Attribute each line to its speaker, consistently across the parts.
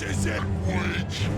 Speaker 1: isn't weak!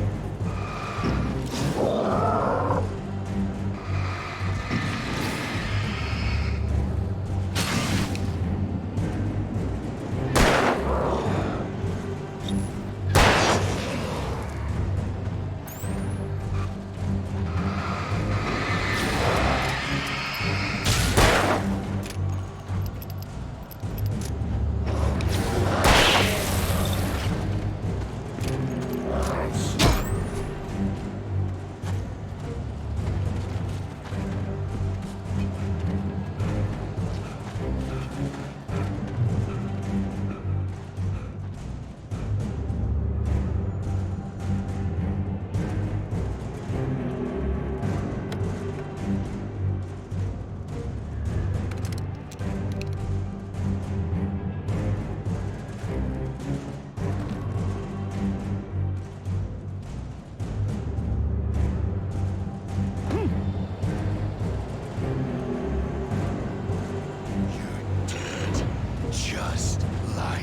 Speaker 1: Just like...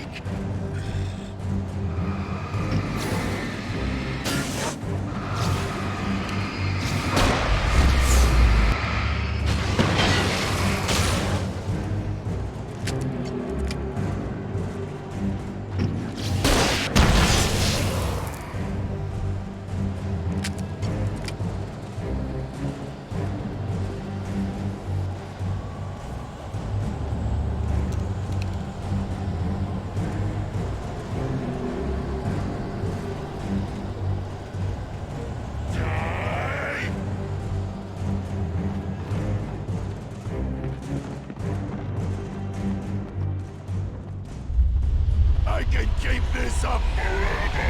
Speaker 1: I can keep this up forever!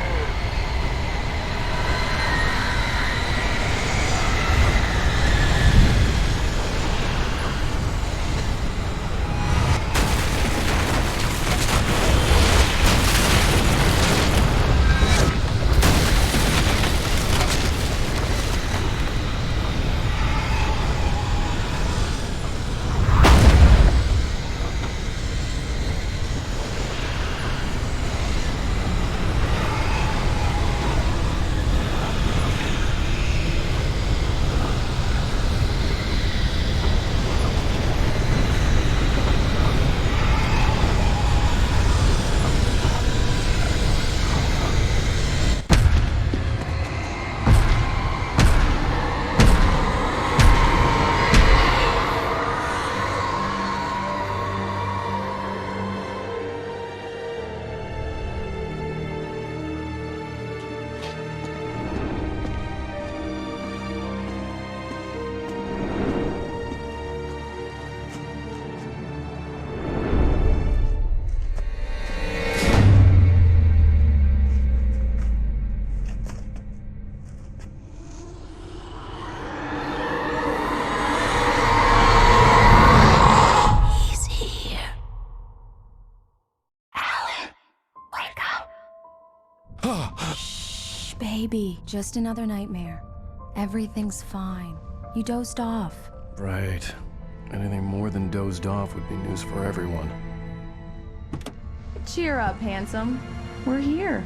Speaker 2: Shh, baby. Just another nightmare. Everything's fine. You dozed off.
Speaker 3: Right. Anything more than dozed off would be news for everyone.
Speaker 4: Cheer up, handsome. We're here.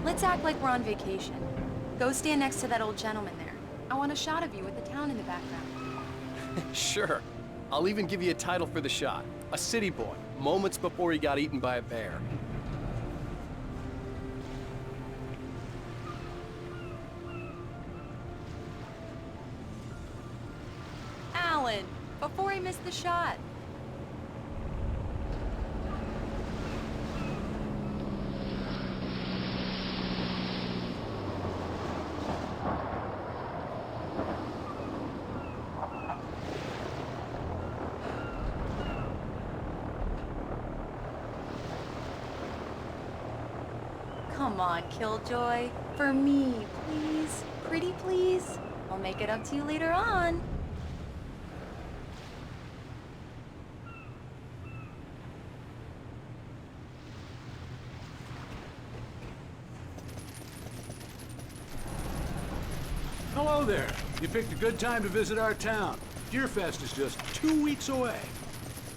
Speaker 2: Let's act like we're on vacation. Go stand next to that old gentleman there. I want a shot of you with the town in the background.
Speaker 5: Sure. I'll even give you a title for the shot. A city boy, moments before he got eaten by a bear.
Speaker 2: Alan, before he missed the shot. Come on, Killjoy. For me, please. Pretty please. I'll make it up to you later on.
Speaker 6: Hello there. You picked a good time to visit our town. Deerfest is just 2 weeks away.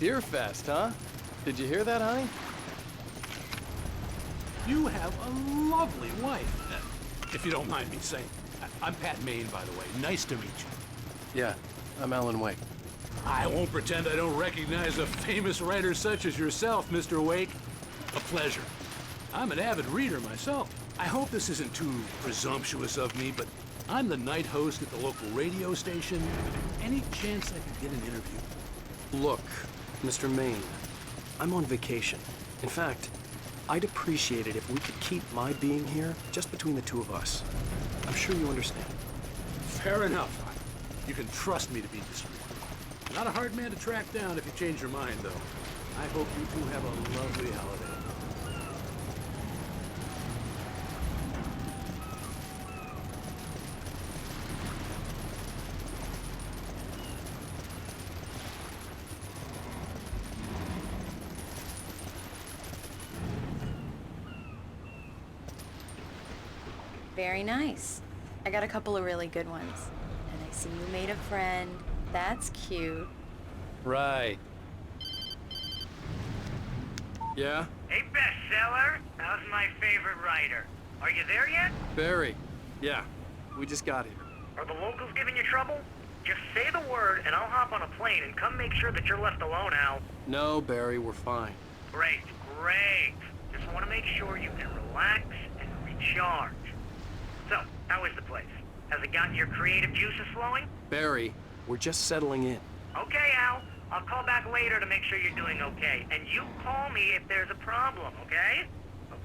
Speaker 5: Deerfest, huh? Did you hear that, honey?
Speaker 6: You have a lovely wife, if you don't mind me saying. I'm Pat Maine, by the way. Nice to meet you.
Speaker 5: Yeah, I'm Alan Wake.
Speaker 6: I won't pretend I don't recognize a famous writer such as yourself, Mr. Wake. A pleasure. I'm an avid reader myself. I hope this isn't too presumptuous of me, but I'm the night host at the local radio station. Any chance I could get an interview?
Speaker 5: Look, Mr. Maine, I'm on vacation. In fact, I'd appreciate it if we could keep my being here just between the two of us. I'm sure you understand.
Speaker 6: Fair enough. You can trust me to be discreet. Not a hard man to track down if you change your mind, though. I hope you two have a lovely holiday.
Speaker 2: Very nice. I got a couple of really good ones. And I see you made a friend. That's cute.
Speaker 5: Right. Yeah?
Speaker 7: Hey, bestseller. How's my favorite writer? Are you there yet?
Speaker 5: Barry. Yeah, we just got here.
Speaker 7: Are the locals giving you trouble? Just say the word and I'll hop on a plane and come make sure that you're left alone, Al.
Speaker 5: No, Barry, we're fine.
Speaker 7: Great, great. Just want to make sure you can relax and recharge. So, how is the place? Has it gotten your creative juices flowing?
Speaker 5: Barry, we're just settling in.
Speaker 7: Okay, Al. I'll call back later to make sure you're doing okay. And you call me if there's a problem, okay?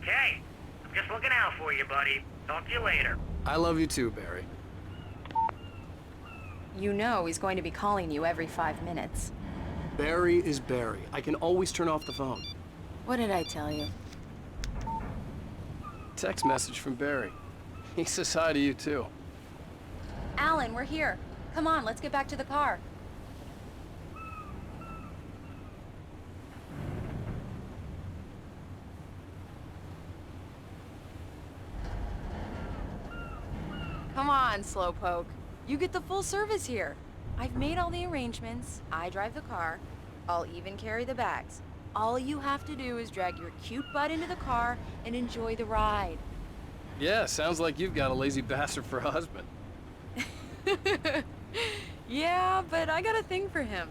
Speaker 7: Okay. I'm just looking out for you, buddy. Talk to you later.
Speaker 5: I love you too, Barry.
Speaker 2: You know he's going to be calling you every 5 minutes.
Speaker 5: Barry is Barry. I can always turn off the phone.
Speaker 2: What did I tell you?
Speaker 5: Text message from Barry. He says hi to you too.
Speaker 2: Alan, we're here. Come on, let's get back to the car. Come on, Slowpoke. You get the full service here. I've made all the arrangements. I drive the car. I'll even carry the bags. All you have to do is drag your cute butt into the car and enjoy the ride.
Speaker 5: Yeah, sounds like you've got a lazy bastard for a husband.
Speaker 2: Yeah, but I got a thing for him.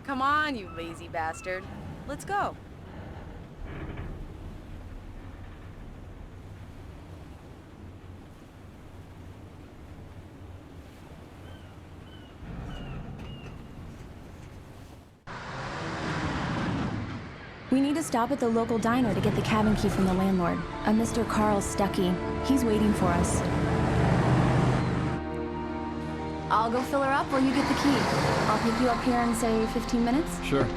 Speaker 2: Come on, you lazy bastard. Let's go.
Speaker 8: We need to stop at the local diner to get the cabin key from the landlord, a Mr. Carl Stuckey. He's waiting for us. I'll go fill her up while you get the key. I'll pick you up here in, say, 15 minutes?
Speaker 5: Sure.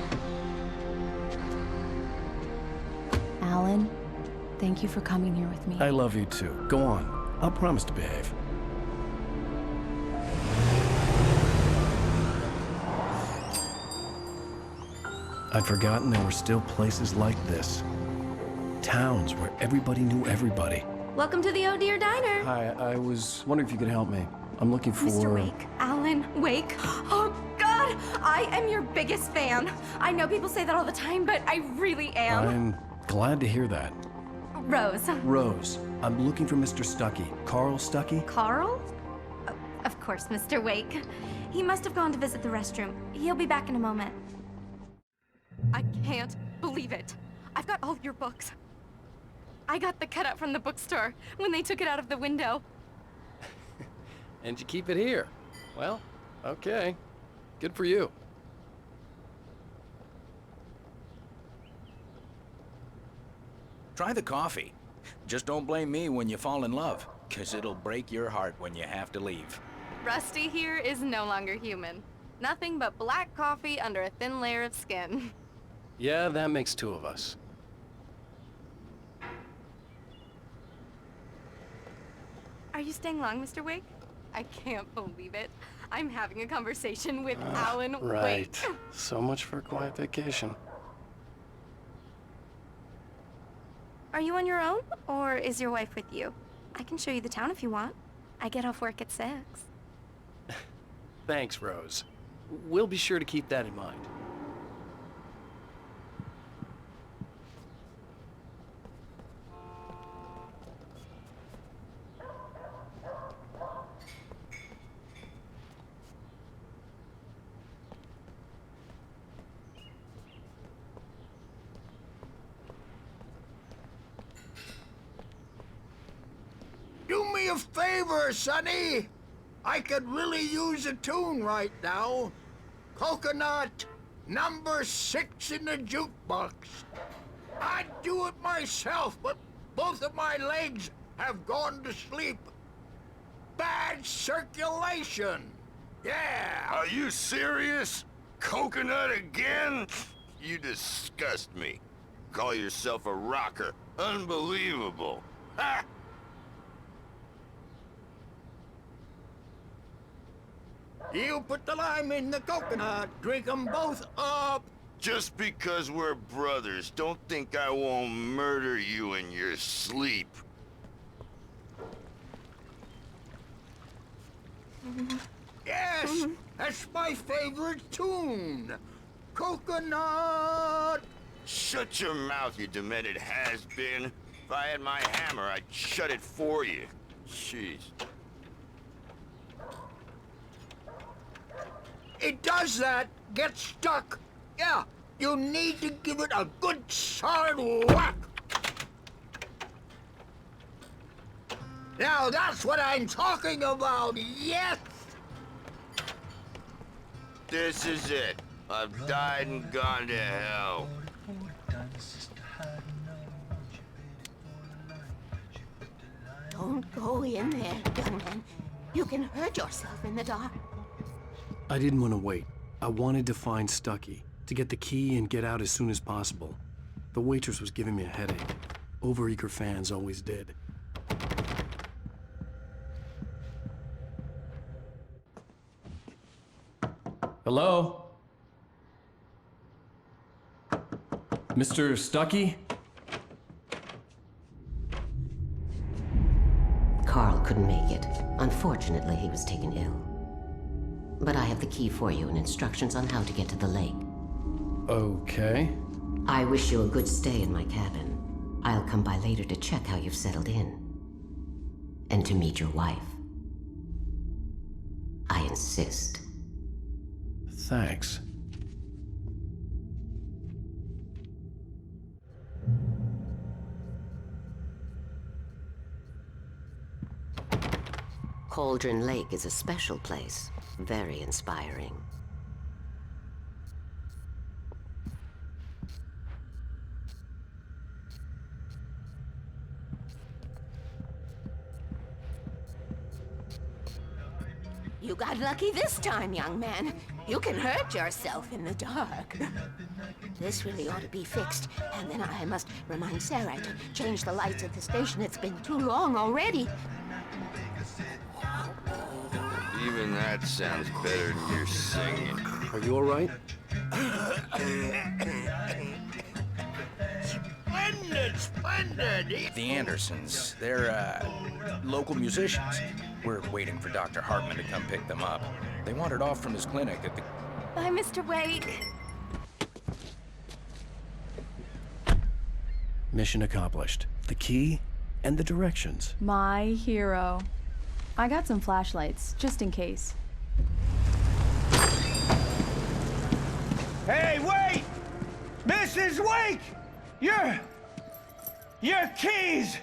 Speaker 8: Alan, thank you for coming here with me.
Speaker 3: I love you too. Go on. I'll promise to behave. I'd forgotten there were still places like this. Towns where everybody knew everybody.
Speaker 9: Welcome to the Oh Dear Diner.
Speaker 3: Hi, I was wondering if you could help me. I'm looking for...
Speaker 9: Mr. Wake. Alan Wake. Oh, God! I am your biggest fan. I know people say that all the time, but I really am.
Speaker 3: I'm glad to hear that.
Speaker 9: Rose.
Speaker 3: Rose, I'm looking for Mr. Stuckey. Carl Stuckey?
Speaker 9: Carl? Of course, Mr. Wake. He must have gone to visit the restroom. He'll be back in a moment. I can't believe it. I've got all your books. I got the cutout from the bookstore when they took it out of the window.
Speaker 5: And you keep it here. Well, okay. Good for you.
Speaker 10: Try the coffee. Just don't blame me when you fall in love, 'cause it'll break your heart when you have to leave.
Speaker 9: Rusty here is no longer human. Nothing but black coffee under a thin layer of skin.
Speaker 5: Yeah, that makes two of us.
Speaker 9: Are you staying long, Mr. Wake? I can't believe it. I'm having a conversation with Alan Wake.
Speaker 5: Right. So much for a quiet vacation.
Speaker 9: Are you on your own, or is your wife with you? I can show you the town if you want. I get off work at 6.
Speaker 5: Thanks, Rose. We'll be sure to keep that in mind.
Speaker 1: Do me a favor, Sonny. I could really use a tune right now. Coconut, number 6 in the jukebox. I'd do it myself, but both of my legs have gone to sleep. Bad circulation. Yeah.
Speaker 11: Are you serious? Coconut again? You disgust me. Call yourself a rocker. Unbelievable. Ha!
Speaker 1: You put the lime in the coconut. Drink them both up.
Speaker 11: Just because we're brothers, don't think I won't murder you in your sleep.
Speaker 1: Yes, that's my favorite tune. Coconut.
Speaker 11: Shut your mouth, you demented has-been. If I had my hammer, I'd shut it for you. Jeez.
Speaker 1: It does that. Get stuck. Yeah, you need to give it a good solid whack. Now that's what I'm talking about, yes!
Speaker 11: This is it. I've died and gone to hell.
Speaker 12: Don't go in there, young man. You can hurt yourself in the dark.
Speaker 5: I didn't want to wait. I wanted to find Stucky, to get the key and get out as soon as possible. The waitress was giving me a headache. Overeager fans always did.
Speaker 3: Hello? Mr. Stucky?
Speaker 12: Carl couldn't make it. Unfortunately, he was taken ill. But I have the key for you and instructions on how to get to the lake.
Speaker 3: Okay.
Speaker 12: I wish you a good stay in my cabin. I'll come by later to check how you've settled in. And to meet your wife. I insist.
Speaker 3: Thanks.
Speaker 12: Cauldron Lake is a special place. Very inspiring.
Speaker 13: You got lucky this time, young man. You can hurt yourself in the dark. This really ought to be fixed, and then I must remind Sarah to change the lights at the station. It's been too long already.
Speaker 11: Even that sounds better than your singing.
Speaker 5: Are you all right?
Speaker 1: Splendid, splendid.
Speaker 10: The Andersons, they're, local musicians. We're waiting for Dr. Hartman to come pick them up. They wandered off from his clinic at the...
Speaker 9: Bye, Mr. Wake.
Speaker 3: Mission accomplished. The key and the directions.
Speaker 4: My hero. I got some flashlights, just in case.
Speaker 14: Hey, wait! Mrs. Wake! Your keys!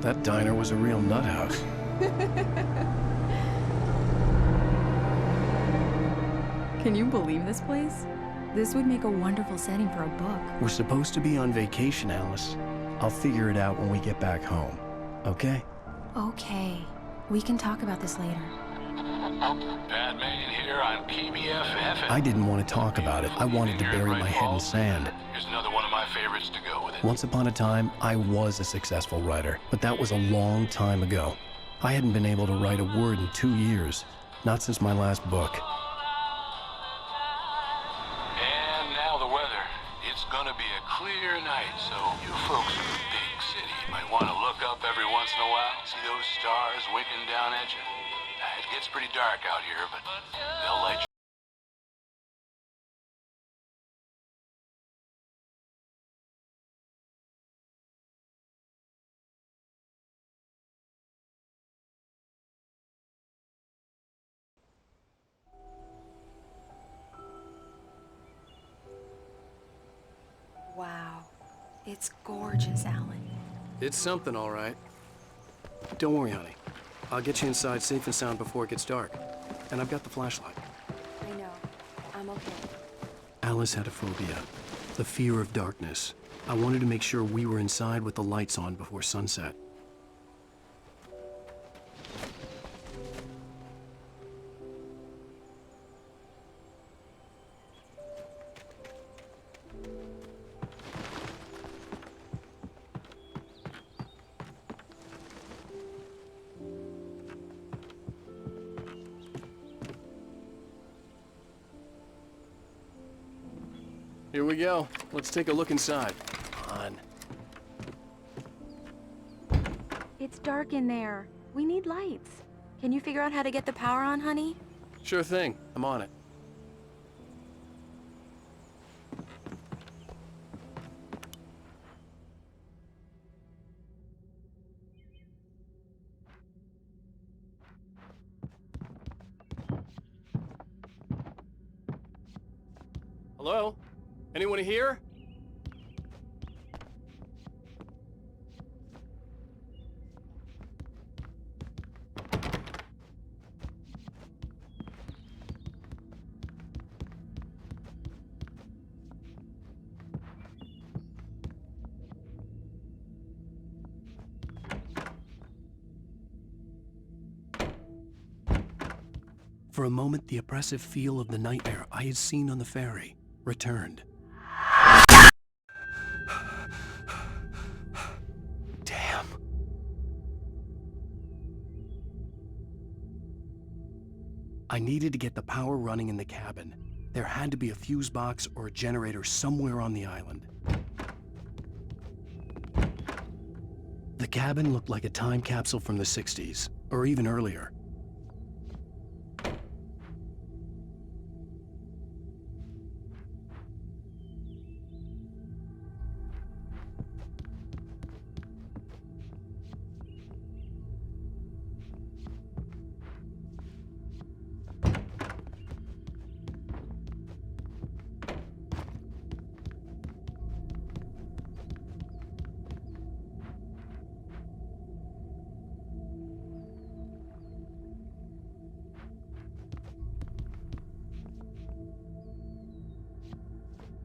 Speaker 3: That diner was a real nut house.
Speaker 4: Can you believe this place? This would make a wonderful setting for a book.
Speaker 3: We're supposed to be on vacation, Alice. I'll figure it out when we get back home, okay?
Speaker 8: Okay. We can talk about this later.
Speaker 6: Batman here on PBFF.
Speaker 3: I didn't want to talk about it. I wanted to bury my head in sand.
Speaker 6: Here's another one of my favorites to go with it.
Speaker 3: Once upon a time, I was a successful writer, but that was a long time ago. I hadn't been able to write a word in 2 years, not since my last book.
Speaker 6: And now the weather. It's gonna be a clear night, so you folks in the big city might want to look up every once in a while, see those stars winking down at you. It gets pretty dark out here, but they'll light you.
Speaker 2: Wow. It's gorgeous, Alan.
Speaker 5: It's something, all right. Don't worry, honey. I'll get you inside safe and sound before it gets dark. And I've got the flashlight.
Speaker 2: I know. I'm okay.
Speaker 5: Alice had a phobia, the fear of darkness. I wanted to make sure we were inside with the lights on before sunset. Here we go. Let's take a look inside. Come on.
Speaker 2: It's dark in there. We need lights. Can you figure out how to get the power on, honey?
Speaker 5: Sure thing. I'm on it. Hello? Anyone here? For a moment, the oppressive feel of the nightmare I had seen on the ferry returned. Damn. I needed to get the power running in the cabin. There had to be a fuse box or a generator somewhere on the island. The cabin looked like a time capsule from the 60s, or even earlier.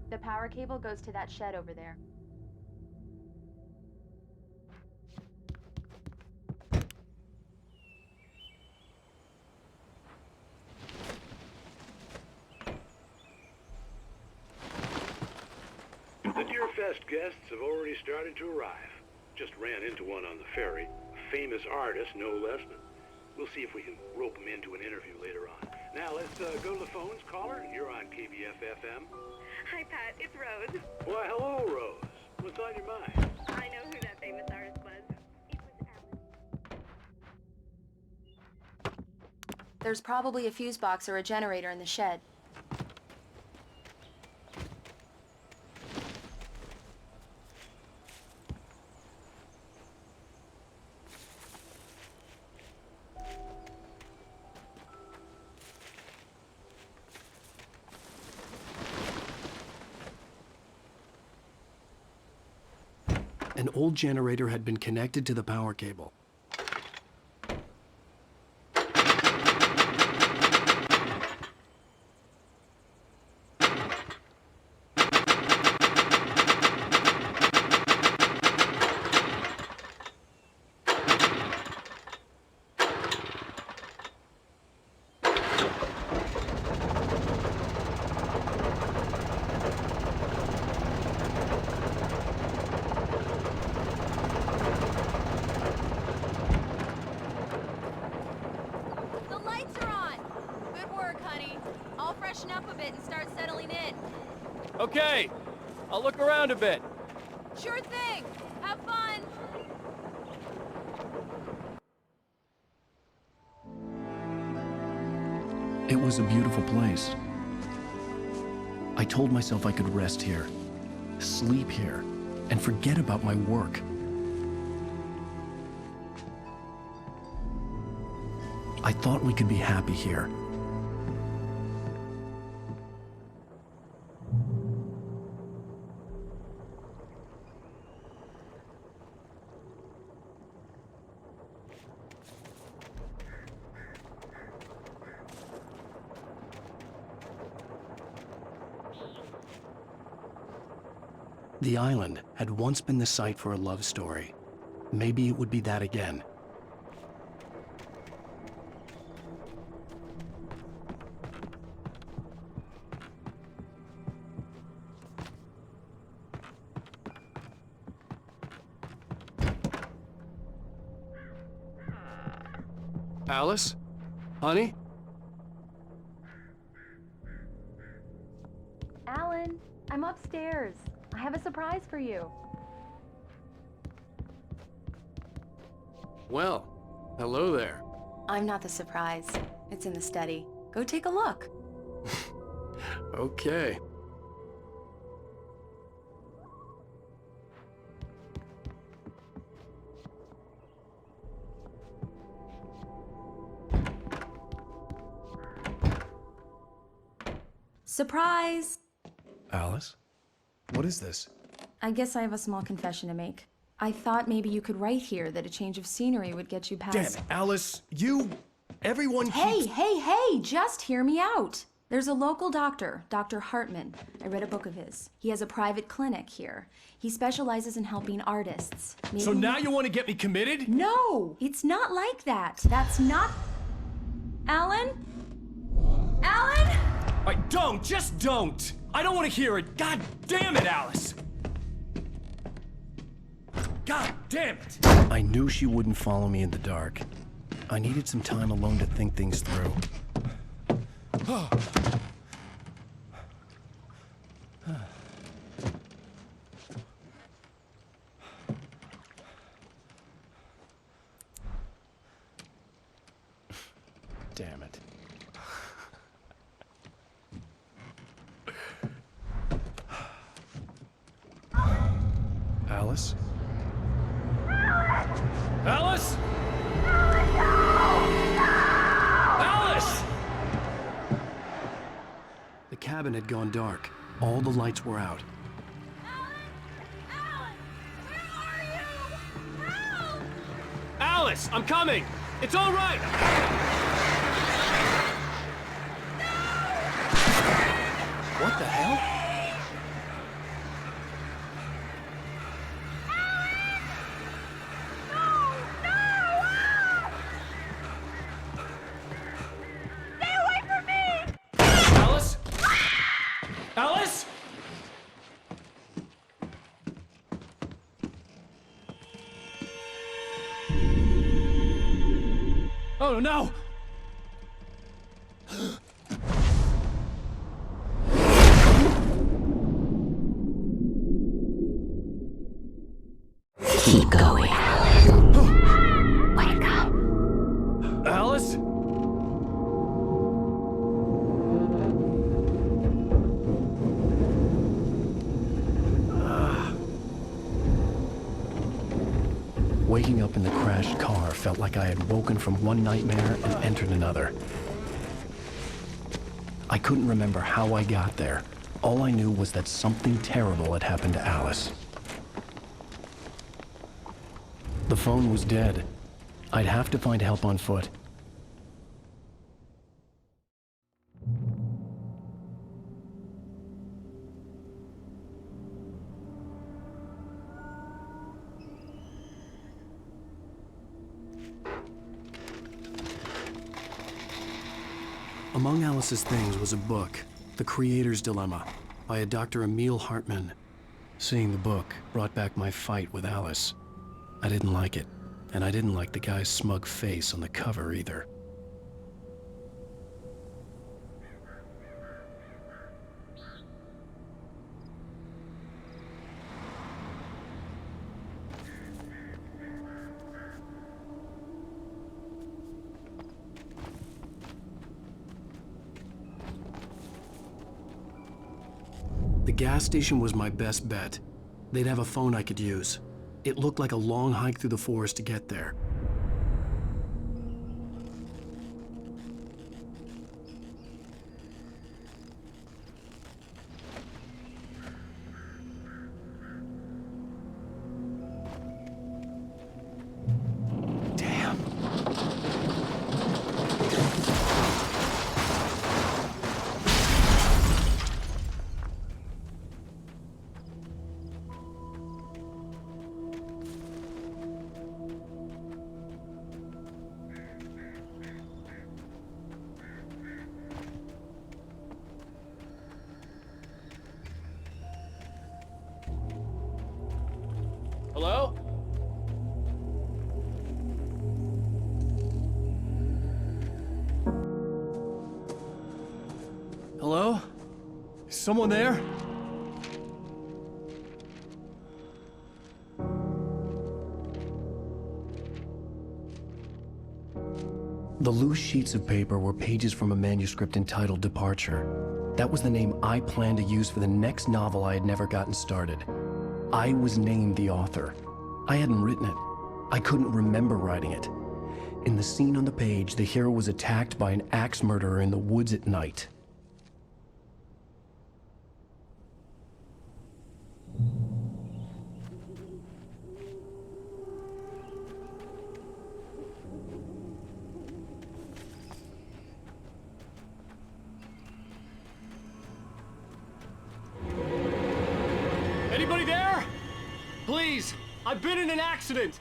Speaker 2: The power cable goes to that shed over there.
Speaker 15: The Deerfest guests have already started to arrive. Just ran into one on the ferry. A famous artist, no less. But we'll see if we can rope him into an interview later on. Now let's go to the phones. Caller, you're on KBF-FM.
Speaker 16: Hi, Pat. It's Rose.
Speaker 15: Why, hello, Rose. What's on your mind?
Speaker 16: I know who that famous artist was. It was Alan.
Speaker 2: There's probably a fuse box or a generator in the shed.
Speaker 5: An old generator had been connected to the power cable.
Speaker 2: freshen up a bit and start settling in.
Speaker 17: Okay, I'll look around a bit.
Speaker 2: Sure thing. Have fun.
Speaker 3: It was a beautiful place. I told myself I could rest here, sleep here, and forget about my work. I thought we could be happy here. The island had once been the site for a love story. Maybe it would be that again.
Speaker 5: Alice? Honey?
Speaker 4: Alan, I'm upstairs. I have a surprise for you.
Speaker 5: Well, hello there.
Speaker 2: I'm not the surprise. It's in the study. Go take a look.
Speaker 5: Okay.
Speaker 8: Surprise!
Speaker 3: Alice? What is this?
Speaker 8: I guess I have a small confession to make. I thought maybe you could write here that a change of scenery would get you past...
Speaker 3: Damn it, Alice, everyone keeps...
Speaker 8: Hey, just hear me out. There's a local doctor, Dr. Hartman. I read a book of his. He has a private clinic here. He specializes in helping artists.
Speaker 3: So now you want to get me committed?
Speaker 8: No, it's not like that. That's not... Alan? Alan?
Speaker 17: Just don't! I don't want to hear it! God damn it, Alice! God damn it!
Speaker 3: I knew she wouldn't follow me in the dark. I needed some time alone to think things through. Damn it. Alice?
Speaker 17: Alice? Alice!
Speaker 3: The cabin had gone dark. All the lights were out.
Speaker 17: Alice, I'm coming! It's all right!
Speaker 3: What the hell?
Speaker 17: Alice? Alice? Oh no!
Speaker 12: Keep going.
Speaker 13: Wake up.
Speaker 17: Alice?
Speaker 3: Waking up in the crashed car felt like I had woken from one nightmare and entered another. I couldn't remember how I got there. All I knew was that something terrible had happened to Alice. The phone was dead. I'd have to find help on foot. Among Alice's things was a book, The Creator's Dilemma, by a Dr. Emil Hartman. Seeing the book brought back my fight with Alice. I didn't like it, and I didn't like the guy's smug face on the cover either. The gas station was my best bet. They'd have a phone I could use. It looked like a long hike through the forest to get there.
Speaker 17: Hello? Hello? Is someone there?
Speaker 3: The loose sheets of paper were pages from a manuscript entitled Departure. That was the name I planned to use for the next novel I had never gotten started. I was named the author. I hadn't written it. I couldn't remember writing it. In the scene on the page, the hero was attacked by an axe murderer in the woods at night.
Speaker 17: Anybody there? Please, I've been in an accident.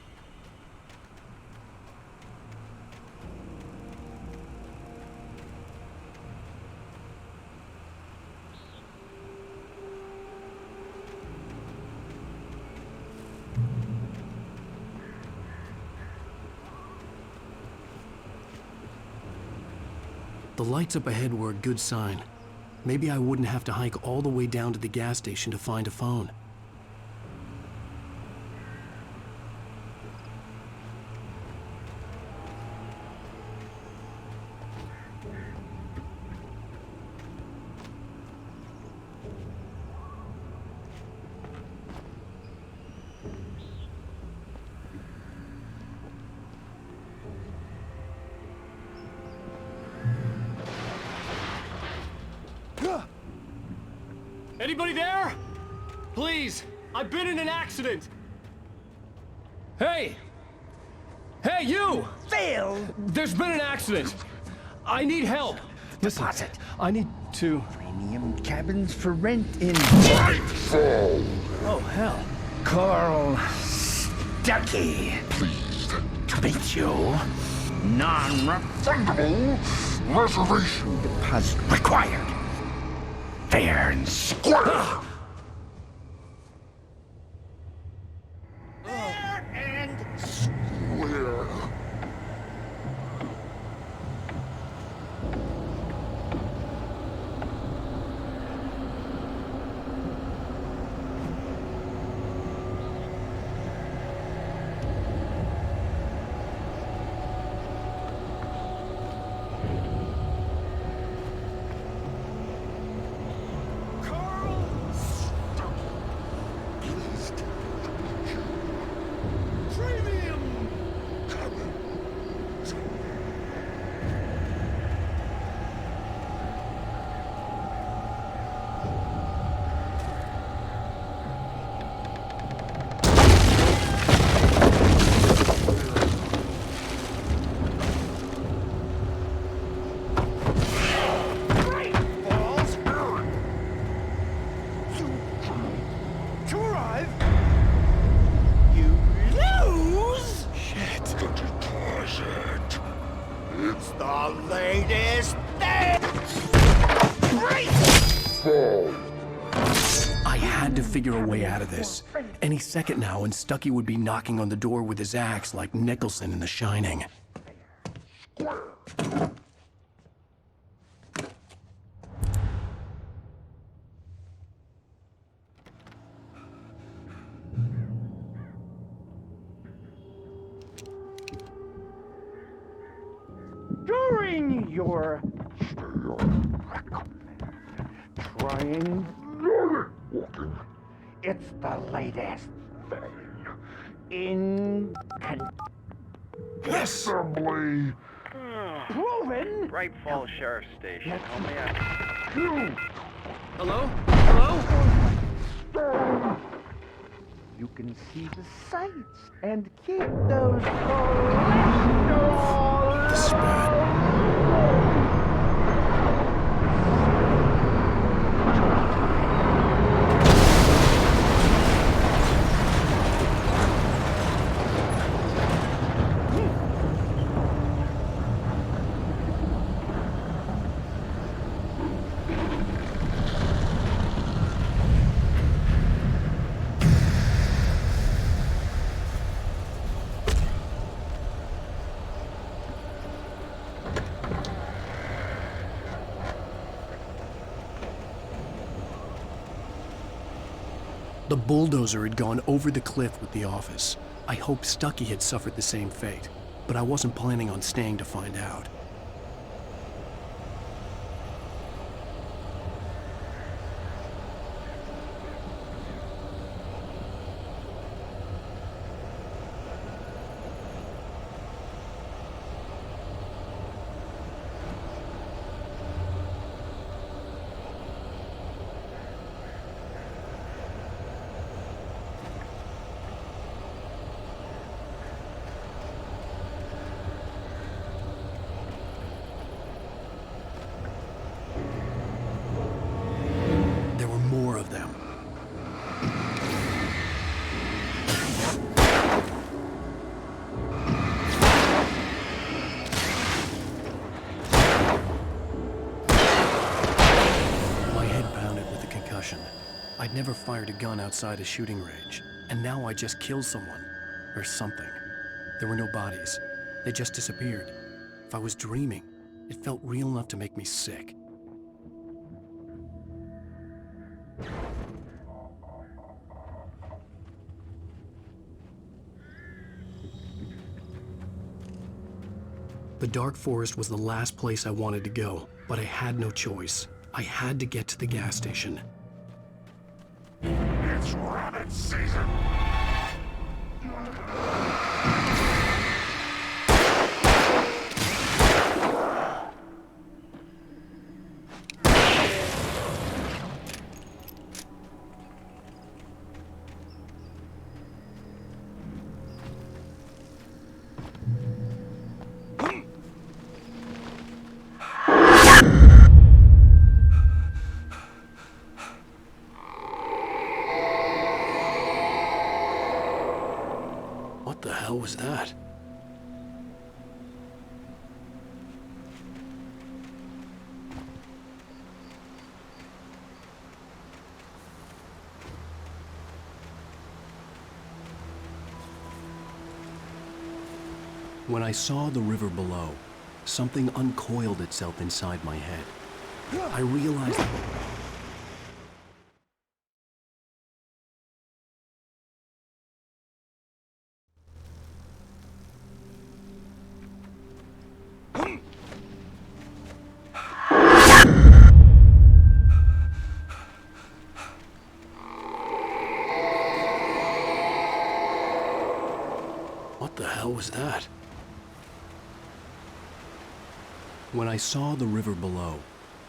Speaker 3: The lights up ahead were a good sign. Maybe I wouldn't have to hike all the way down to the gas station to find a phone.
Speaker 17: Anybody there? Please, I've been in an accident. Hey! Hey, you!
Speaker 14: Phil!
Speaker 17: There's been an accident. I need help.
Speaker 3: Listen, I need to...
Speaker 14: Premium cabins for rent in...
Speaker 3: Oh, hell.
Speaker 14: Carl Stuckey. Pleased to meet you. Non-refundable reservation deposit required. Fair and square. Fair and square.
Speaker 1: It's the latest thing!
Speaker 3: I had to figure a way out of this. Any second now, and Stuckey would be knocking on the door with his axe like Nicholson in The Shining.
Speaker 14: During your triangular walking. It's the latest thing in Assembly. Proven.
Speaker 18: Bright Falls Sheriff's Station.
Speaker 14: Let's
Speaker 18: How may I...
Speaker 14: you.
Speaker 17: Hello? Hello?
Speaker 14: Stone. You can see the sights and keep those
Speaker 3: The bulldozer had gone over the cliff with the office. I hoped Stucky had suffered the same fate, but I wasn't planning on staying to find out. There were more of them. My head pounded with the concussion. I'd never fired a gun outside a shooting range, and now I just killed someone. Or something. There were no bodies. They just disappeared. If I was dreaming, it felt real enough to make me sick. The dark forest was the last place I wanted to go, but I had no choice. I had to get to the gas station.
Speaker 14: It's rabbit season.
Speaker 3: What the hell was that? When I saw the river below, something uncoiled itself inside my head. I realized that... What the hell was that? When I saw the river below,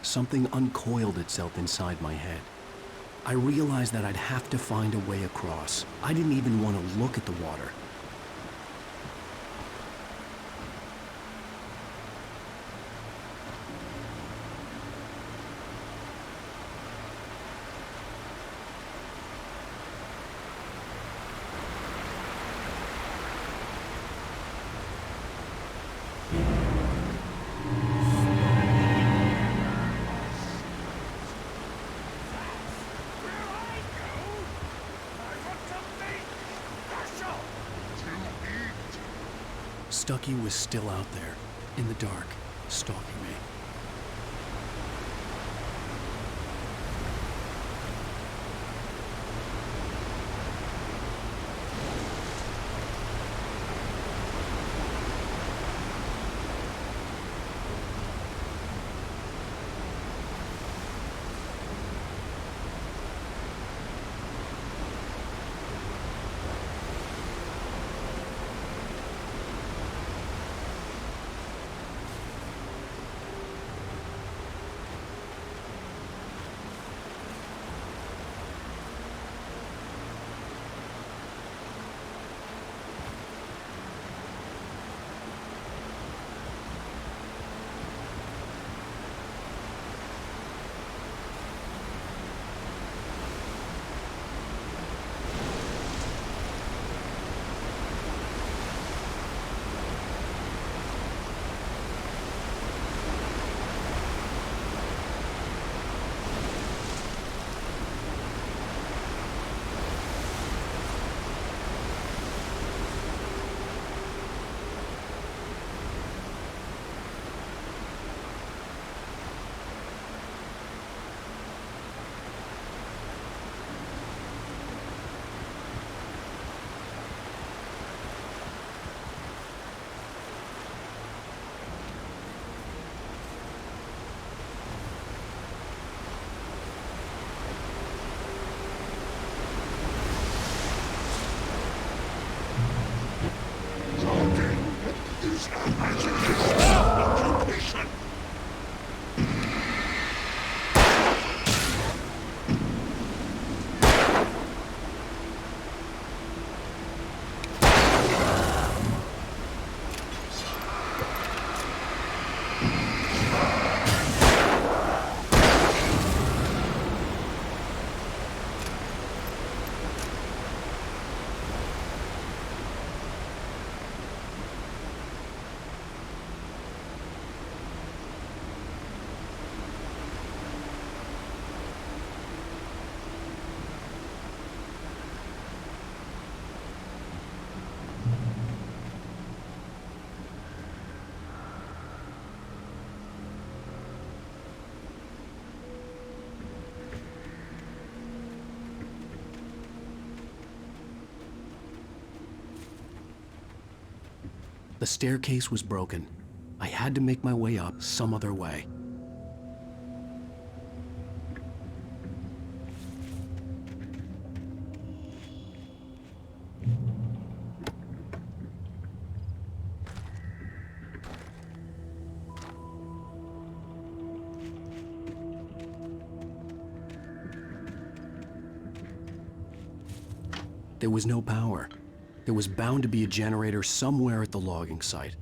Speaker 3: something uncoiled itself inside my head. I realized that I'd have to find a way across. I didn't even want to look at the water. Stucky was still out there, in the dark, stalking me. The staircase was broken. I had to make my way up some other way. There was no power. There was bound to be a generator somewhere at the logging site.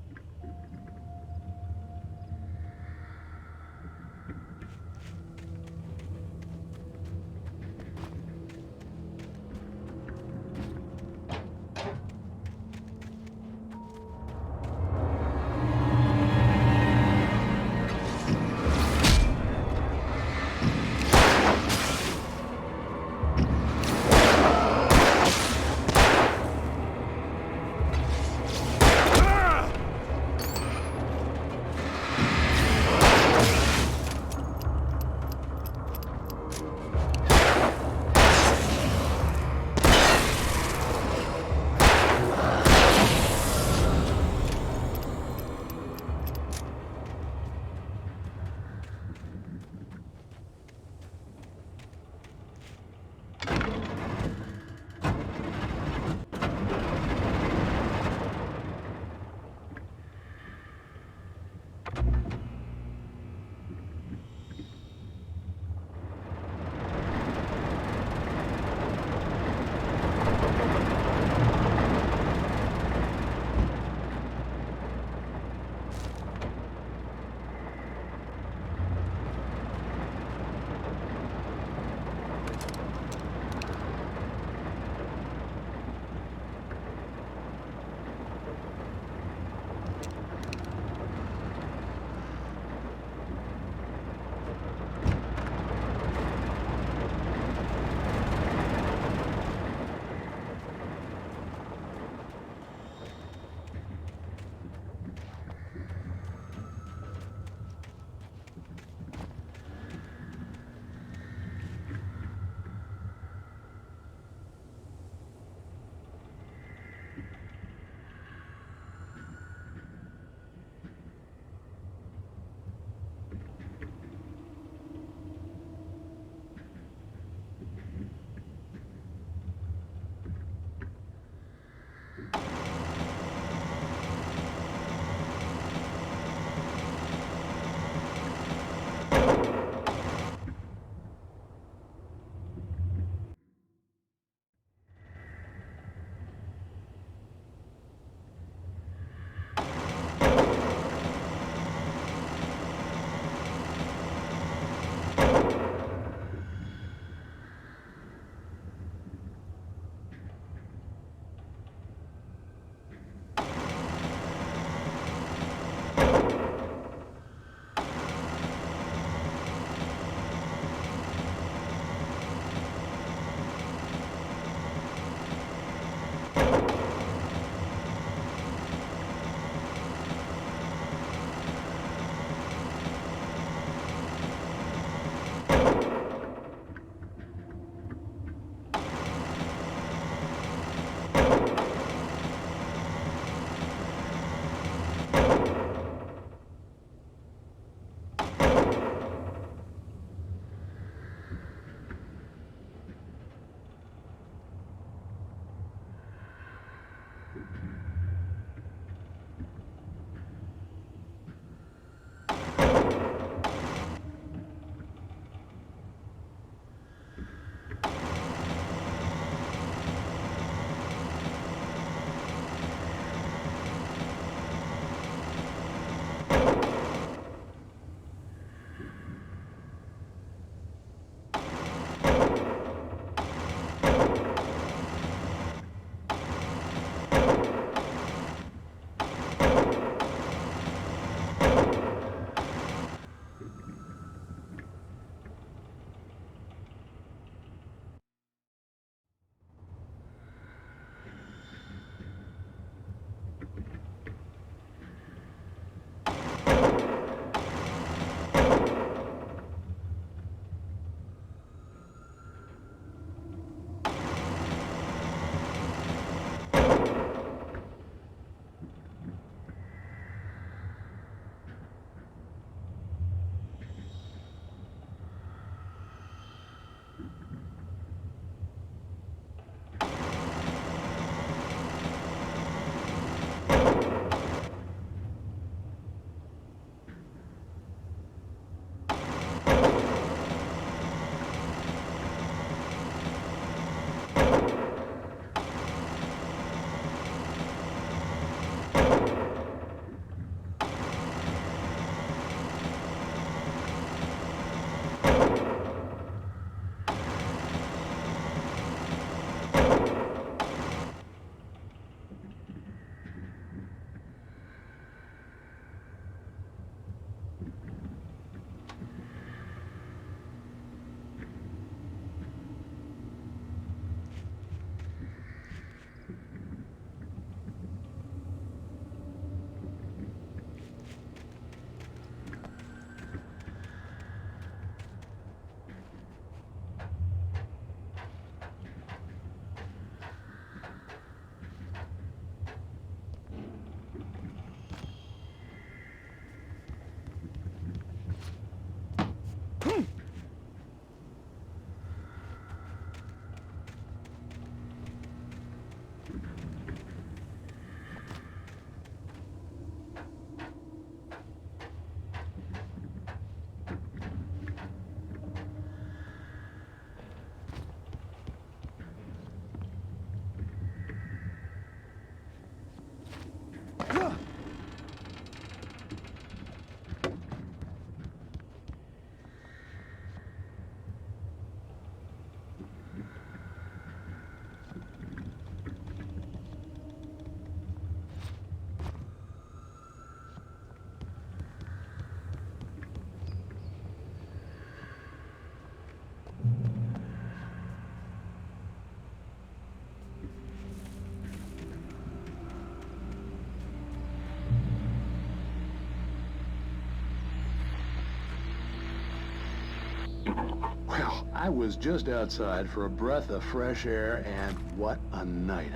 Speaker 15: Well, I was just outside for a breath of fresh air, and what a night.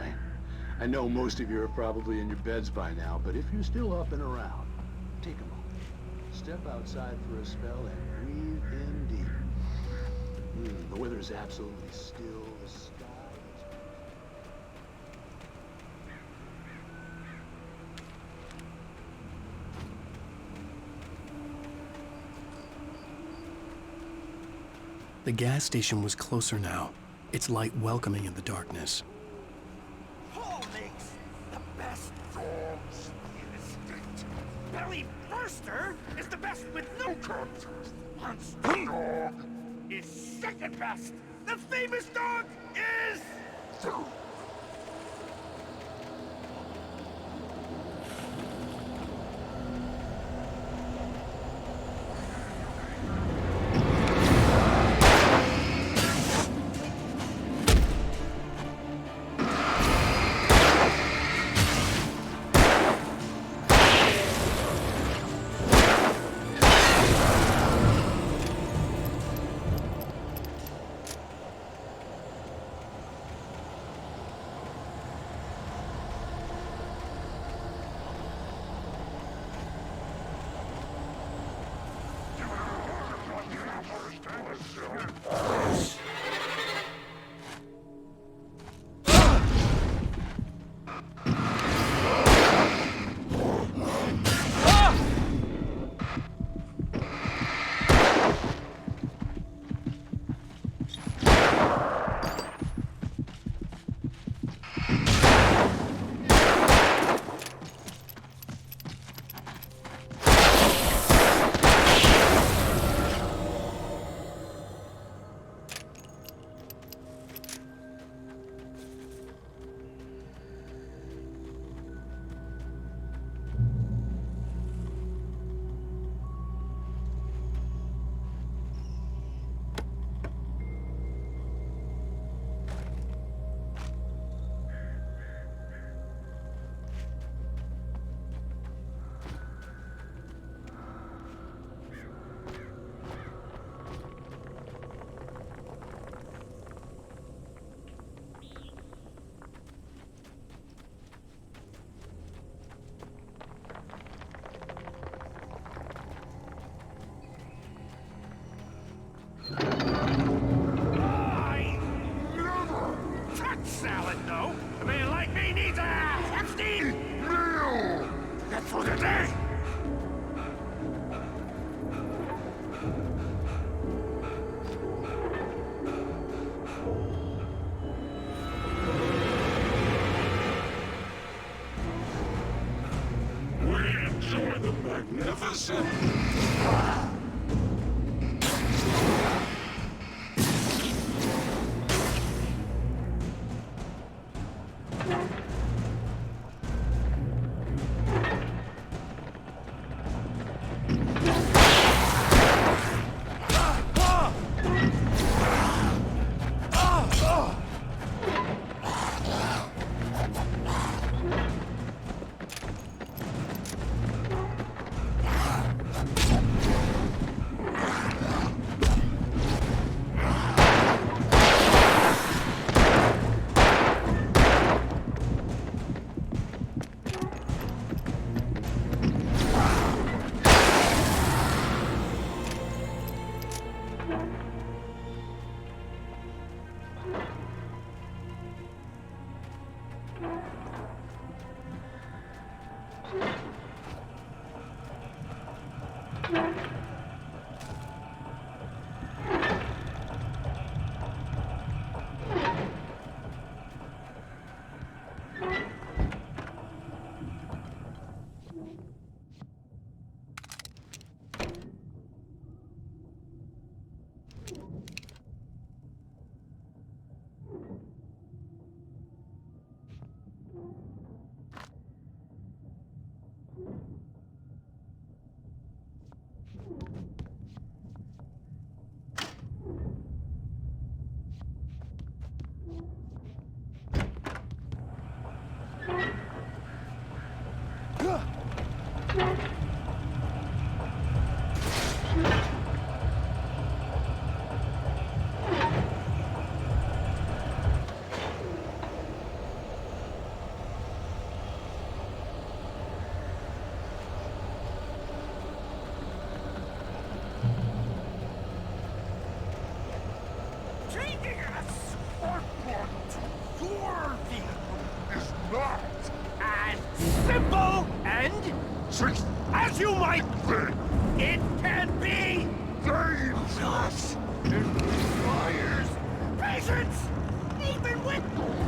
Speaker 15: I know most of you are probably in your beds by now, but if you're still up and around, take a moment. Step outside for a spell and breathe in deep. The weather is absolutely still. The sky is...
Speaker 3: The gas station was closer now, its light welcoming in the darkness.
Speaker 1: Paul makes the best dogs in the state. Barry Burster is the best with no contest. Monster Dog is second best. The famous dog is... Salad, no. A man like me needs a hefty meal. That's for the day. We enjoy the magnificent. Your vehicle is not
Speaker 14: As simple and as you might think, it can be
Speaker 1: dangerous. It requires
Speaker 14: patience, even with tools.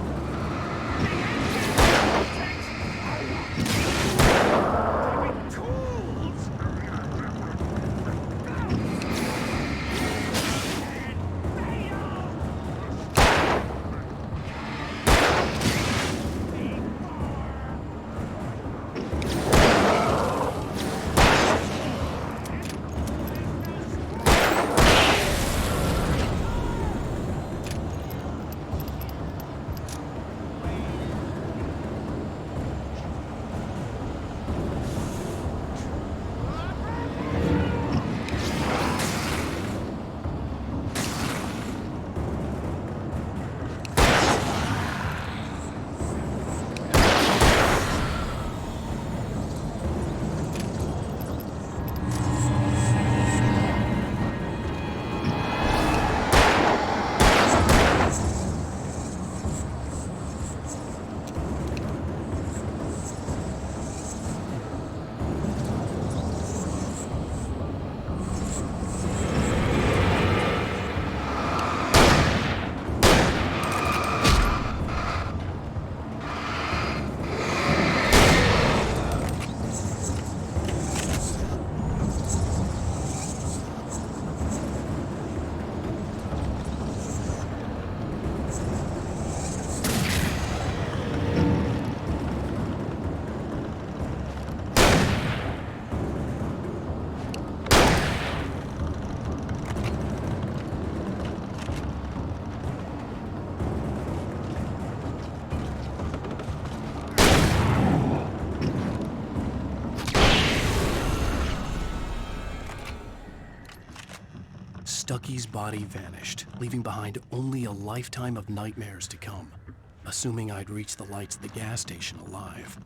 Speaker 3: Stucky's body vanished, leaving behind only a lifetime of nightmares to come, assuming I'd reach the lights of the gas station alive.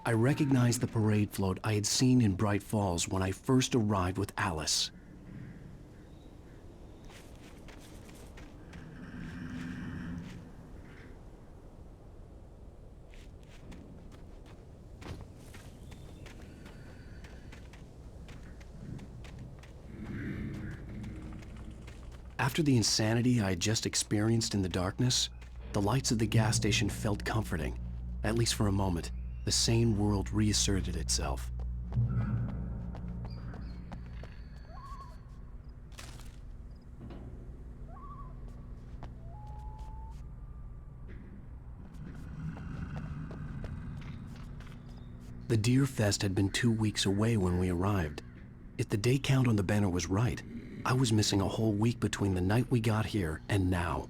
Speaker 3: I recognized the parade float I had seen in Bright Falls when I first arrived with Alice. After the insanity I had just experienced in the darkness, the lights of the gas station felt comforting, at least for a moment. The sane world reasserted itself. The Deer Fest had been 2 weeks away when we arrived. If the day count on the banner was right, I was missing a whole week between the night we got here and now.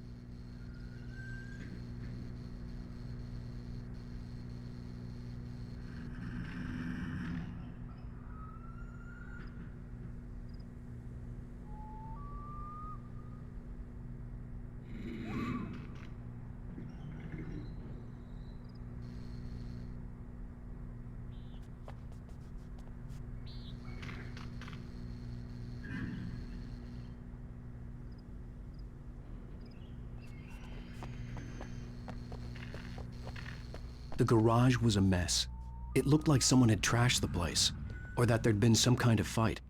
Speaker 3: The garage was a mess. It looked like someone had trashed the place, or that there'd been some kind of fight.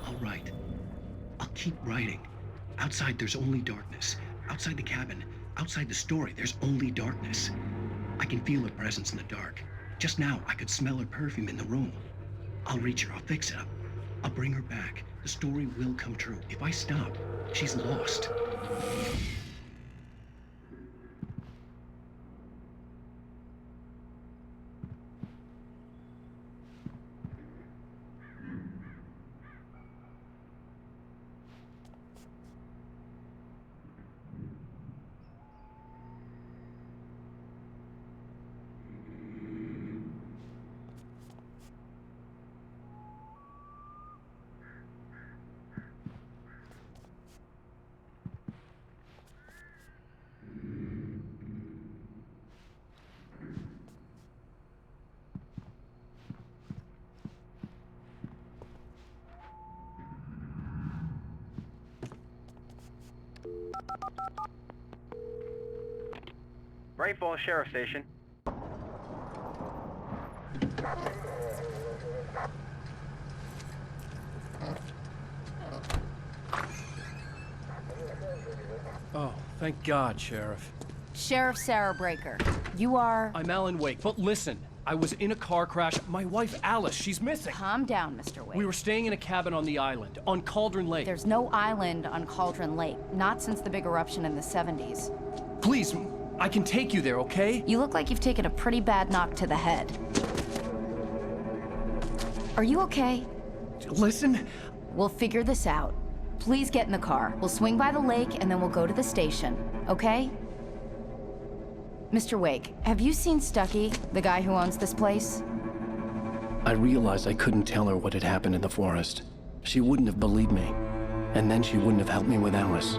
Speaker 3: I'll write. I'll keep writing. Outside, there's only darkness. Outside the cabin, outside the story, there's only darkness. I can feel her presence in the dark. Just now, I could smell her perfume in the room. I'll reach her, I'll fix it up. I'll bring her back. The story will come true. If I stop, she's lost.
Speaker 18: Bright Falls Sheriff Station.
Speaker 5: Oh, thank God, Sheriff.
Speaker 2: Sheriff Sarah Breaker, you are...
Speaker 5: I'm Alan Wake, but listen, I was in a car crash. My wife, Alice, she's missing.
Speaker 2: Calm down, Mr. Wake.
Speaker 5: We were staying in a cabin on the island, on Cauldron Lake.
Speaker 2: There's no island on Cauldron Lake, not since the big eruption in the 70s.
Speaker 5: Please, I can take you there, okay?
Speaker 2: You look like you've taken a pretty bad knock to the head. Are you okay?
Speaker 5: Listen.
Speaker 2: We'll figure this out. Please get in the car. We'll swing by the lake and then we'll go to the station, okay? Mr. Wake, have you seen Stucky, the guy who owns this place?
Speaker 3: I realized I couldn't tell her what had happened in the forest. She wouldn't have believed me. And then she wouldn't have helped me with Alice.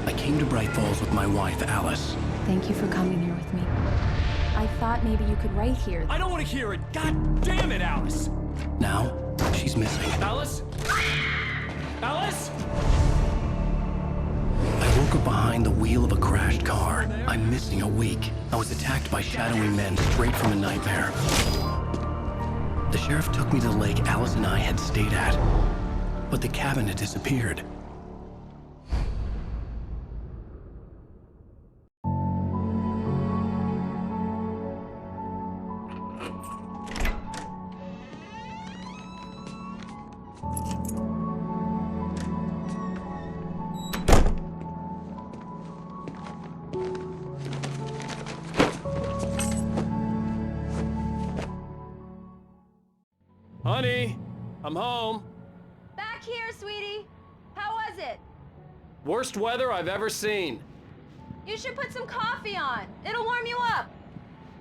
Speaker 3: I came to Bright Falls with my wife, Alice.
Speaker 8: Thank you for coming here with me. I thought maybe you could write here.
Speaker 5: I don't want to hear it! God damn it, Alice!
Speaker 3: Now, she's missing.
Speaker 5: Alice? Alice?
Speaker 3: I woke up behind the wheel of a crashed car. I'm missing a week. I was attacked by shadowy men straight from a nightmare. The sheriff took me to the lake Alice and I had stayed at, but the cabin had disappeared.
Speaker 5: Honey, I'm home.
Speaker 2: Back here, sweetie. How was it?
Speaker 5: Worst weather I've ever seen.
Speaker 2: You should put some coffee on. It'll warm you up.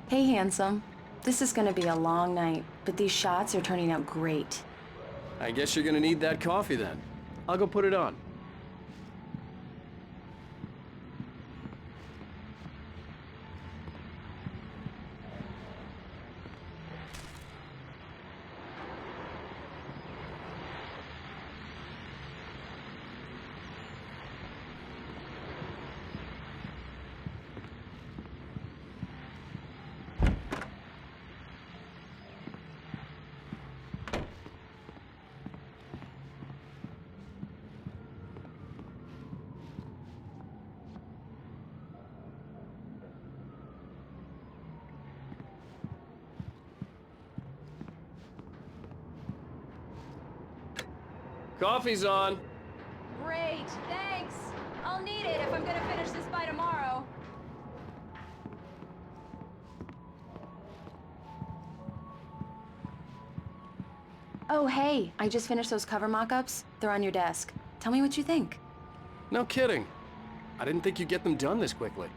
Speaker 8: Hey, handsome. This is gonna be a long night, but these shots are turning out great.
Speaker 5: I guess you're gonna need that coffee then. I'll go put it on.
Speaker 17: Coffee's on.
Speaker 8: Great, thanks. I'll need it if I'm gonna finish this by tomorrow. Oh, hey, I just finished those cover mock-ups. They're on your desk. Tell me what you think.
Speaker 5: No kidding. I didn't think you'd get them done this quickly.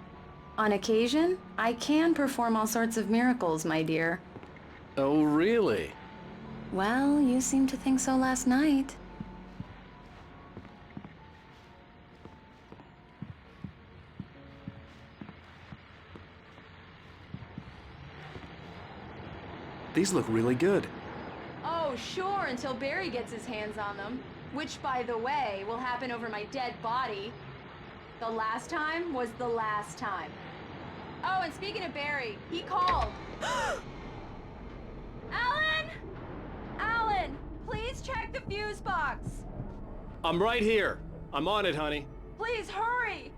Speaker 8: On occasion, I can perform all sorts of miracles, my dear.
Speaker 5: Oh, really?
Speaker 8: Well, you seemed to think so last night.
Speaker 5: These look really good.
Speaker 8: Oh, sure, until Barry gets his hands on them. Which, by the way, will happen over my dead body. The last time was the last time. Oh, and speaking of Barry, he called. Alan! Alan, please check the fuse box.
Speaker 17: I'm right here. I'm on it, honey.
Speaker 8: Please hurry.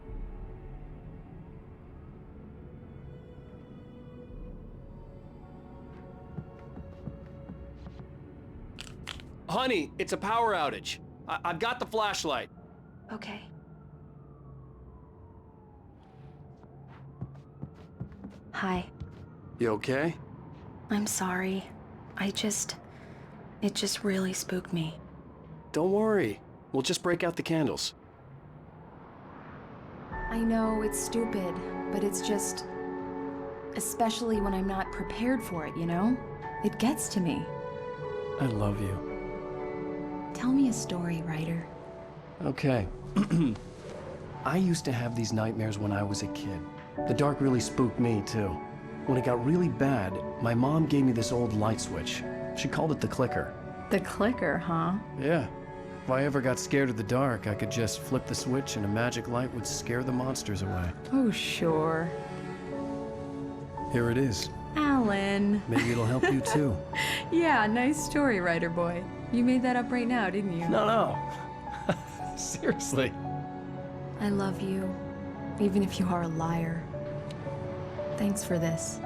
Speaker 17: Honey, it's a power outage. I've got the flashlight.
Speaker 8: Okay. Hi.
Speaker 5: You okay?
Speaker 8: I'm sorry. It just really spooked me.
Speaker 5: Don't worry. We'll just break out the candles.
Speaker 8: I know it's stupid, but it's just... especially when I'm not prepared for it, you know? It gets to me.
Speaker 3: I love you.
Speaker 8: Tell me a story, writer.
Speaker 3: Okay. I used to have these nightmares when I was a kid. The dark really spooked me, too. When it got really bad, my mom gave me this old light switch. She called it the clicker.
Speaker 4: The clicker, huh?
Speaker 3: Yeah. If I ever got scared of the dark, I could just flip the switch and a magic light would scare the monsters away.
Speaker 4: Oh, sure.
Speaker 3: Here it is.
Speaker 4: Alan.
Speaker 3: Maybe it'll help you, too.
Speaker 4: Yeah, nice story, writer boy. You made that up right now, didn't you?
Speaker 3: No. Seriously.
Speaker 8: I love you, even if you are a liar. Thanks for this.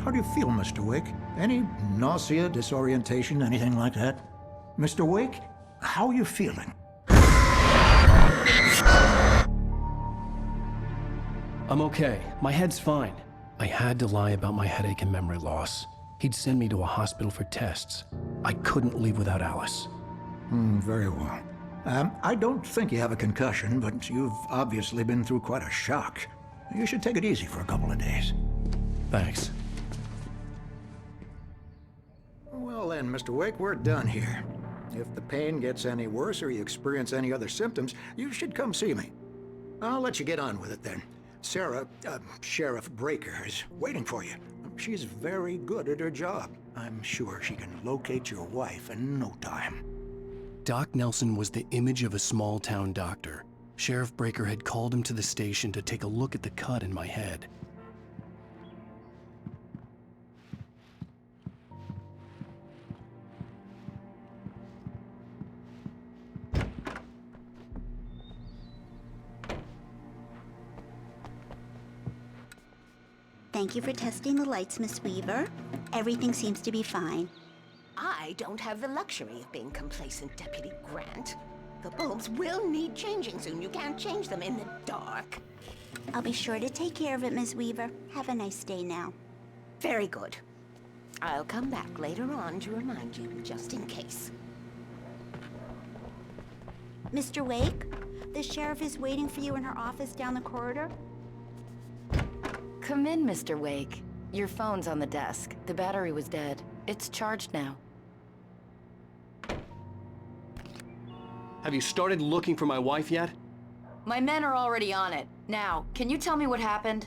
Speaker 19: How do you feel, Mr. Wake? Any nausea, disorientation, anything like that? Mr. Wake, how are you feeling?
Speaker 3: I'm okay. My head's fine. I had to lie about my headache and memory loss. He'd send me to a hospital for tests. I couldn't leave without Alice.
Speaker 19: Very well. I don't think you have a concussion, but you've obviously been through quite a shock. You should take it easy for a couple of days.
Speaker 3: Thanks.
Speaker 19: Well then, Mr. Wake, we're done here. If the pain gets any worse or you experience any other symptoms, you should come see me. I'll let you get on with it then. Sarah, Sheriff Breaker, is waiting for you. She's very good at her job. I'm sure she can locate your wife in no time.
Speaker 3: Doc Nelson was the image of a small-town doctor. Sheriff Breaker had called him to the station to take a look at the cut in my head.
Speaker 20: Thank you for testing the lights, Miss Weaver. Everything seems to be fine.
Speaker 13: I don't have the luxury of being complacent, Deputy Grant. The bulbs will need changing soon. You can't change them in the dark.
Speaker 20: I'll be sure to take care of it, Miss Weaver. Have a nice day now.
Speaker 13: Very good. I'll come back later on to remind you, just in case.
Speaker 20: Mr. Wake, the sheriff is waiting for you in her office down the corridor.
Speaker 2: Come in, Mr. Wake. Your phone's on the desk. The battery was dead. It's charged now.
Speaker 17: Have you started looking for my wife yet?
Speaker 2: My men are already on it. Now, can you tell me what happened?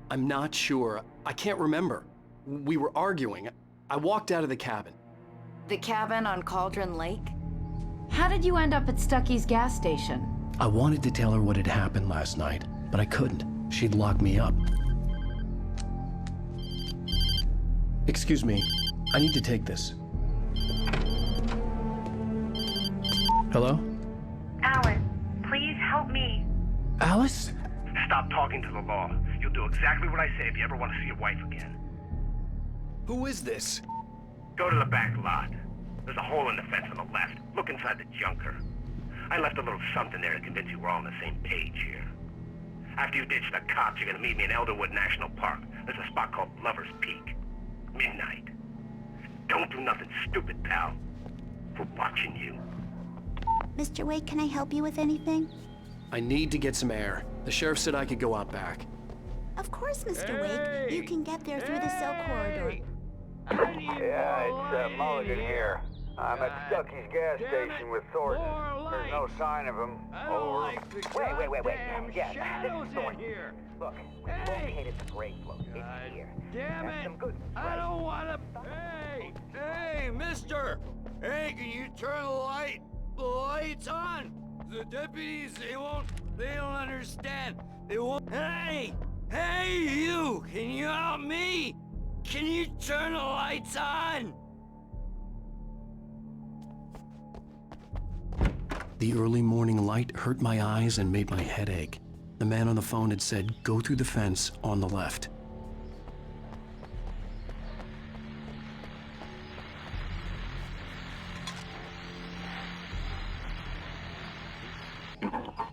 Speaker 5: I'm not sure. I can't remember. We were arguing. I walked out of the cabin.
Speaker 2: The cabin on Cauldron Lake?
Speaker 4: How did you end up at Stucky's gas station?
Speaker 3: I wanted to tell her what had happened last night, but I couldn't. She'd lock me up. Excuse me, I need to take this. Hello?
Speaker 7: Alice, please help me.
Speaker 3: Alice?
Speaker 18: Stop talking to the law. You'll do exactly what I say if you ever want to see your wife again.
Speaker 3: Who is this?
Speaker 18: Go to the back lot. There's a hole in the fence on the left. Look inside the junker. I left a little something there to convince you we're all on the same page here. After you ditch the cops, you're gonna meet me in Elderwood National Park. There's a spot called Lover's Peak. Midnight. Don't do nothing stupid, pal. We're watching you.
Speaker 20: Mr. Wake, can I help you with anything?
Speaker 3: I need to get some air. The sheriff said I could go out back.
Speaker 20: Of course, Mr. Wake. You can get there through the cell corridor.
Speaker 14: Yeah, it's Mulligan here. I'm at Stucky's gas station with Thornton. There's no sign of him. Over. Wait. Yeah, this is Thornton. Look, we located the grave float. It's here.
Speaker 1: Damn
Speaker 14: That's
Speaker 1: it!
Speaker 14: some good.
Speaker 1: I don't wanna... Hey, mister! Hey, can you turn the lights on? The deputies, they don't understand. They won't... Hey, you! Can you help me? Can you turn the lights on?
Speaker 3: The early morning light hurt my eyes and made my head ache. The man on the phone had said, go through the fence on the left.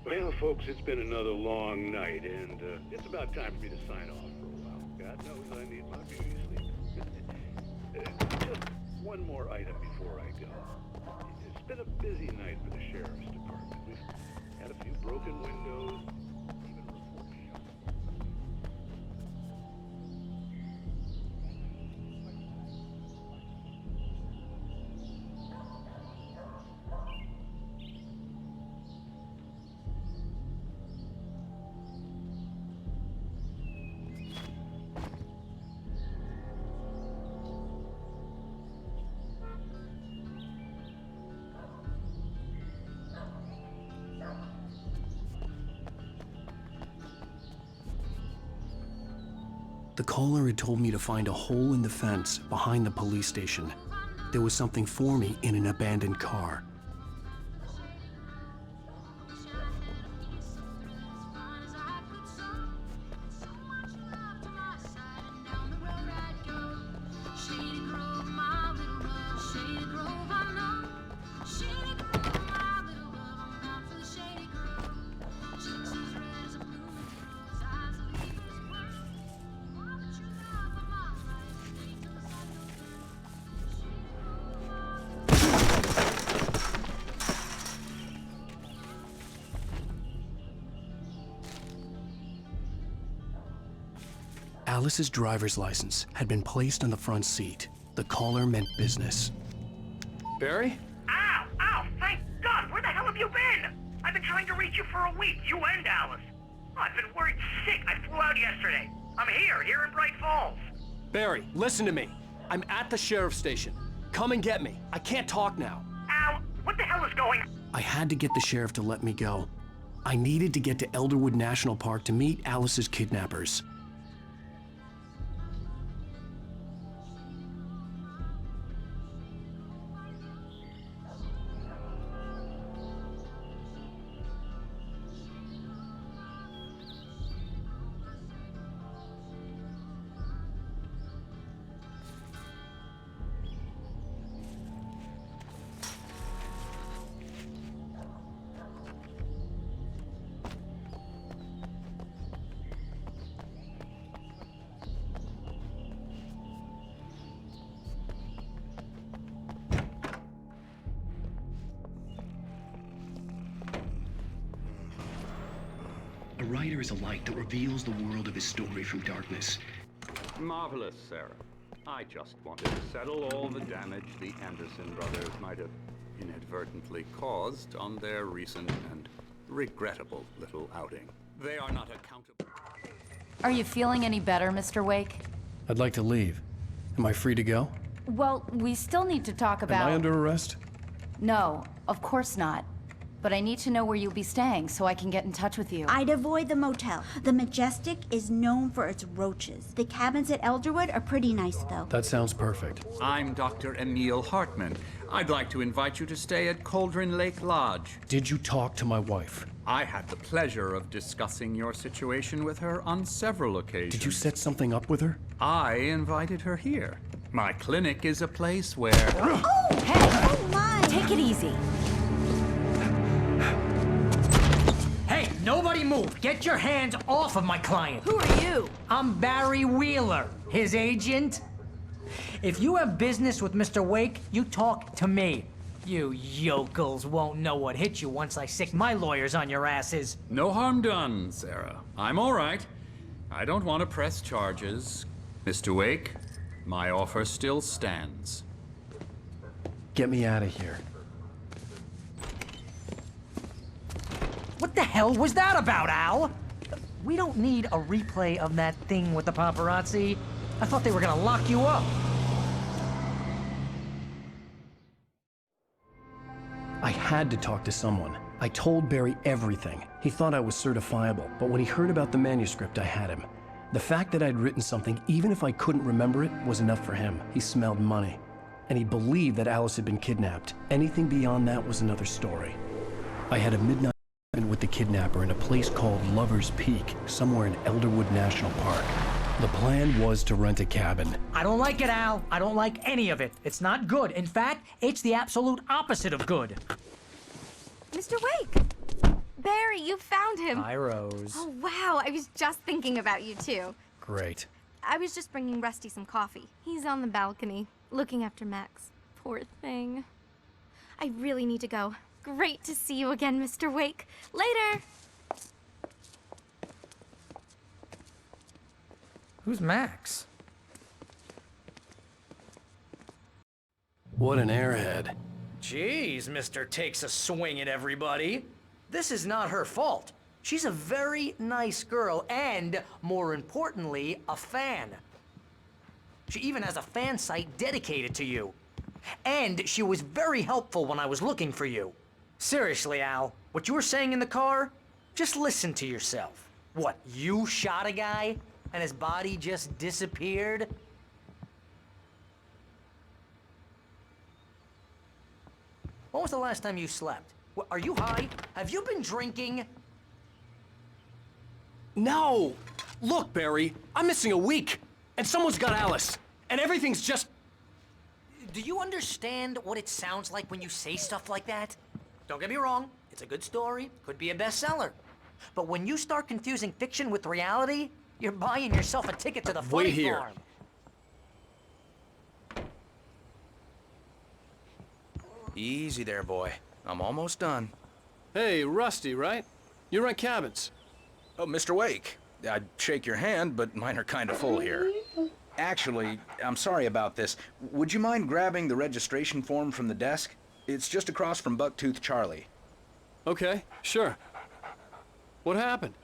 Speaker 15: Well, folks, it's been another long night, and it's about time for me to sign off for a while. God knows I need my beauty sleep. Just one more item before I go. It's been a busy night for the Sheriff's Department. We've had a few broken windows, even a report shot.
Speaker 3: The caller had told me to find a hole in the fence behind the police station. There was something for me in an abandoned car. Alice's driver's license had been placed on the front seat. The caller meant business. Barry?
Speaker 7: Ow! Thank God! Where the hell have you been? I've been trying to reach you for a week, you and Alice. Oh, I've been worried sick. I flew out yesterday. I'm here in Bright Falls.
Speaker 3: Barry, listen to me. I'm at the sheriff's station. Come and get me. I can't talk now.
Speaker 7: Ow! What the hell is going on?
Speaker 3: I had to get the sheriff to let me go. I needed to get to Elderwood National Park to meet Alice's kidnappers. A writer is a light that reveals the world of his story from darkness.
Speaker 21: Marvelous, Sarah. I just wanted to settle all the damage the Anderson brothers might have inadvertently caused on their recent and regrettable little outing. They are not accountable.
Speaker 2: Are you feeling any better, Mr. Wake?
Speaker 3: I'd like to leave. Am I free to go?
Speaker 2: Well, we still need to talk about...
Speaker 3: Am I under arrest?
Speaker 2: No, of course not.
Speaker 4: But I need to know where you'll be staying so I can get in touch with you.
Speaker 20: I'd avoid the motel. The Majestic is known for its roaches. The cabins at Elderwood are pretty nice, though.
Speaker 3: That sounds perfect.
Speaker 21: I'm Dr. Emil Hartman. I'd like to invite you to stay at Cauldron Lake Lodge.
Speaker 3: Did you talk to my wife?
Speaker 21: I had the pleasure of discussing your situation with her on several occasions.
Speaker 3: Did you set something up with her?
Speaker 21: I invited her here. My clinic is a place where...
Speaker 20: Oh! Hey! Oh, my!
Speaker 4: Take it easy.
Speaker 11: Hey, nobody move! Get your hands off of my client!
Speaker 2: Who are you?
Speaker 11: I'm Barry Wheeler, his agent. If you have business with Mr. Wake, you talk to me. You yokels won't know what hit you once I sick my lawyers on your asses.
Speaker 21: No harm done, Sarah. I'm all right. I don't want to press charges. Mr. Wake, my offer still stands.
Speaker 3: Get me out of here.
Speaker 11: What the hell was that about, Al? We don't need a replay of that thing with the paparazzi. I thought they were gonna lock you up.
Speaker 3: I had to talk to someone. I told Barry everything. He thought I was certifiable, but when he heard about the manuscript, I had him. The fact that I'd written something, even if I couldn't remember it, was enough for him. He smelled money. And he believed that Alice had been kidnapped. Anything beyond that was another story. I had a midnight appointment with the kidnapper in a place called Lover's Peak, somewhere in Elderwood National Park. The plan was to rent a cabin.
Speaker 11: I don't like it, Al. I don't like any of it. It's not good. In fact, it's the absolute opposite of good.
Speaker 9: Mr. Wake! Barry, you found him.
Speaker 11: Hi, Rose.
Speaker 9: Oh, wow. I was just thinking about you, too.
Speaker 3: Great.
Speaker 9: I was just bringing Rusty some coffee. He's on the balcony, looking after Max. Poor thing. I really need to go. Great to see you again, Mr. Wake. Later!
Speaker 11: Who's Max?
Speaker 3: What an airhead.
Speaker 11: Jeez, Mr. Takes a swing at everybody. This is not her fault. She's a very nice girl and, more importantly, a fan. She even has a fan site dedicated to you. And she was very helpful when I was looking for you. Seriously, Al, what you were saying in the car, just listen to yourself. What, you shot a guy and his body just disappeared? When was the last time you slept? Are you high? Have you been drinking?
Speaker 5: No! Look, Barry, I'm missing a week, and someone's got Alice, and everything's just...
Speaker 11: Do you understand what it sounds like when you say stuff like that? Don't get me wrong, it's a good story, could be a bestseller. But when you start confusing fiction with reality, you're buying yourself a ticket to the funny farm.
Speaker 10: Easy there, boy. I'm almost done.
Speaker 5: Hey, Rusty, right? You rent cabins.
Speaker 10: Oh, Mr. Wake. I'd shake your hand, but mine are kind of full here. Actually, I'm sorry about this. Would you mind grabbing the registration form from the desk? It's just across from Bucktooth Charlie.
Speaker 5: Okay, sure. What happened?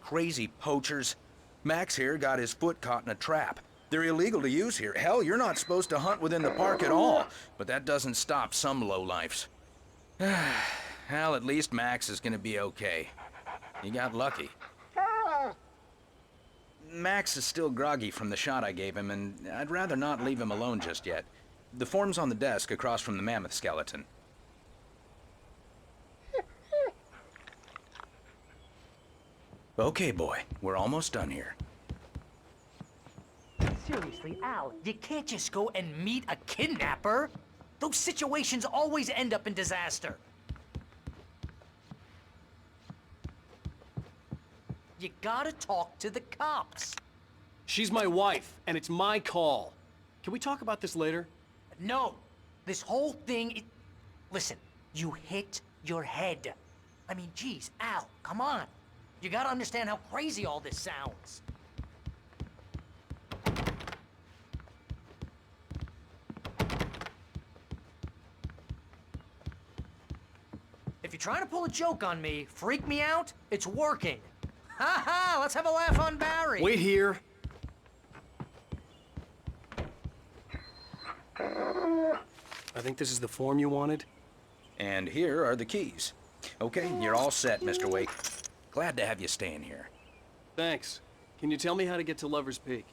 Speaker 10: Crazy poachers. Max here got his foot caught in a trap. They're illegal to use here. Hell, you're not supposed to hunt within the park at all. But that doesn't stop some lowlifes. Well, at least Max is gonna be okay. He got lucky. Max is still groggy from the shot I gave him, and I'd rather not leave him alone just yet. The form's on the desk across from the mammoth skeleton. Okay, boy. We're almost done here.
Speaker 11: Seriously, Al, you can't just go and meet a kidnapper. Those situations always end up in disaster. You gotta talk to the cops.
Speaker 5: She's my wife, and it's my call. Can we talk about this later?
Speaker 11: No, this whole thing, listen, you hit your head. I mean, geez, Al, come on. You gotta understand how crazy all this sounds. If you're trying to pull a joke on me, freak me out, it's working. Ha ha, let's have a laugh on Barry.
Speaker 5: Wait here. I think this is the form you wanted.
Speaker 10: And here are the keys. Okay, you're all set, Mr. Wake. Glad to have you staying here.
Speaker 5: Thanks. Can you tell me how to get to Lover's Peak?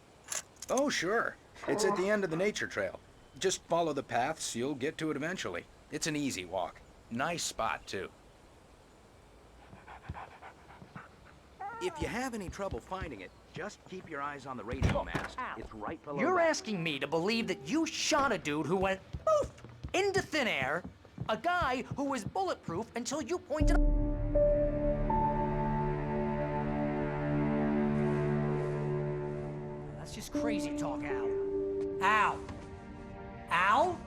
Speaker 10: Oh, sure. It's at the end of the nature trail. Just follow the paths, you'll get to it eventually. It's an easy walk. Nice spot, too. If you have any trouble finding it, just keep your eyes on the radio mast. It's right below
Speaker 11: You're
Speaker 10: that.
Speaker 11: asking me to believe that you shot a dude who went poof into thin air, a guy who was bulletproof until you pointed. That's just crazy talk, Al. Al. Al?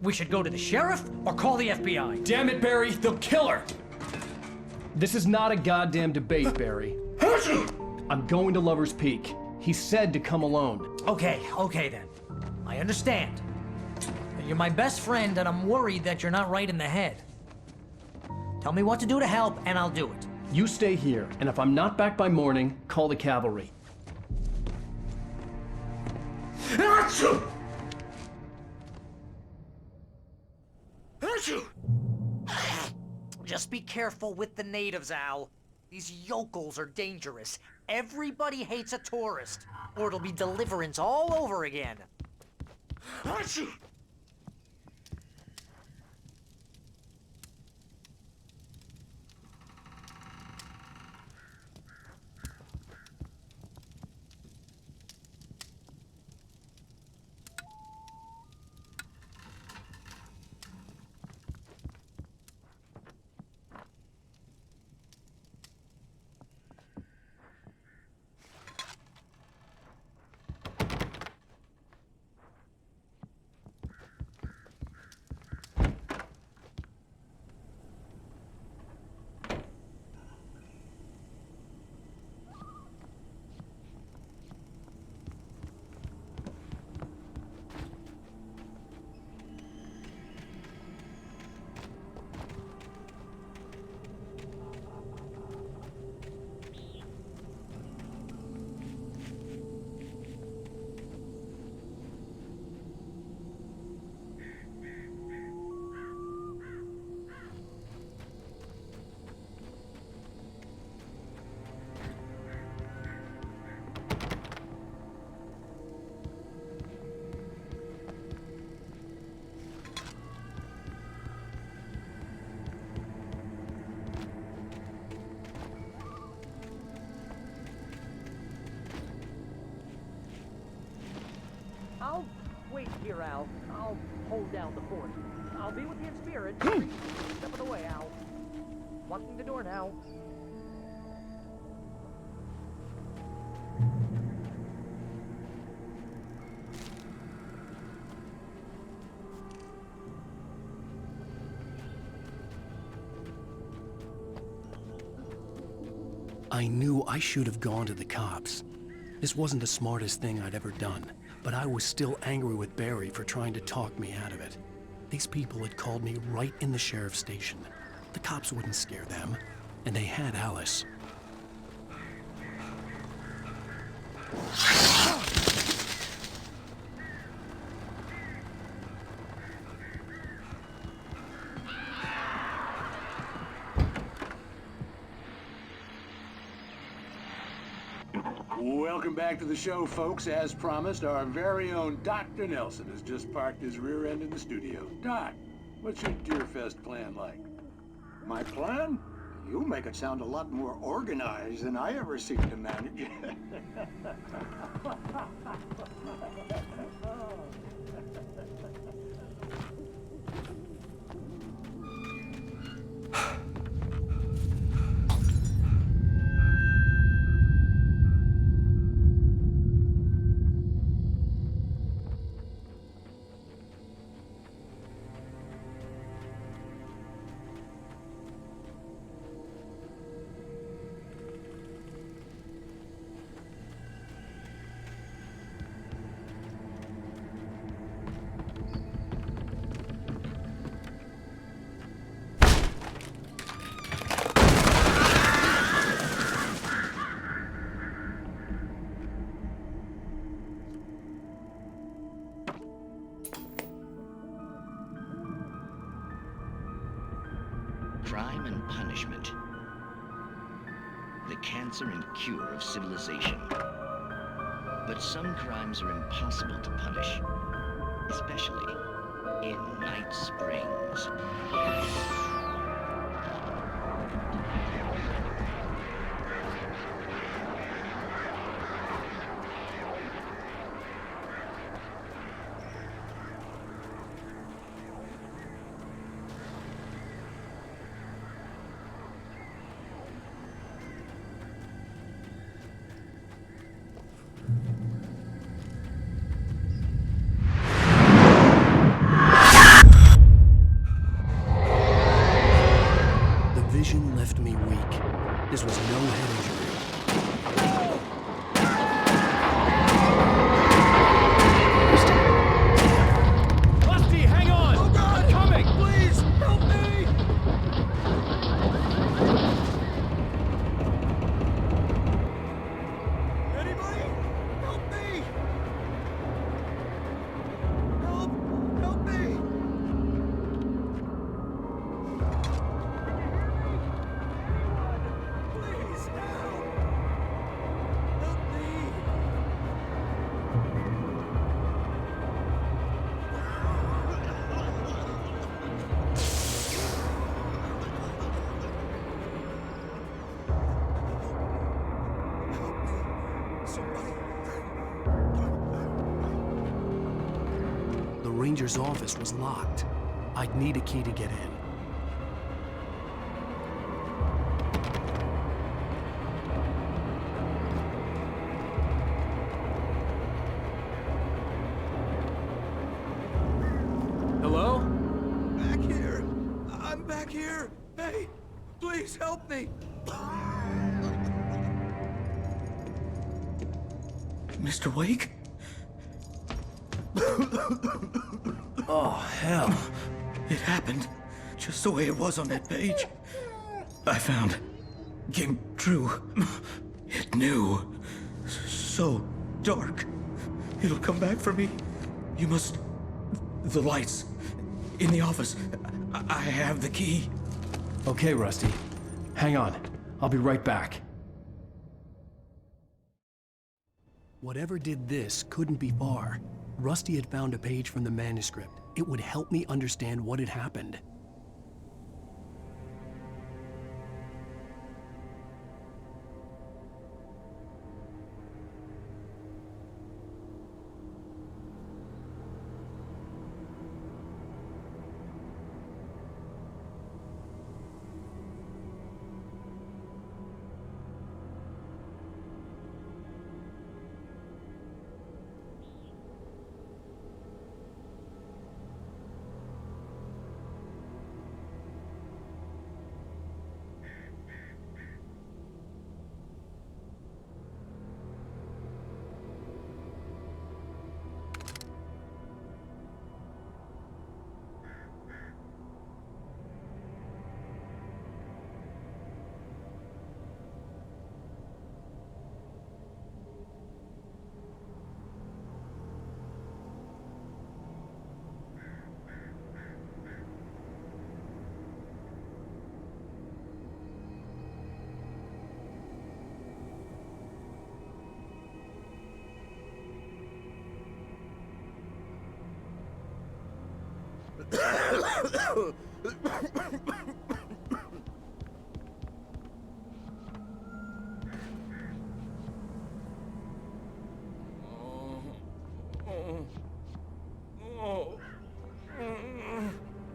Speaker 11: We should go to the sheriff or call the FBI.
Speaker 17: Damn it, Barry, they'll kill her! This is not a goddamn debate, Barry. I'm going to Lover's Peak. He said to come alone.
Speaker 11: Okay then. I understand. You're my best friend, and I'm worried that you're not right in the head. Tell me what to do to help, and I'll do it.
Speaker 17: You stay here, and if I'm not back by morning, call the cavalry.
Speaker 11: Just be careful with the natives, Al. These yokels are dangerous. Everybody hates a tourist, or it'll be Deliverance all over again. I'll wait here, Al. I'll hold down the fort. I'll be with you in spirit. Step of the way, Al. Locking the door now.
Speaker 3: I knew I should have gone to the cops. This wasn't the smartest thing I'd ever done, but I was still angry with Barry for trying to talk me out of it. These people had called me right in the sheriff's station. The cops wouldn't scare them, and they had Alice.
Speaker 15: Welcome back to the show, folks. As promised, our very own Dr. Nelson has just parked his rear end in the studio. Doc, what's your Deerfest plan like?
Speaker 19: My plan? You make it sound a lot more organized than I ever seem to manage.
Speaker 6: the cancer and cure of civilization. But some crimes are impossible to punish, especially in Night Springs.
Speaker 3: Vision left me weak. This was no head injury.
Speaker 17: Rusty, hang on!
Speaker 1: Oh God!
Speaker 17: I'm coming!
Speaker 1: Please, help me! Anybody? Help me! Help me! Please, help! Help me!
Speaker 3: The ranger's office was locked. I'd need a key to get in.
Speaker 17: Hello?
Speaker 1: Back here! I'm back here! Hey, please help me! Mr. Wake?
Speaker 3: Oh, hell.
Speaker 1: It happened just the way it was on that page. I found. Came true. It knew. So dark. It'll come back for me. You must. The lights. In the office. I have the key.
Speaker 3: Okay, Rusty. Hang on. I'll be right back. Whatever did this couldn't be far. Rusty had found a page from the manuscript. It would help me understand what had happened.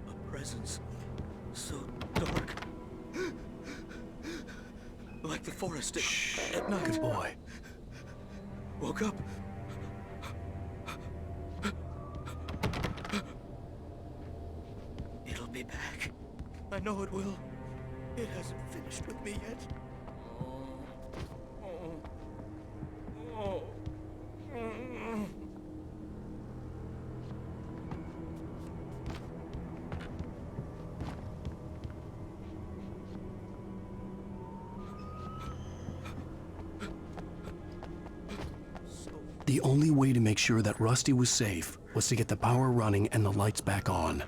Speaker 1: A presence so dark. Like the forest at night.
Speaker 3: Good boy.
Speaker 1: Woke up. It'll be back. I know it will. It hasn't finished with me yet.
Speaker 3: The only way to make sure that Rusty was safe was to get the power running and the lights back on.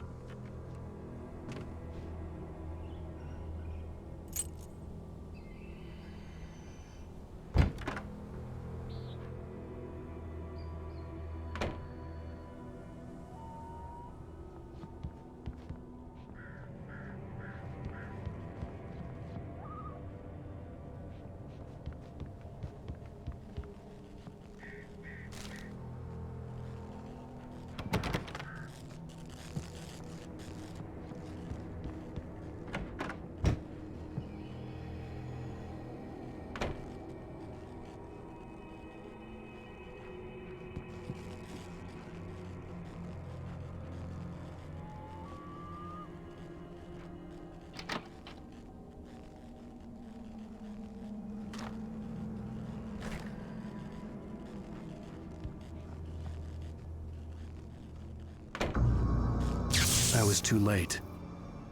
Speaker 3: was too late.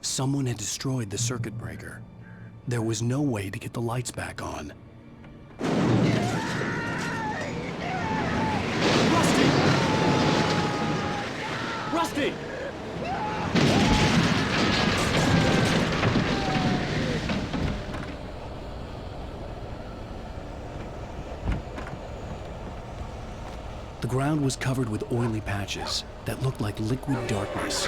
Speaker 3: Someone had destroyed the circuit breaker. There was no way to get the lights back on.
Speaker 17: Rusty!
Speaker 3: The ground was covered with oily patches that looked like liquid darkness.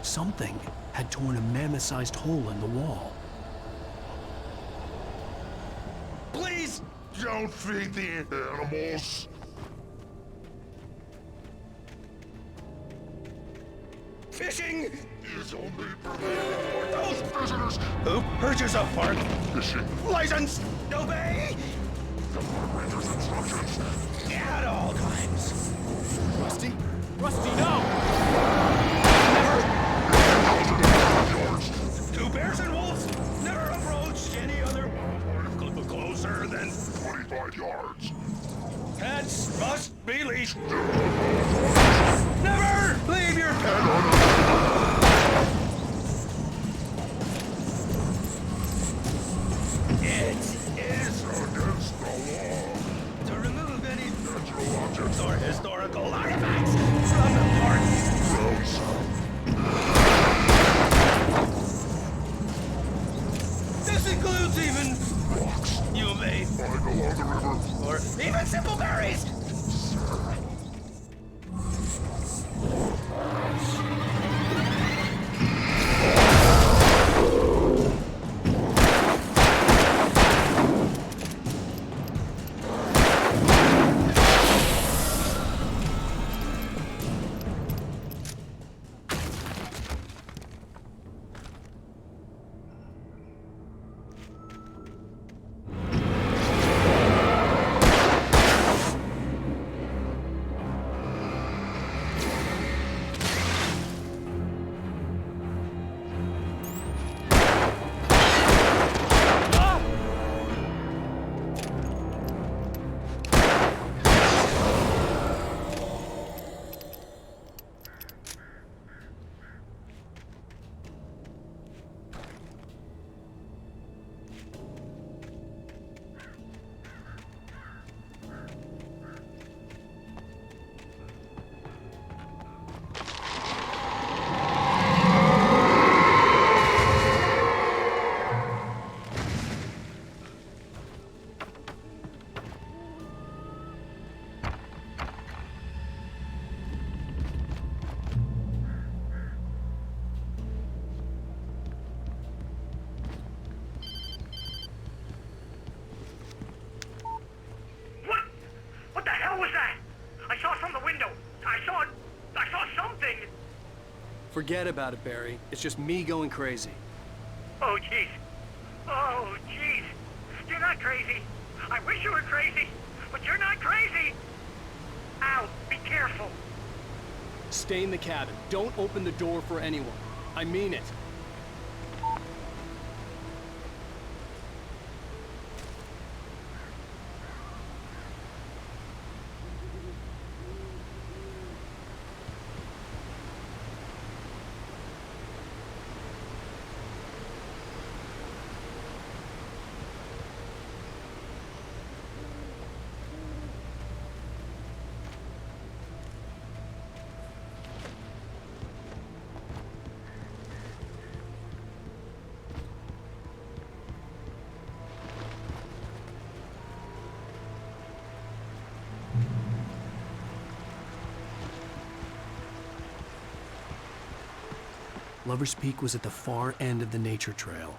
Speaker 3: Something had torn a mammoth-sized hole in the wall.
Speaker 16: Please don't feed the animals.
Speaker 10: Fishing
Speaker 16: is only permitted for those visitors
Speaker 10: who purchase a park
Speaker 16: fishing
Speaker 10: license. Obey
Speaker 16: the operator's instructions
Speaker 10: at all times.
Speaker 17: Rusty? Rusty, no!
Speaker 10: Two bears and wolves never approached any other closer than
Speaker 16: 25 yards.
Speaker 10: Pets must be leashed. Never leave your pet. It is
Speaker 16: against the law
Speaker 10: to remove any
Speaker 16: natural objects
Speaker 10: or historical artifacts from the park. This includes even
Speaker 16: rocks
Speaker 10: you may
Speaker 16: lying along the river,
Speaker 10: or even simple berries.
Speaker 7: What the hell was that? I saw from the window. I saw something.
Speaker 5: Forget about it, Barry. It's just me going crazy.
Speaker 7: Oh, jeez. Oh, jeez. You're not crazy. I wish you were crazy, but you're not crazy. Ow, be careful.
Speaker 17: Stay in the cabin. Don't open the door for anyone. I mean it.
Speaker 3: Lover's Peak was at the far end of the nature trail.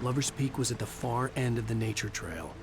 Speaker 3: Lover's Peak was at the far end of the nature trail.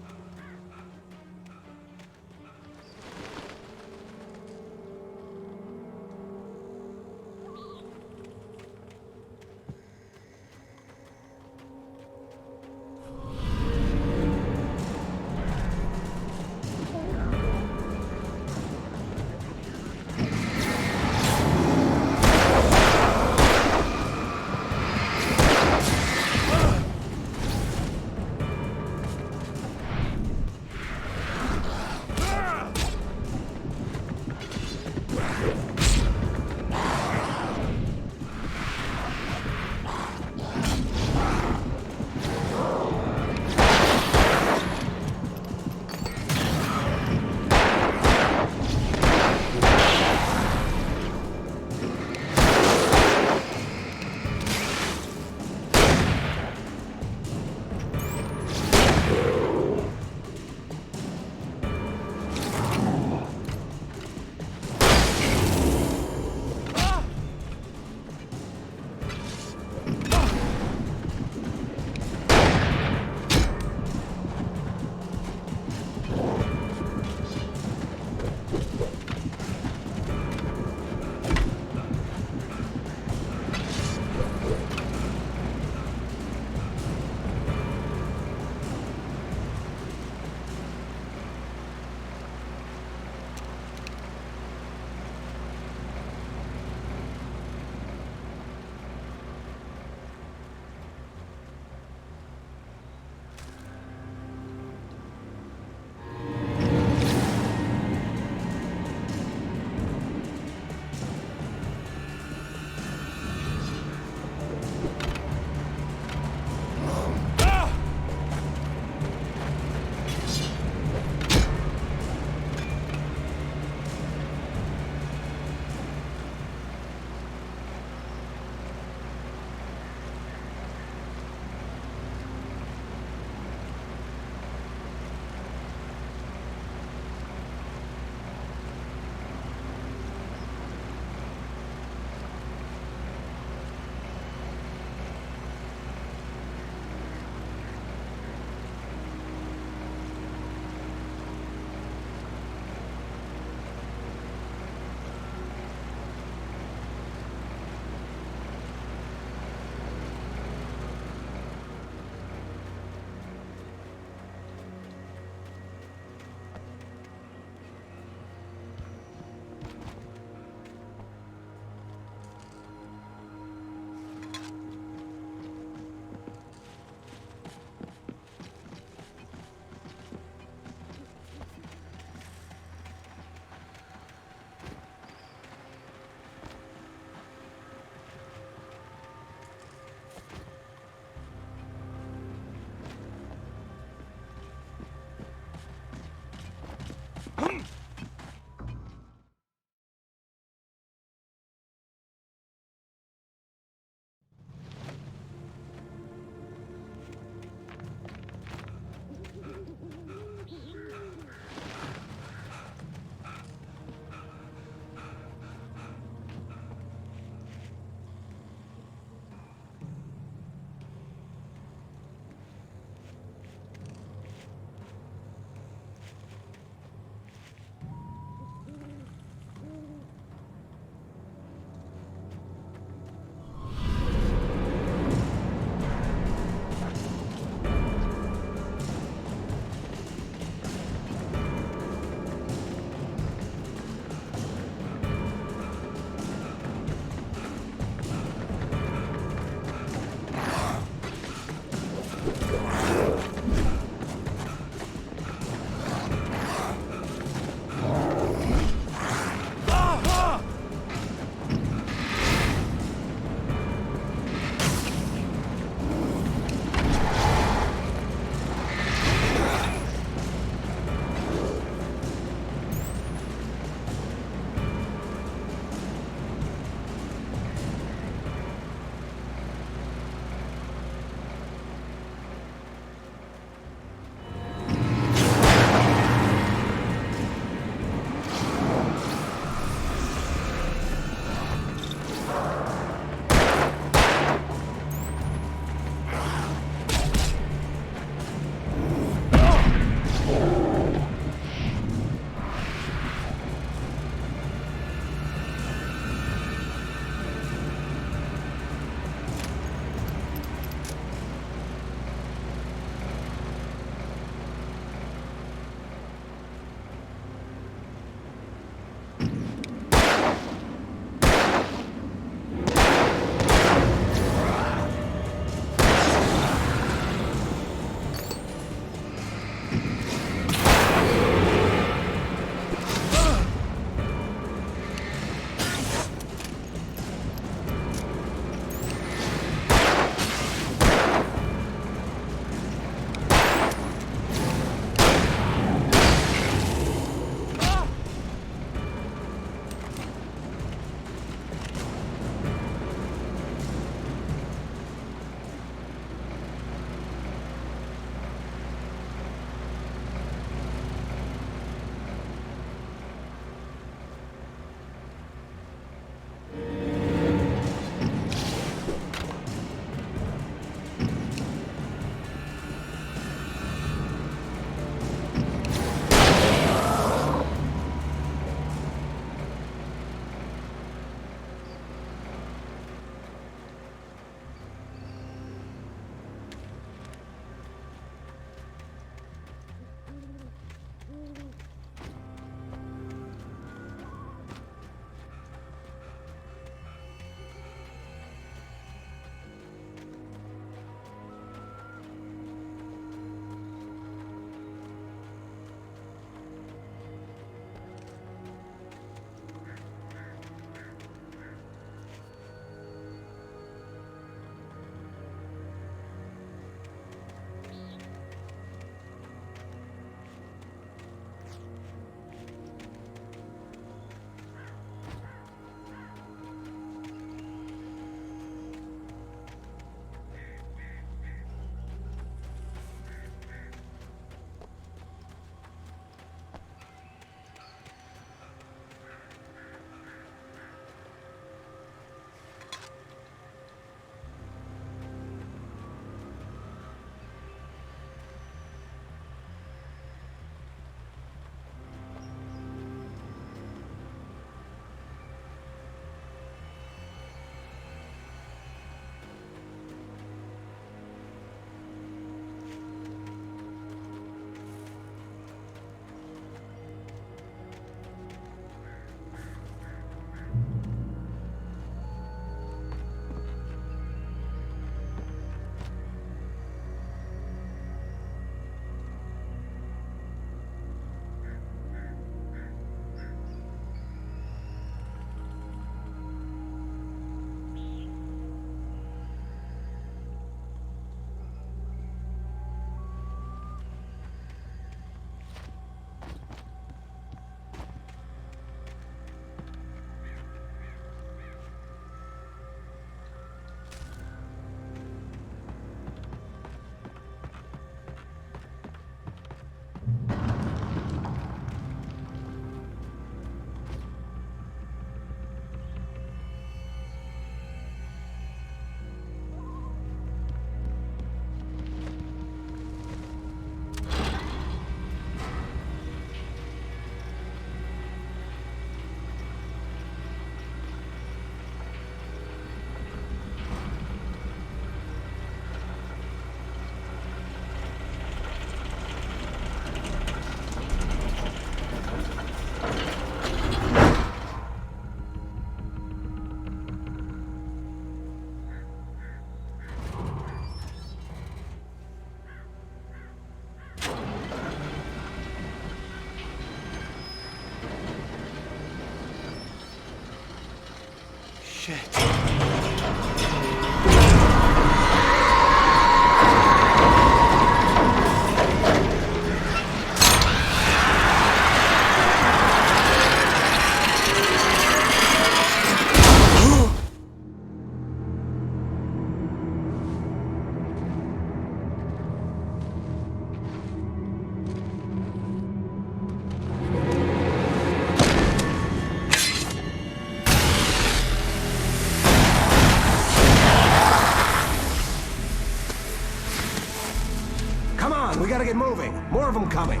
Speaker 12: We gotta get moving. More of them coming.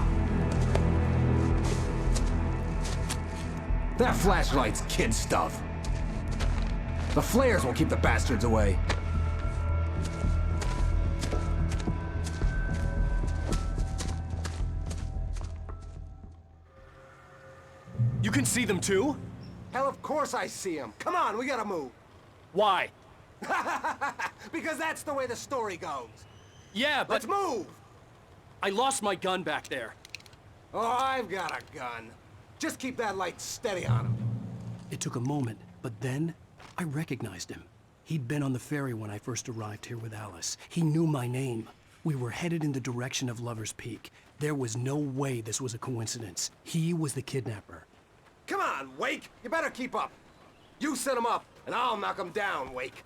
Speaker 12: That flashlight's kid stuff. The flares will keep the bastards away.
Speaker 5: You can see them too?
Speaker 12: Hell, of course I see them. Come on, we gotta move.
Speaker 5: Why?
Speaker 12: Because that's the way the story goes.
Speaker 5: Yeah, but...
Speaker 12: Let's move!
Speaker 5: I lost my gun back there.
Speaker 12: Oh, I've got a gun. Just keep that light steady on him.
Speaker 3: It took a moment, but then I recognized him. He'd been on the ferry when I first arrived here with Alice. He knew my name. We were headed in the direction of Lover's Peak. There was no way this was a coincidence. He was the kidnapper.
Speaker 12: Come on, Wake! You better keep up. You set him up, and I'll knock him down, Wake.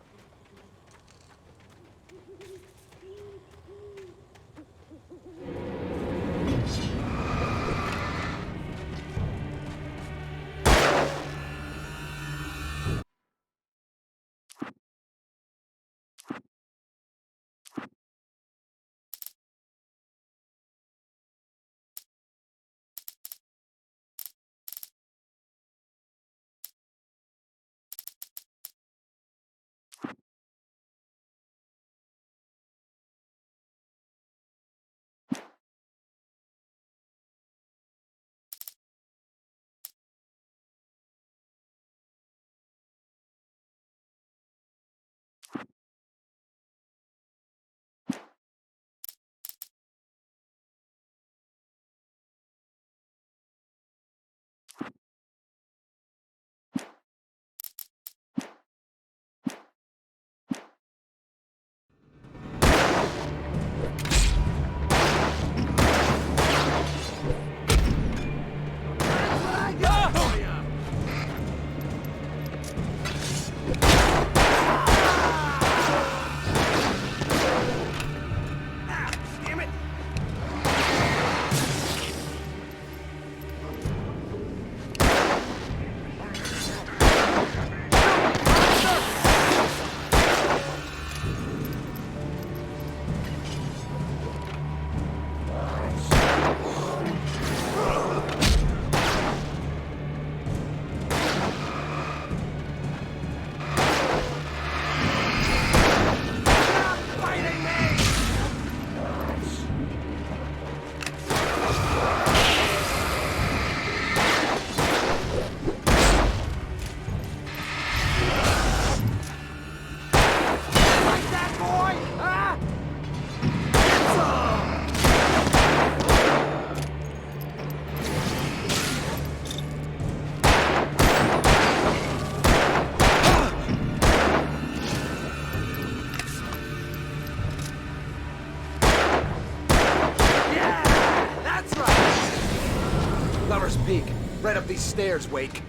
Speaker 12: Peak. Right up these stairs, Wake.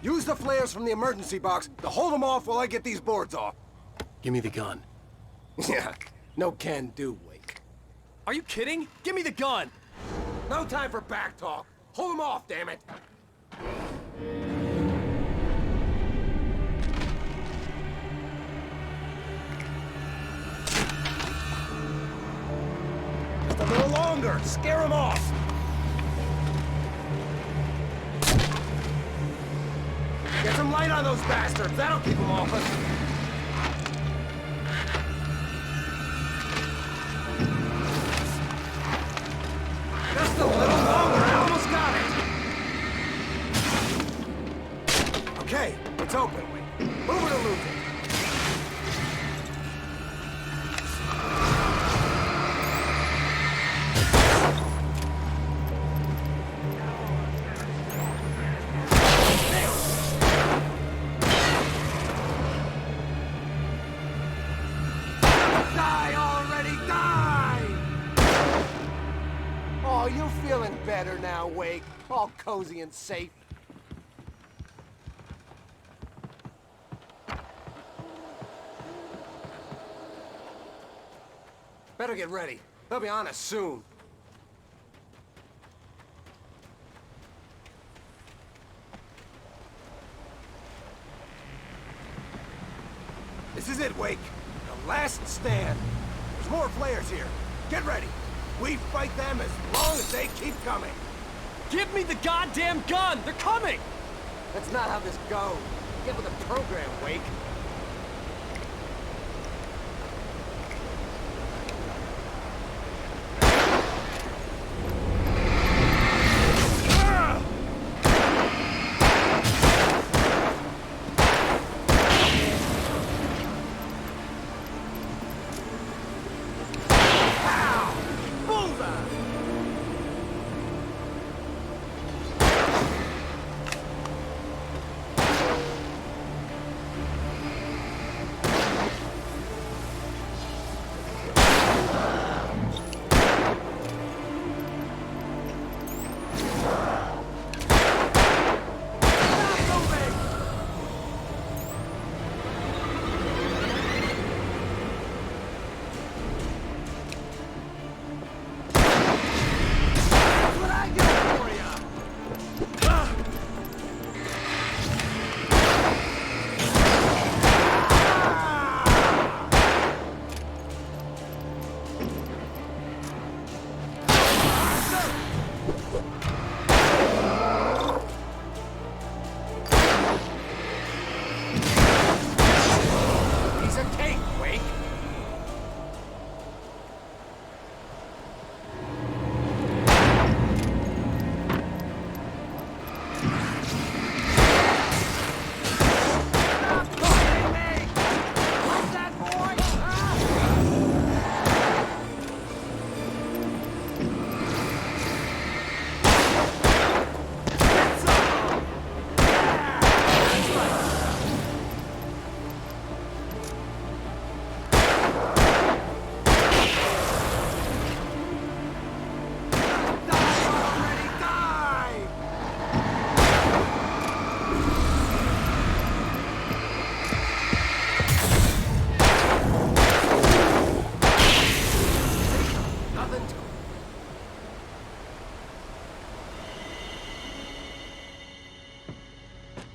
Speaker 12: Use the flares from the emergency box to hold them off while I get these boards off.
Speaker 3: Give me the gun.
Speaker 12: Yeah, no can do, Wake.
Speaker 5: Are you kidding? Give me the gun!
Speaker 12: No time for back talk. Hold them off, damn it! Just a little longer. Scare them off. Get some light on those bastards. That'll keep them off us. Just a little longer. I almost got it. Okay, it's open. Move it or lose it. Oh, you feeling better now, Wake? All cozy and safe. Better get ready. They'll be on us soon. This is it, Wake. The last stand. There's more flares here. Get ready. We fight them as long as they keep coming.
Speaker 5: Give me the goddamn gun! They're coming!
Speaker 12: That's not how this goes. Get with the program, Wake.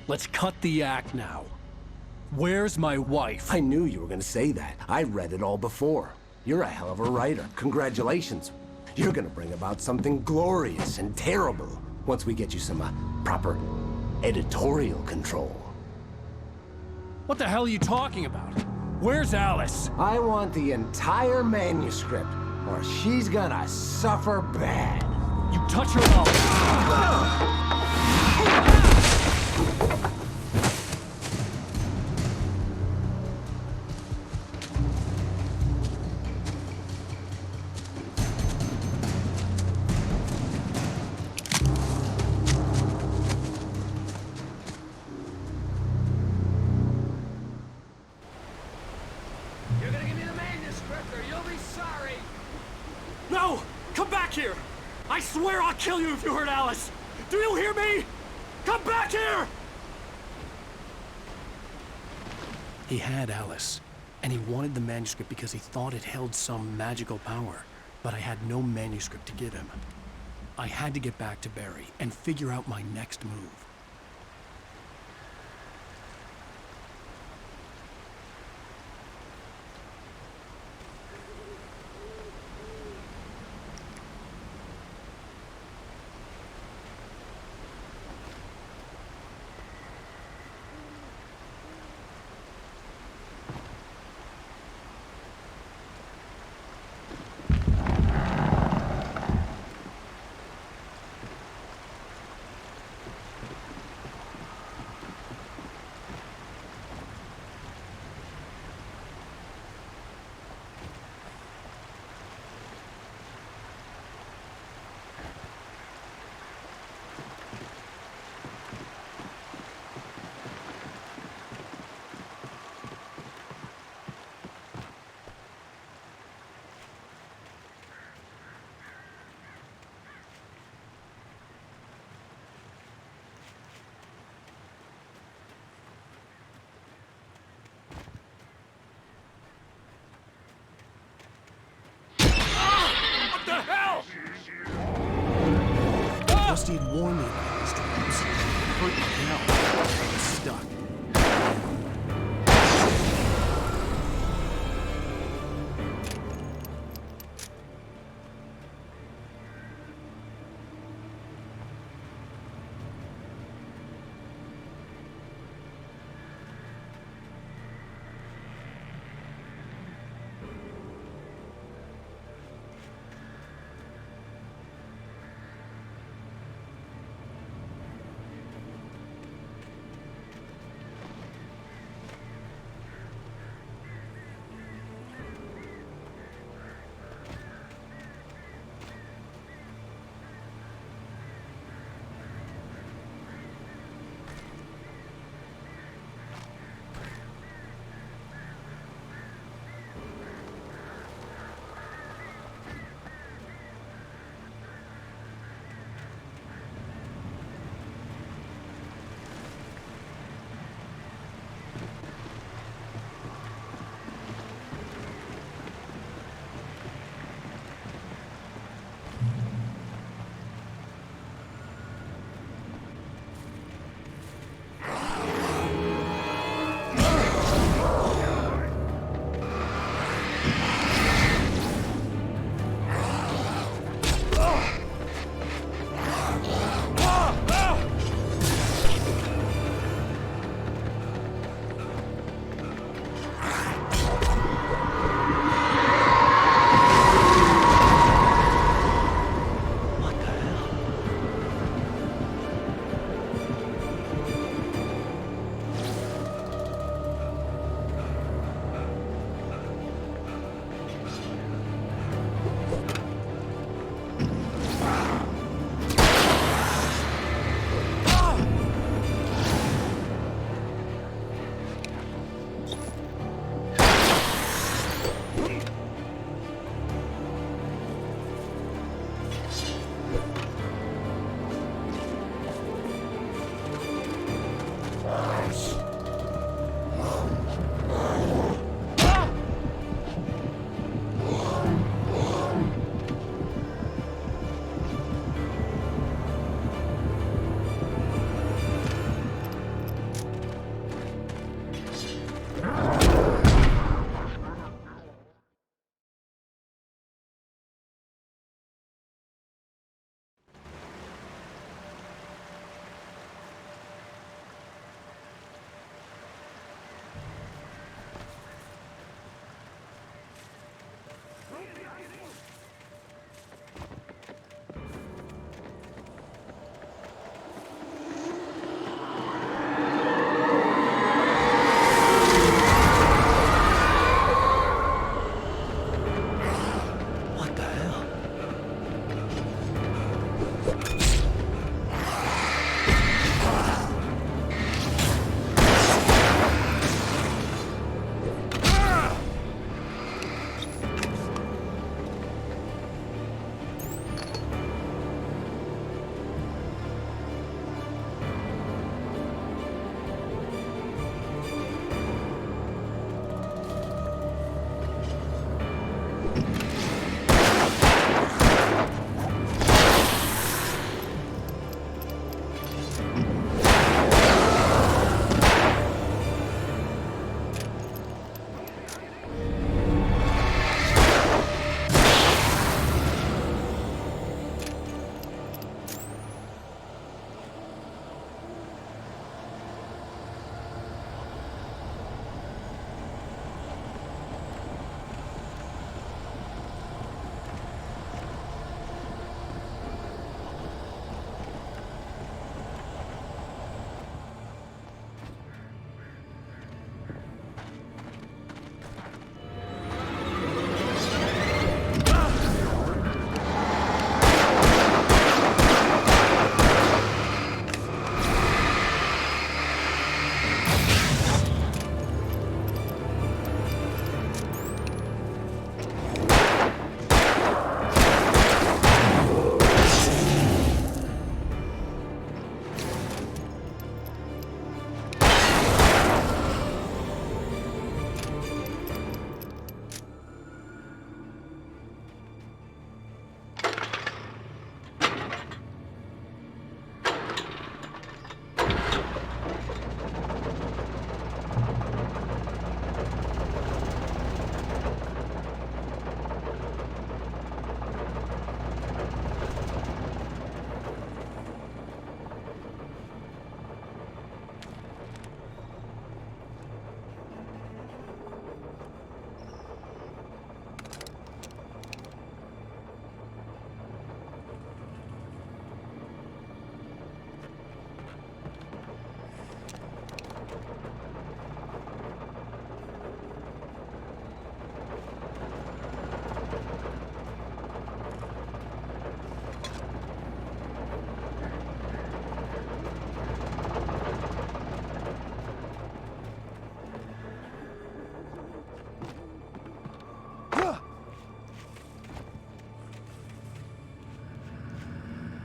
Speaker 3: Let's cut the act now. Where's my wife?
Speaker 12: I knew you were gonna say that. I read it all before. You're a hell of a writer. Congratulations. You're gonna bring about something glorious and terrible once we get you some proper editorial control.
Speaker 3: What the hell are you talking about? Where's Alice?
Speaker 12: I want the entire manuscript, or she's gonna suffer bad.
Speaker 3: You touch her mouth.
Speaker 5: You're gonna give me the manuscript or you'll be sorry!
Speaker 17: No! Come back here! I swear I'll kill you if you hurt Alice! Do you hear me? Come back here!
Speaker 3: He had Alice, and he wanted the manuscript because he thought it held some magical power. But I had no manuscript to give him. I had to get back to Barry and figure out my next move. Rusty'd warned me about these traps. Hurt my hell. I was stuck.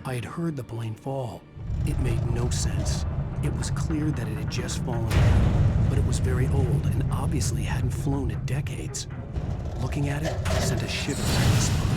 Speaker 3: I had heard the plane fall. It made no sense. It was clear that it had just fallen down, but it was very old and obviously hadn't flown in decades. Looking at it sent a shiver down my spine.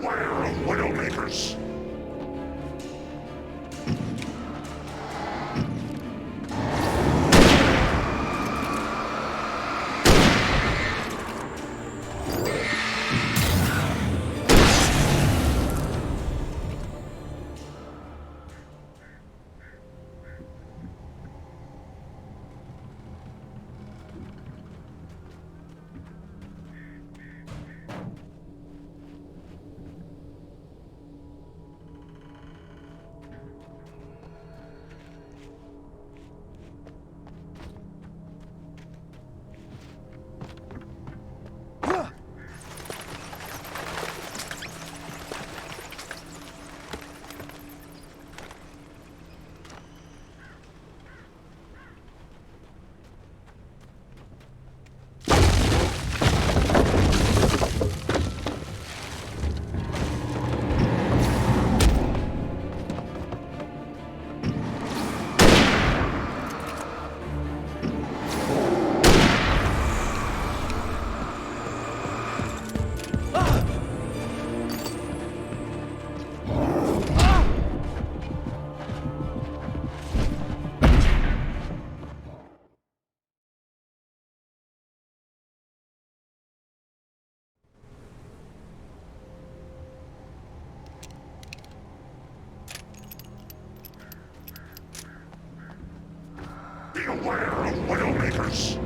Speaker 16: Beware of Widowmakers! Beware of Widowmakers!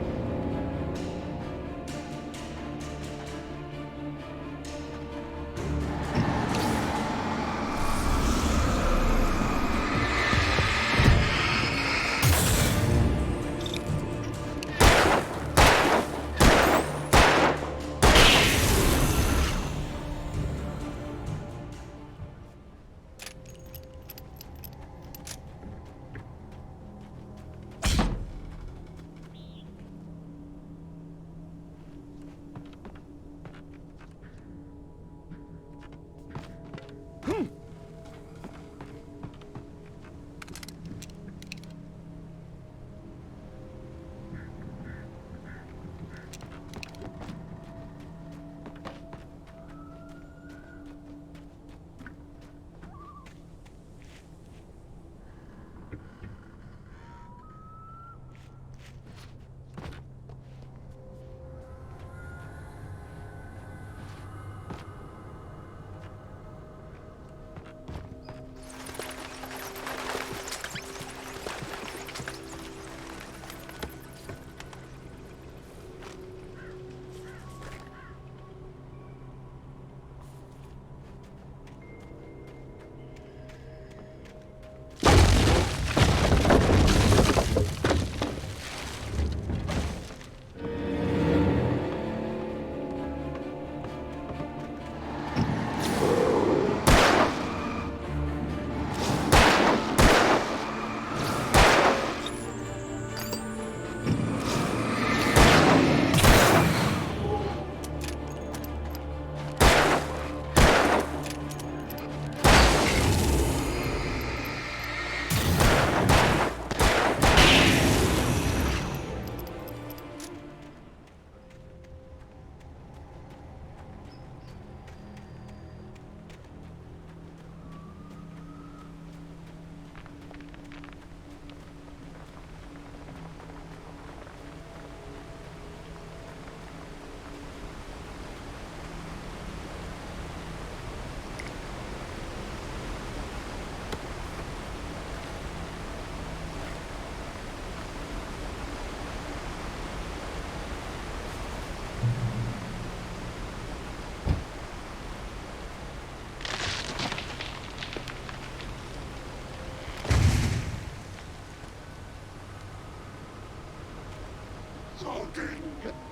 Speaker 16: Logging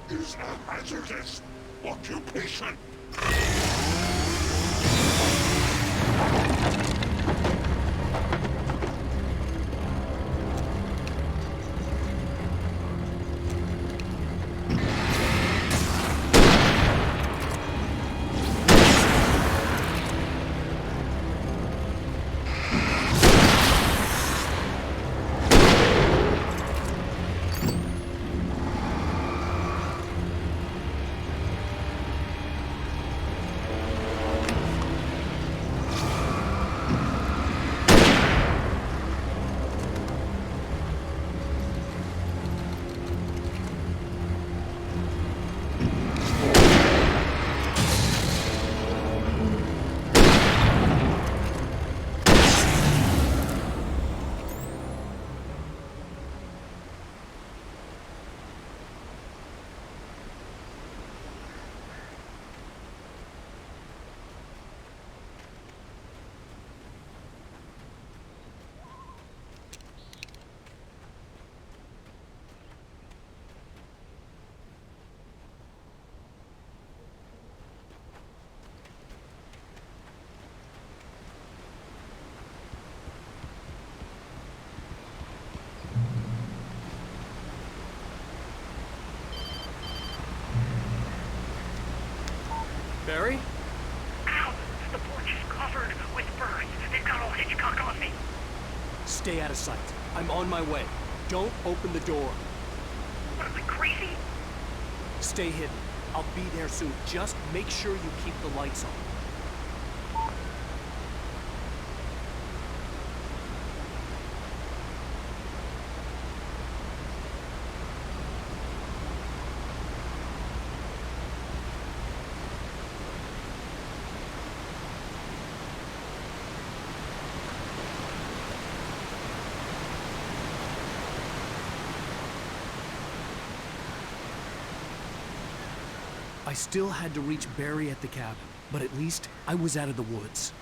Speaker 16: is a hazardous occupation.
Speaker 5: Barry?
Speaker 7: Ow! The porch is covered with birds. They've got old Hitchcock on me.
Speaker 5: Stay out of sight. I'm on my way. Don't open the door.
Speaker 7: What, am I crazy?
Speaker 5: Stay hidden. I'll be there soon. Just make sure you keep the lights on. I still had to reach Barry at the cabin, but at least I was out of the woods.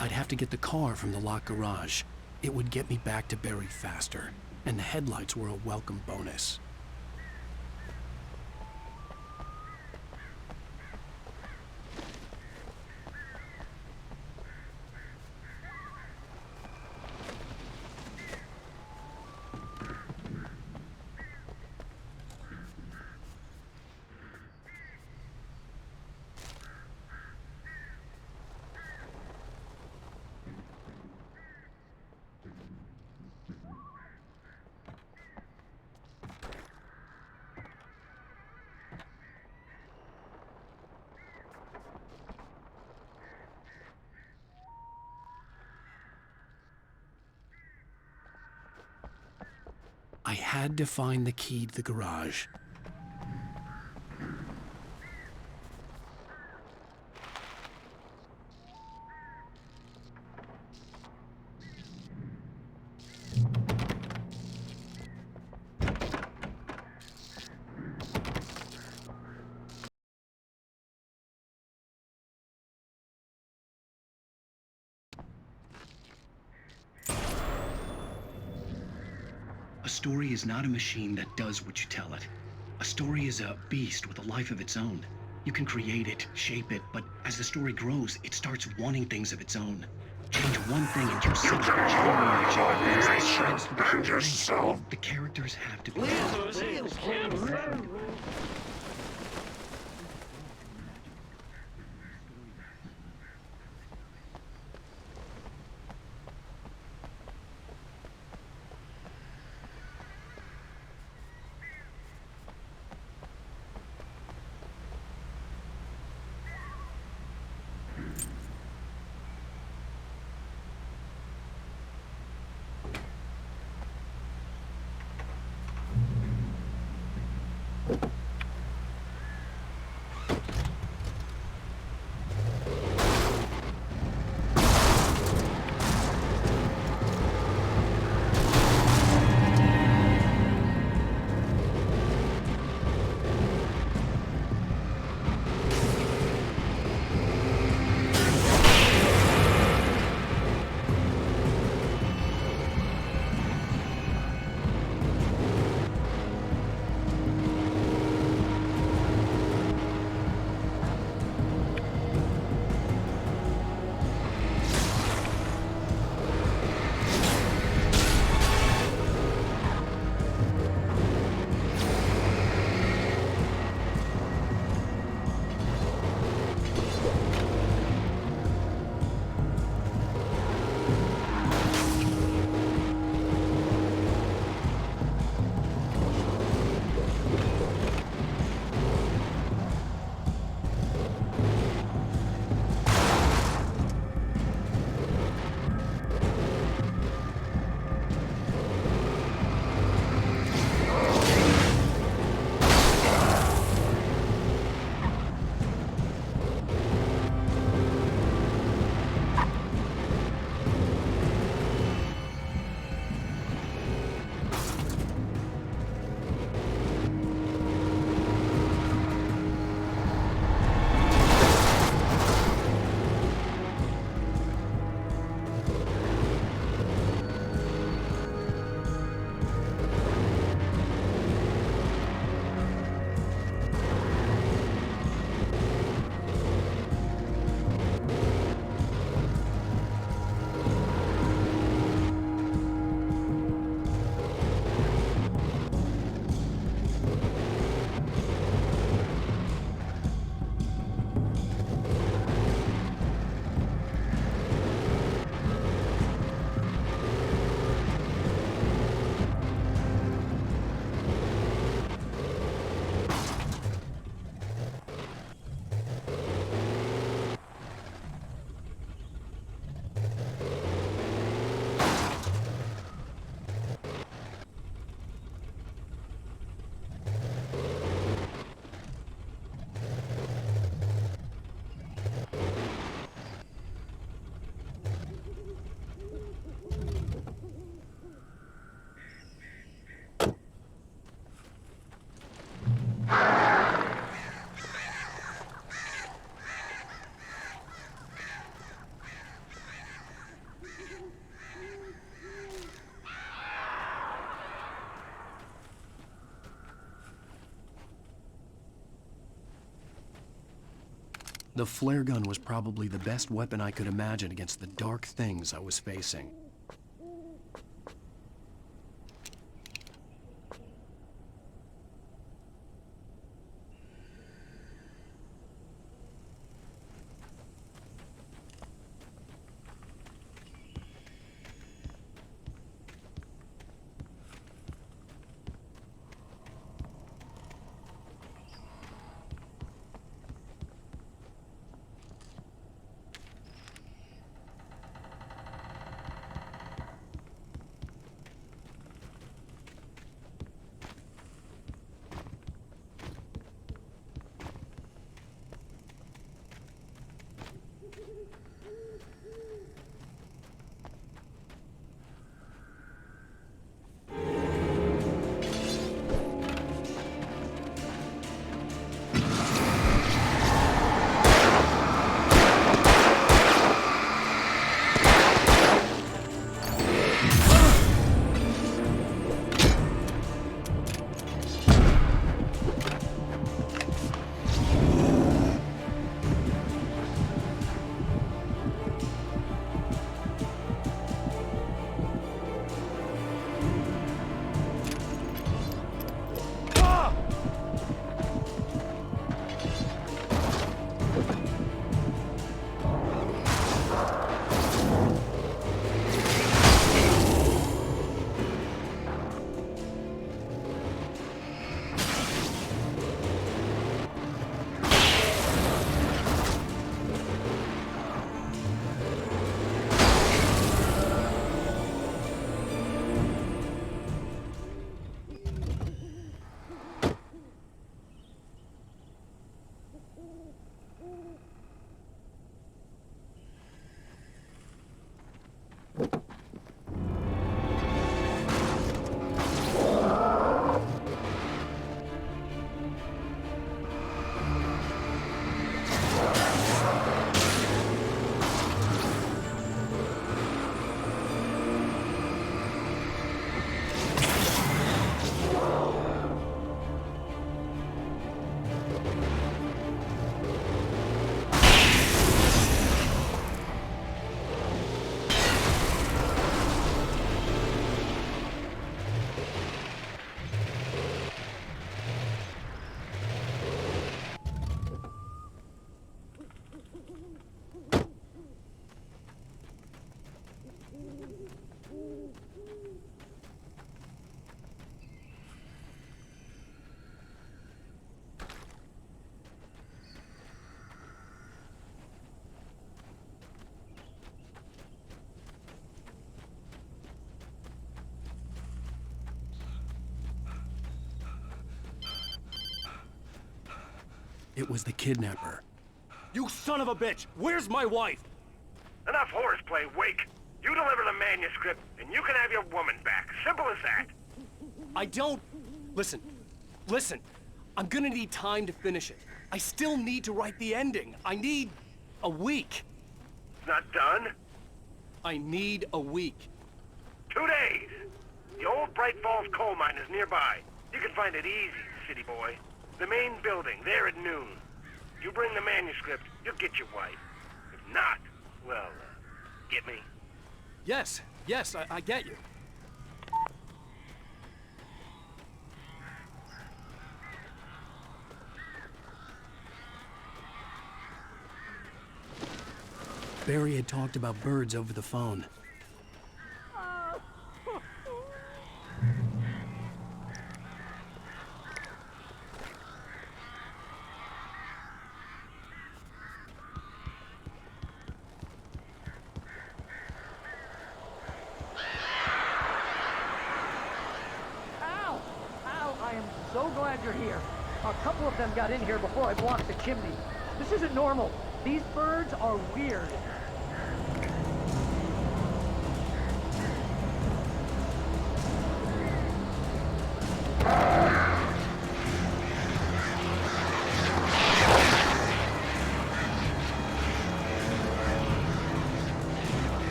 Speaker 5: I'd have to get the car from the locked garage. It would get me back to Barry faster, and the headlights were a welcome bonus. I had to find the key to the garage.
Speaker 3: A story is not a machine that does what you tell it. A story is a beast with a life of its own. You can create it, shape it, but as the story grows, it starts wanting things of its own. Change one thing and you set a chain reaction of events that spreads through the whole thing. The characters have to be... The flare gun was probably the best weapon I could imagine against the dark things I was facing. It was the kidnapper.
Speaker 17: You son of a bitch! Where's my wife?
Speaker 18: Enough horseplay, Wake. You deliver the manuscript, and you can have your woman back. Simple as that.
Speaker 17: I don't... Listen. I'm gonna need time to finish it. I still need to write the ending. I need a week.
Speaker 18: It's not done?
Speaker 17: I need a week.
Speaker 18: 2 days. The old Bright Falls coal mine is nearby. You can find it easy, city boy. The main building, there at noon. You bring the manuscript, you'll get your wife. If not, well, get me?
Speaker 17: Yes, I get you.
Speaker 3: Barry had talked about birds over the phone.
Speaker 11: I am so glad you're here. A couple of them got in here before I blocked the chimney. This isn't normal. These birds are weird.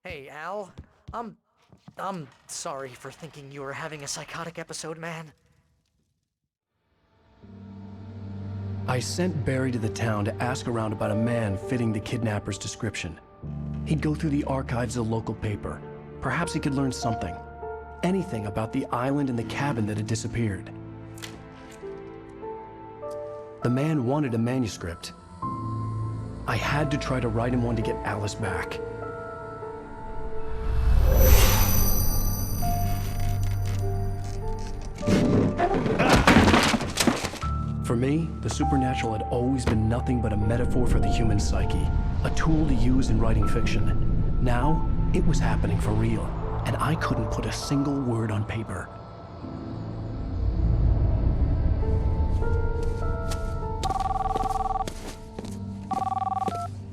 Speaker 11: Hey, Al. I'm sorry for thinking you were having a psychotic episode, man.
Speaker 3: I sent Barry to the town to ask around about a man fitting the kidnapper's description. He'd go through the archives of the local paper. Perhaps he could learn something. Anything about the island and the cabin that had disappeared. The man wanted a manuscript. I had to try to write him one to get Alice back. For me, the supernatural had always been nothing but a metaphor for the human psyche, a tool to use in writing fiction. Now, it was happening for real, and I couldn't put a single word on paper.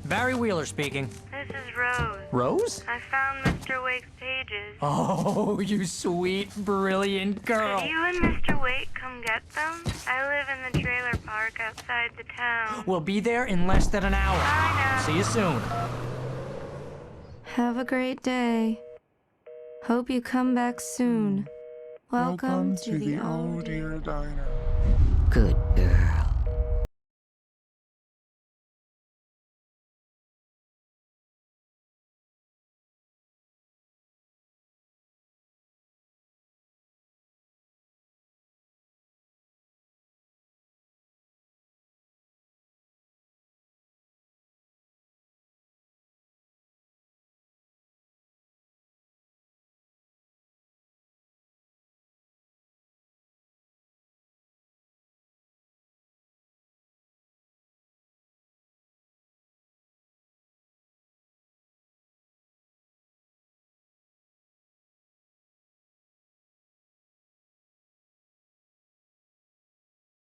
Speaker 11: Barry Wheeler speaking.
Speaker 8: This is Rose.
Speaker 11: Rose?
Speaker 8: I found Mr. Wake's pages.
Speaker 11: Oh, you sweet, brilliant girl.
Speaker 8: Could you and Mr. Wake come get them? I live in the trailer park outside the town.
Speaker 11: We'll be there in less than an hour.
Speaker 8: Bye now.
Speaker 11: See you soon.
Speaker 8: Have a great day. Hope you come back soon. Welcome to the Oh Dear Diner.
Speaker 11: Good girl.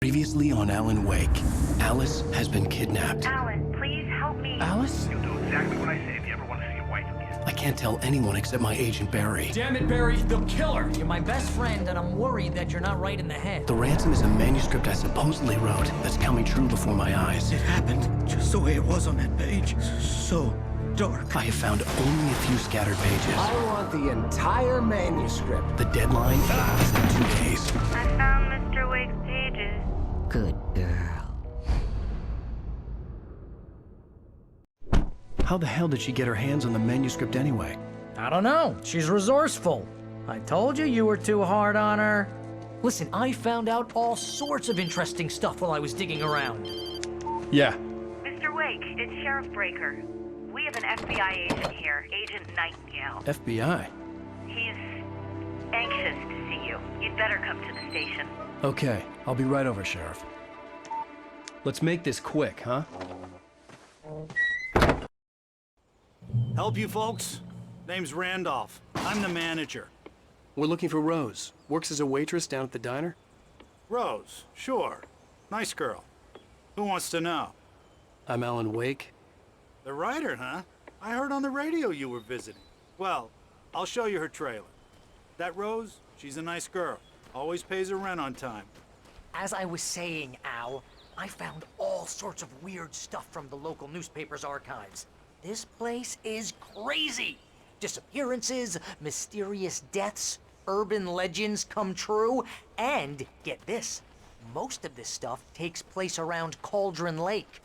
Speaker 3: Previously on Alan Wake, Alice has been kidnapped.
Speaker 8: Alan, please help me.
Speaker 3: Alice?
Speaker 18: You'll do exactly what I say if you ever want to see your wife again.
Speaker 3: I can't tell anyone except my agent Barry.
Speaker 11: Damn it, Barry, the killer! You're my best friend, and I'm worried that you're not right in the head.
Speaker 3: The ransom is a manuscript I supposedly wrote that's coming true before my eyes.
Speaker 22: It happened just the way it was on that page. So dark.
Speaker 3: I have found only a few scattered pages.
Speaker 12: I want the entire manuscript.
Speaker 3: The deadline is in 2 days.
Speaker 8: I found Mr. Wake's pages.
Speaker 11: Good girl.
Speaker 3: How the hell did she get her hands on the manuscript anyway?
Speaker 11: I don't know. She's resourceful. I told you were too hard on her. Listen, I found out all sorts of interesting stuff while I was digging around.
Speaker 3: Yeah.
Speaker 8: Mr. Wake, it's Sheriff Breaker. We have an FBI agent here, Agent Nightingale.
Speaker 3: FBI?
Speaker 8: He's anxious to see you. You'd better come to the station.
Speaker 3: Okay, I'll be right over, Sheriff. Let's make this quick, huh?
Speaker 22: Help you folks? Name's Randolph. I'm the manager.
Speaker 3: We're looking for Rose. Works as a waitress down at the diner?
Speaker 22: Rose, sure. Nice girl. Who wants to know?
Speaker 3: I'm Alan Wake.
Speaker 22: The writer, huh? I heard on the radio you were visiting. Well, I'll show you her trailer. That Rose, she's a nice girl. Always pays her rent on time.
Speaker 11: As I was saying, Al, I found all sorts of weird stuff from the local newspaper's archives. This place is crazy. Disappearances, mysterious deaths, urban legends come true, and get this, most of this stuff takes place around Cauldron Lake.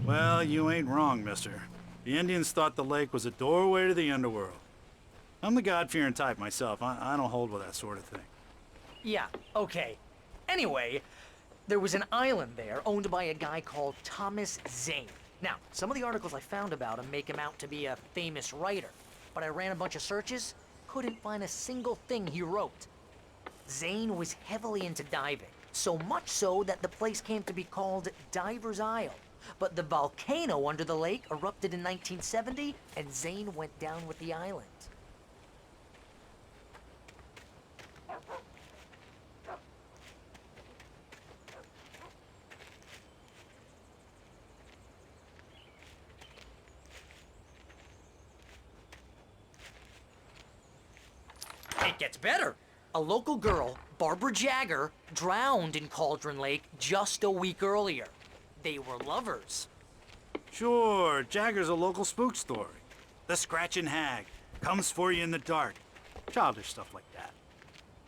Speaker 22: Well, you ain't wrong, mister. The Indians thought the lake was a doorway to the underworld. I'm the God-fearing type myself. I don't hold with that sort of thing.
Speaker 11: Yeah, okay. Anyway, there was an island there owned by a guy called Thomas Zane. Now, some of the articles I found about him make him out to be a famous writer, but I ran a bunch of searches, couldn't find a single thing he wrote. Zane was heavily into diving, so much so that the place came to be called Diver's Isle. But the volcano under the lake erupted in 1970, and Zane went down with the island. It gets better. A local girl, Barbara Jagger, drowned in Cauldron Lake just a week earlier. They were lovers.
Speaker 22: Sure, Jagger's a local spook story. The Scratching Hag. Comes for you in the dark. Childish stuff like that.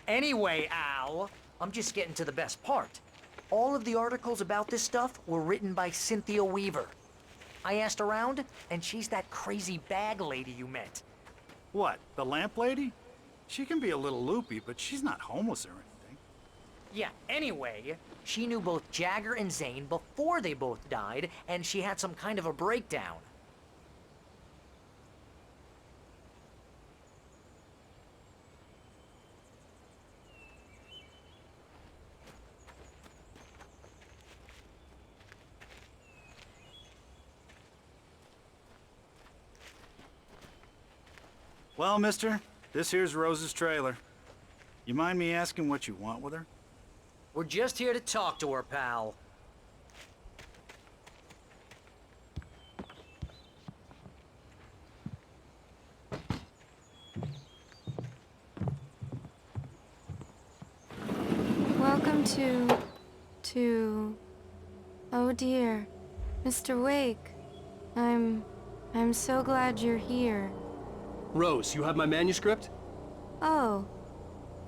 Speaker 11: Anyway, Al, I'm just getting to the best part. All of the articles about this stuff were written by Cynthia Weaver. I asked around, and she's that crazy bag lady you met.
Speaker 22: What, the lamp lady? She can be a little loopy, but she's not homeless or anything.
Speaker 11: Yeah, anyway, she knew both Jagger and Zane before they both died, and she had some kind of a breakdown.
Speaker 22: Well, mister, this here's Rose's trailer. You mind me asking what you want with her?
Speaker 11: We're just here to talk to her, pal.
Speaker 8: Welcome to... Oh dear. Mr. Wake. I'm so glad you're here.
Speaker 5: Rose, you have my manuscript?
Speaker 8: Oh.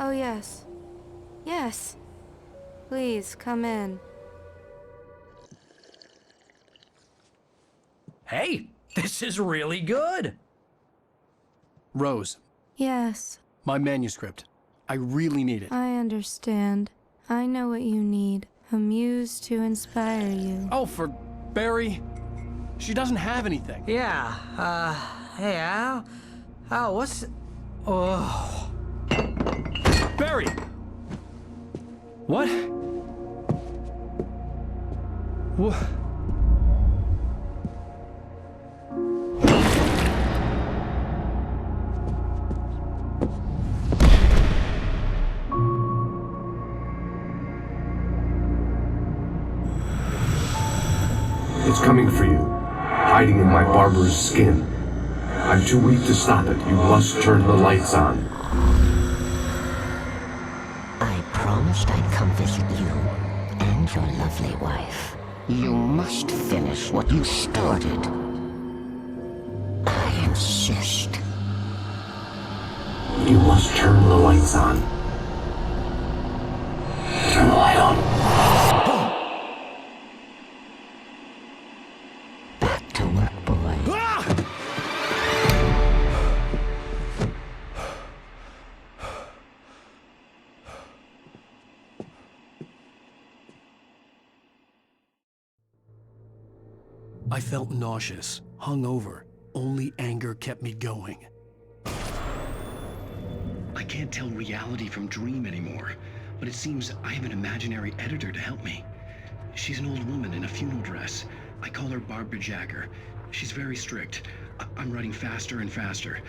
Speaker 8: Oh, yes. Yes. Please, come in.
Speaker 11: Hey, this is really good.
Speaker 3: Rose,
Speaker 8: Yes,
Speaker 3: my manuscript. I really need it.
Speaker 8: I understand. I know what you need. A muse to inspire you.
Speaker 3: Oh, for Barry? She doesn't have anything.
Speaker 11: Yeah, hey, Al? Oh, what's... Oh...
Speaker 3: Barry! What? What?
Speaker 12: It's coming for you, hiding in my barber's skin. I'm too weak to stop it. You must turn the lights on.
Speaker 13: I promised I'd come visit you and your lovely wife. You must finish what you started. I insist.
Speaker 12: You must turn the lights on. Turn the light on.
Speaker 13: Back to work, boy.
Speaker 3: I felt nauseous, hungover. Only anger kept me going.
Speaker 14: I can't tell reality from dream anymore, but it seems I have an imaginary editor to help me. She's an old woman in a funeral dress. I call her Barbara Jagger. She's very strict. I'm writing faster and faster.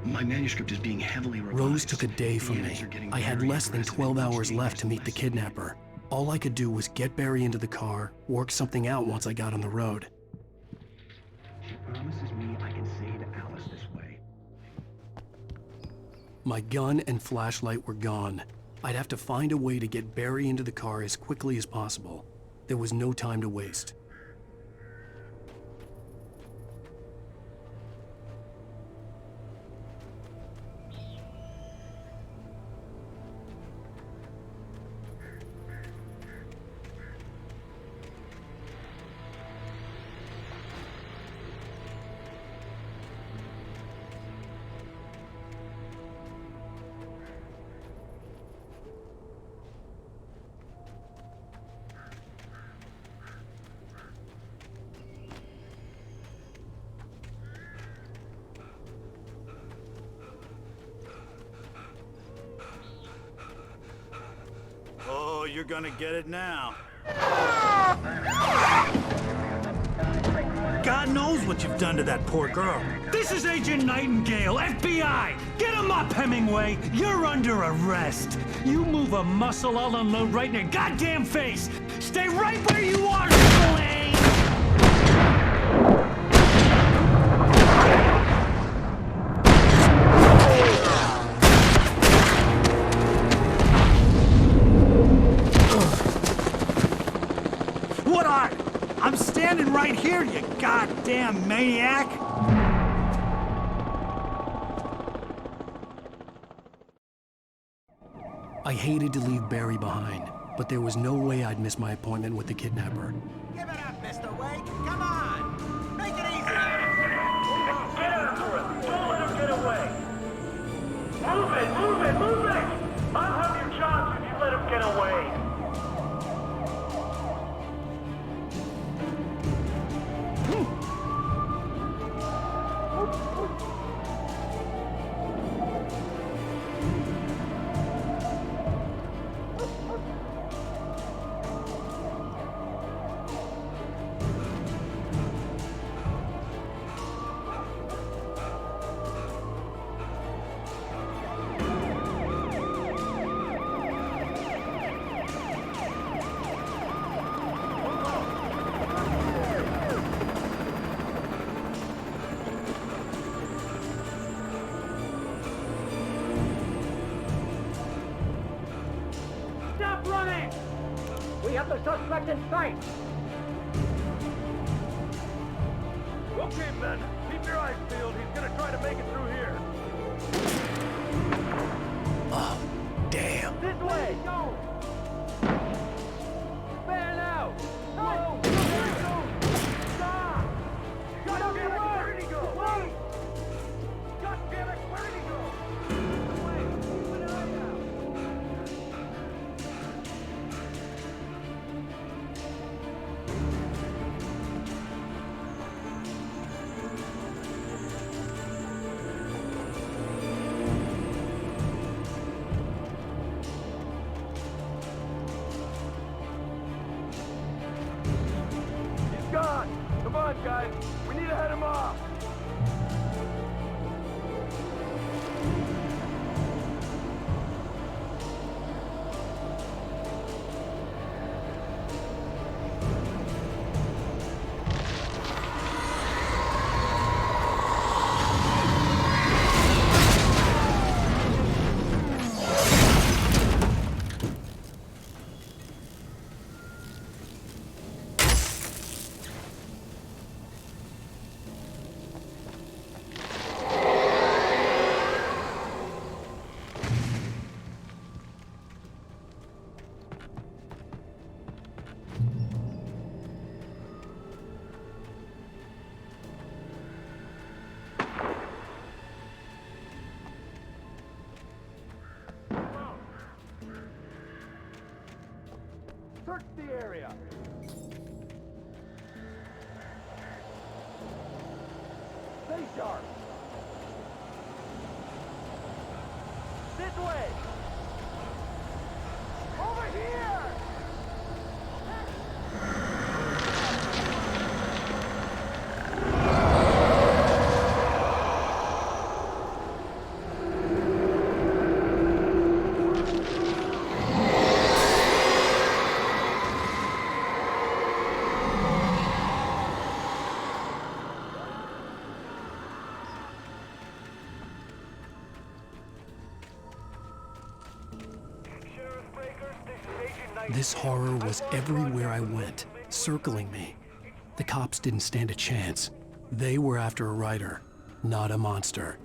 Speaker 14: My manuscript is being heavily revised.
Speaker 3: Rose took a day from me. I had less than 12 hours left to meet the kidnapper. All I could do was get Barry into the car, work something out once I got on the road.
Speaker 14: She promises me I can say to Alice this way.
Speaker 3: My gun and flashlight were gone. I'd have to find a way to get Barry into the car as quickly as possible. There was no time to waste.
Speaker 22: Oh, you're gonna get it now. God knows what you've done to that poor girl.
Speaker 23: This is Agent Nightingale, FBI! Get him up, Hemingway! You're under arrest! You move a muscle, I'll unload right in your goddamn face! Stay right where you are, Spillane!
Speaker 22: What are? I'm standing right here, you goddamn maniac!
Speaker 3: I hated to leave Barry behind, but there was no way I'd miss my appointment with the kidnapper.
Speaker 2: Give it up, Mr. Wake. Come on. Make it easy.
Speaker 23: Get after him! Don't let him get away! Move it! Move it! Move it! I'll have your chance if you let him get away!
Speaker 2: Stop running! We have the suspect in sight.
Speaker 23: Okay, men. Keep your eyes peeled. He's gonna try to make it through here.
Speaker 3: Oh, damn.
Speaker 2: This way! Go! Fan out! Whoa! Stop! Shut up! Where did he go? Wait! God damn it! Where did he go? Keep an eye out!
Speaker 23: He's gone. Come on, guys. We need to head him off. Search the area. Stay sharp. This way. Over here.
Speaker 3: This horror was everywhere I went, circling me. The cops didn't stand a chance. They were after a writer, not a monster.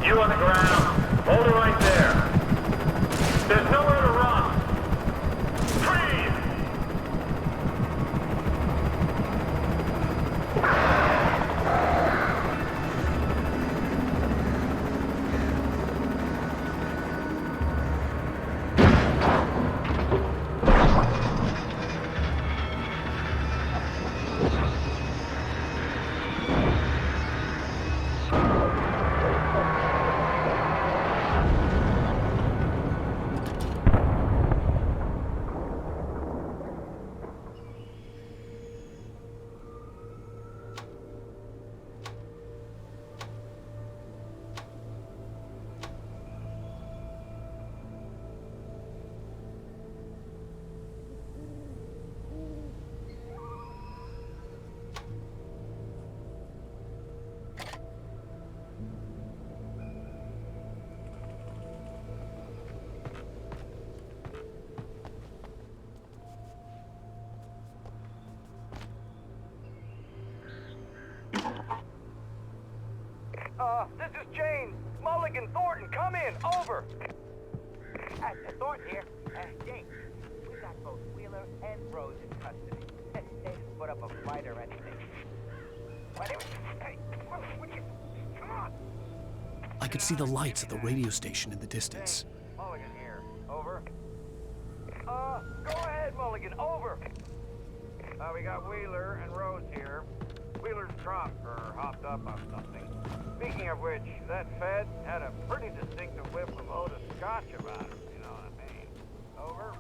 Speaker 23: You on the ground. Hold it right there. There's nowhere to run. Freeze!
Speaker 2: in, over! Thornton here. James, we got both Wheeler and Rose in custody. They didn't put up a fight or anything. Hey, would you... Come on!
Speaker 3: I could see the lights at the radio station in the distance.
Speaker 2: Mulligan here. Over. Go ahead, Mulligan. Over. We got Wheeler and Rose here. Wheeler's drunk or hopped up on something. Speaking of which, that Fed had a pretty distinctive whiff of Otis Scotch about him, you know what I mean? Over.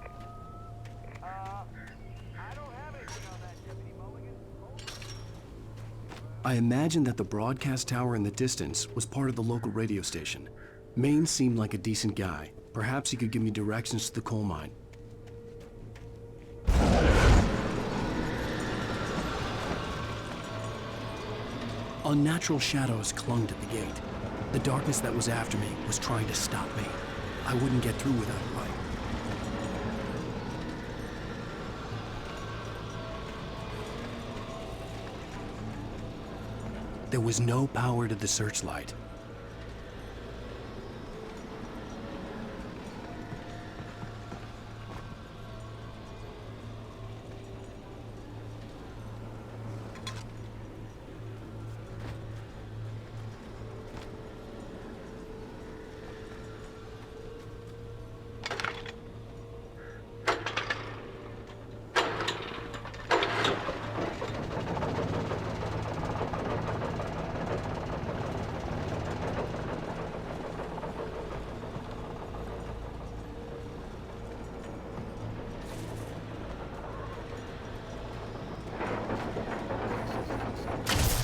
Speaker 2: I don't have anything on that, Deputy Mulligan.
Speaker 3: I imagined that the broadcast tower in the distance was part of the local radio station. Maine seemed like a decent guy. Perhaps he could give me directions to the coal mine. Unnatural shadows clung to the gate. The darkness that was after me was trying to stop me. I wouldn't get through without a light. There was no power to the searchlight.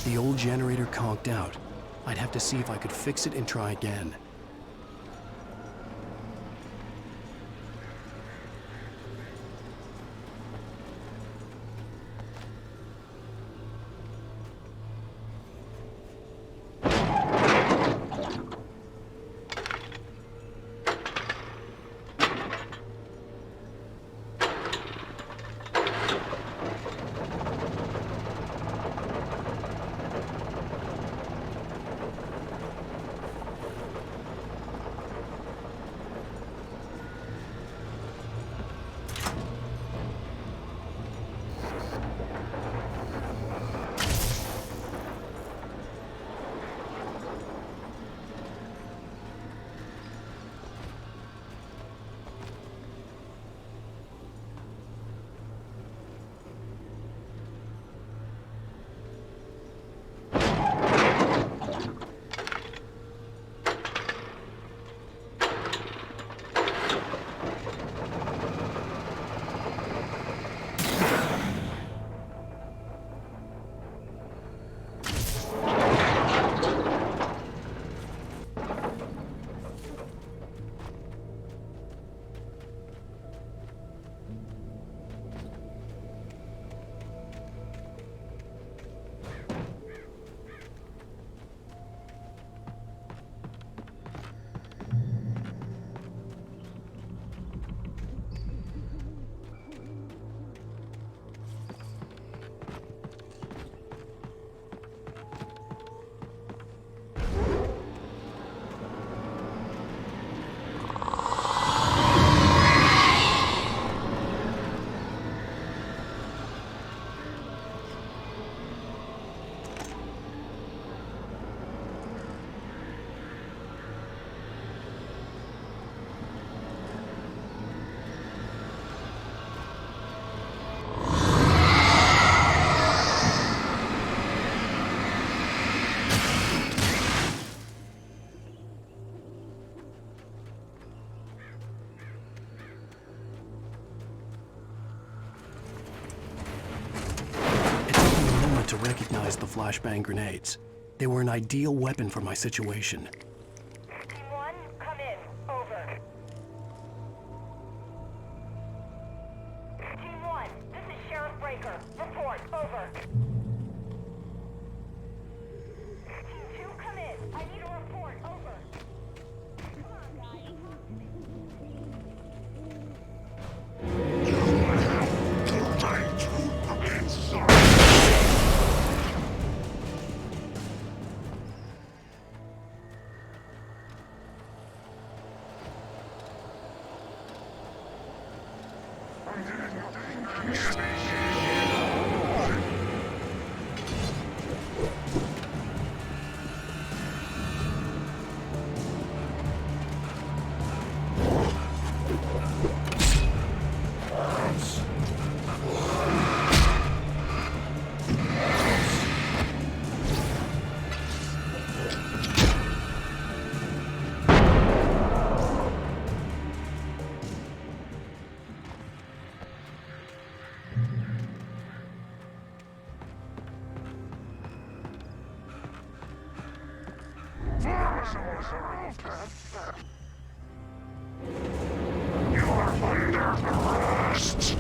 Speaker 3: The old generator conked out. I'd have to see if I could fix it and try again. To recognize the flashbang grenades. They were an ideal weapon for my situation.
Speaker 2: Team 1, come in. Over. Team 1, this is Sheriff Breaker. Report. Over. Team 2, come in. I need a report. Over. Come on, guys.
Speaker 16: You are under arrest!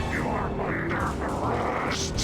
Speaker 16: You are under arrest!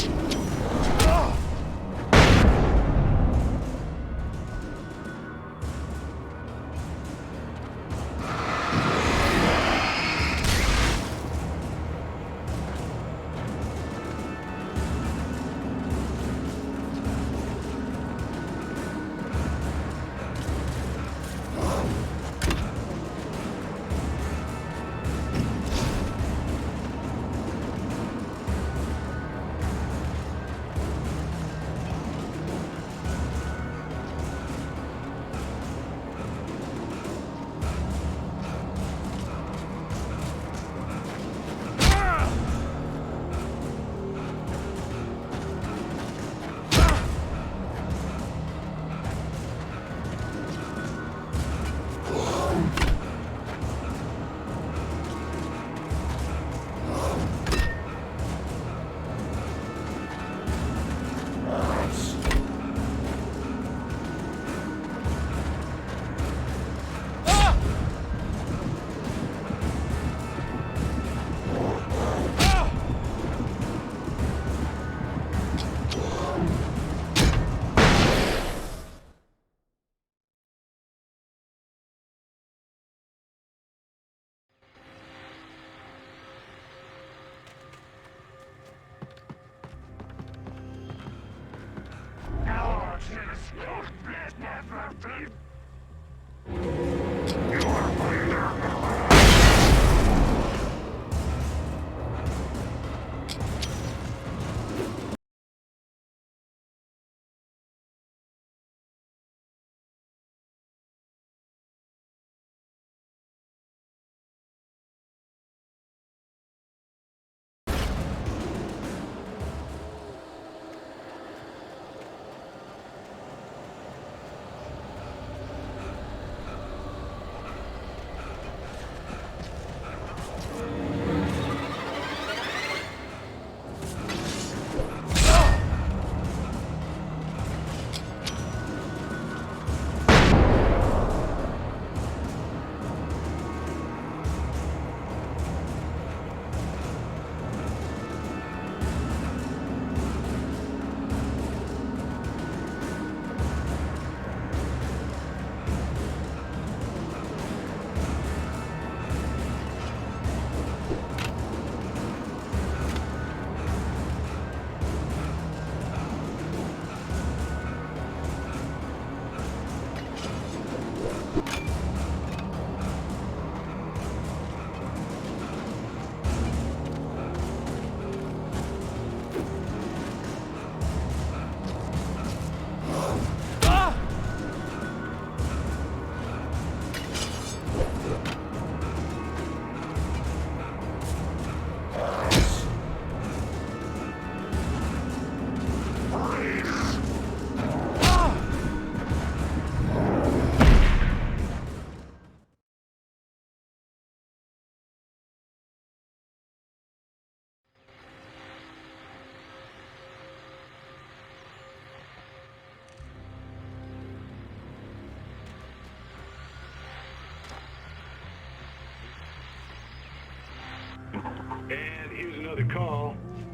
Speaker 15: And here's another call.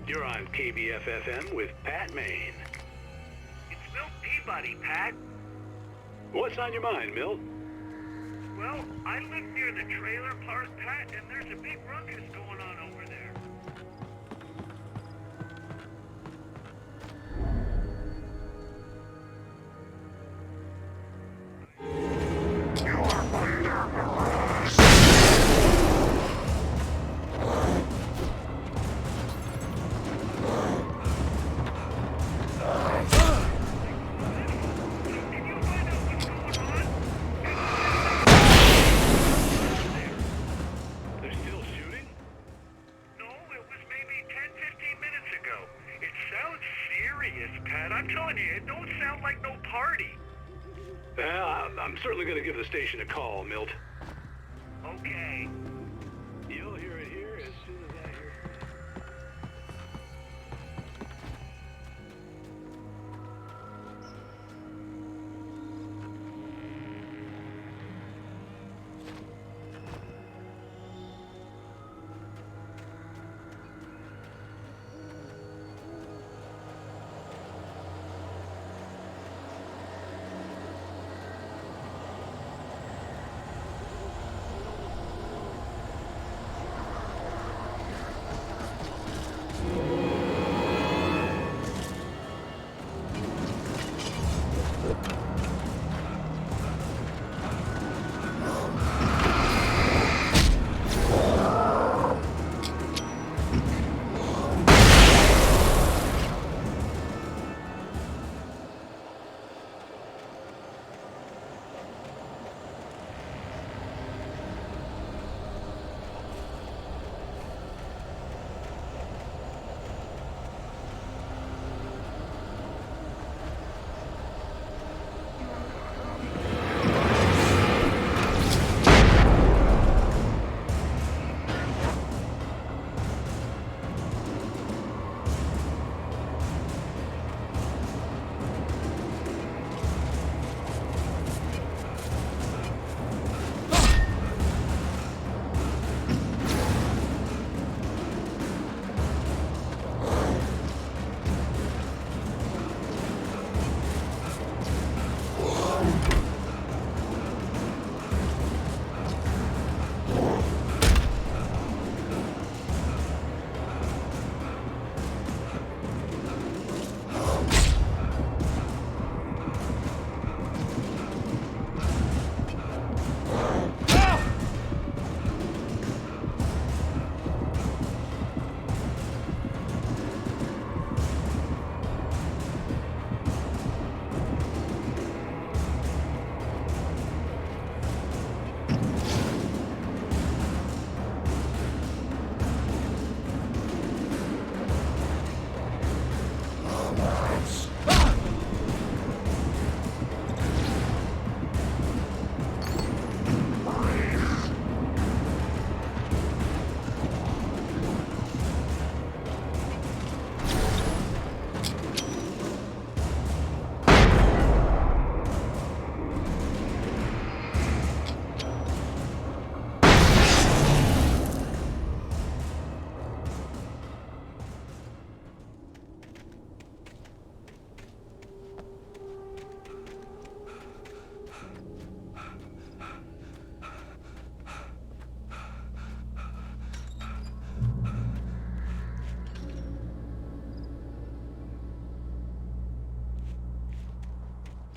Speaker 15: You're on KBF-FM with Pat Maine.
Speaker 18: It's Milt Peabody, Pat.
Speaker 15: What's on your mind, Milt?
Speaker 18: Well, I live near the trailer park, Pat, and there's a big ruckus going on over there.
Speaker 15: I'm certainly going to give the station a call, Milt.
Speaker 18: Okay.
Speaker 15: You'll hear it here as soon as I hear it.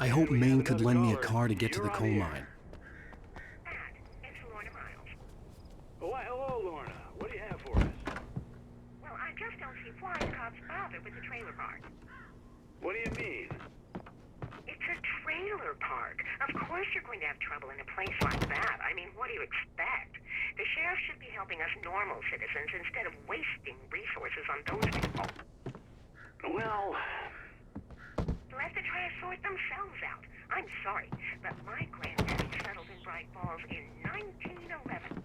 Speaker 3: I hope Maine could lend me a car to get to the coal mine.
Speaker 15: Why, hello, Lorna. What do you have for us?
Speaker 4: Well, I just don't see why the cops bothered with the trailer park.
Speaker 15: What do you mean?
Speaker 4: It's a trailer park. Of course you're going to have trouble in a place like that. I mean, what do you expect? The sheriff should be helping us normal citizens instead of wasting resources on those people.
Speaker 15: Well...
Speaker 4: Let the trash sort themselves out. I'm sorry, but my granddaddy settled in Bright Falls in 1911.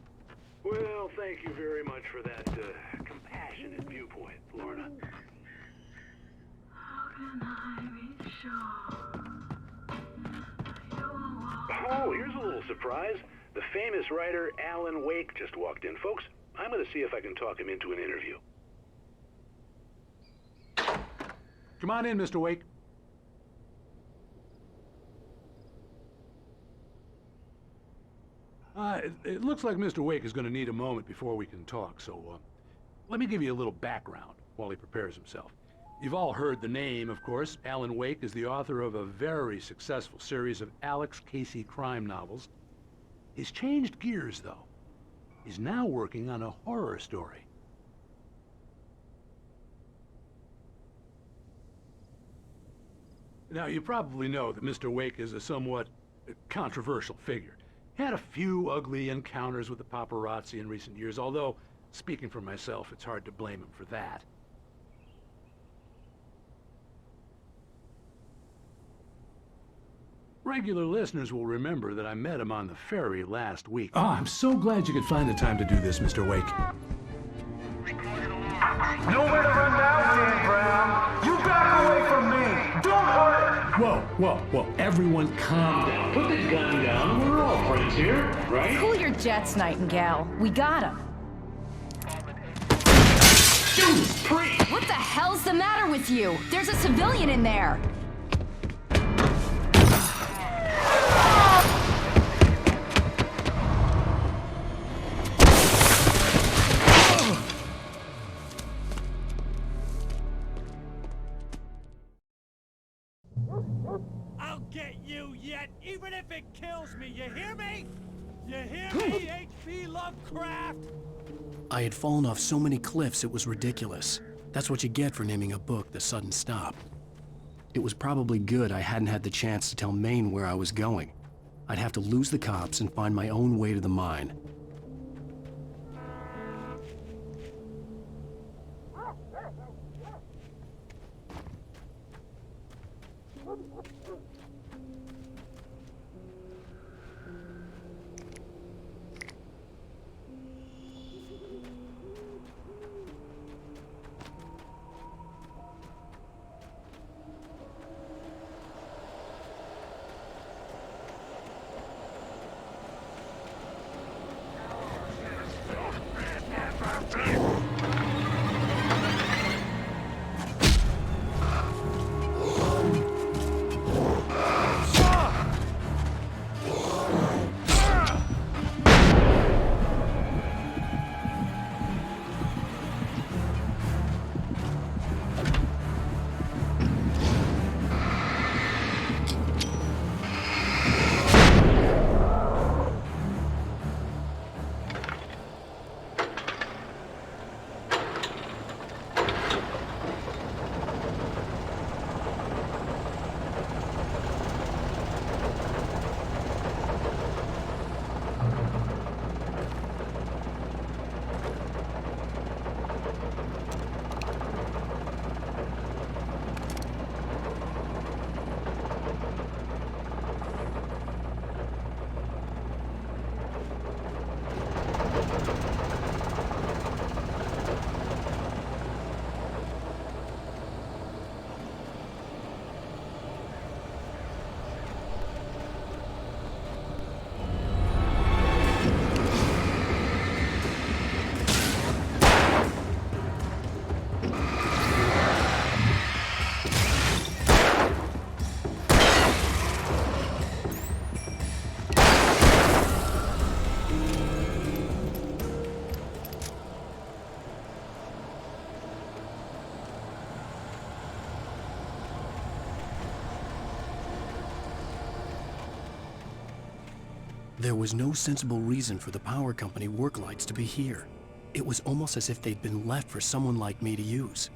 Speaker 15: Well, thank you very much for that compassionate viewpoint, Lorna.
Speaker 16: How can I be sure?
Speaker 15: Oh, here's a little surprise. The famous writer Alan Wake just walked in. Folks, I'm going to see if I can talk him into an interview.
Speaker 9: Come on in, Mr. Wake. It looks like Mr. Wake is going to need a moment before we can talk, so let me give you a little background while he prepares himself. You've all heard the name, of course. Alan Wake is the author of a very successful series of Alex Casey crime novels. He's changed gears, though. He's now working on a horror story. Now, you probably know that Mr. Wake is a somewhat controversial figure. He had a few ugly encounters with the paparazzi in recent years, although, speaking for myself, it's hard to blame him for that. Regular listeners will remember that I met him on the ferry last week. Oh, I'm so glad you could find the time to do this, Mr. Wake.
Speaker 23: Nowhere to run now, Dan Brown. You back away from me. Don't hurt.
Speaker 9: Whoa. Everyone calm down. Put the gun down. We're all friends here, right?
Speaker 20: Cool your jets, Nightingale. We got him.
Speaker 9: Judas Priest!
Speaker 20: What the hell's the matter with you? There's a civilian in there.
Speaker 23: I'll get you yet, even if it kills me. You hear me? You hear me, H.P. Lovecraft?
Speaker 3: I had fallen off so many cliffs it was ridiculous. That's what you get for naming a book The Sudden Stop. It was probably good I hadn't had the chance to tell Maine where I was going. I'd have to lose the cops and find my own way to the mine. There was no sensible reason for the power company work lights to be here. It was almost as if they'd been left for someone like me to use.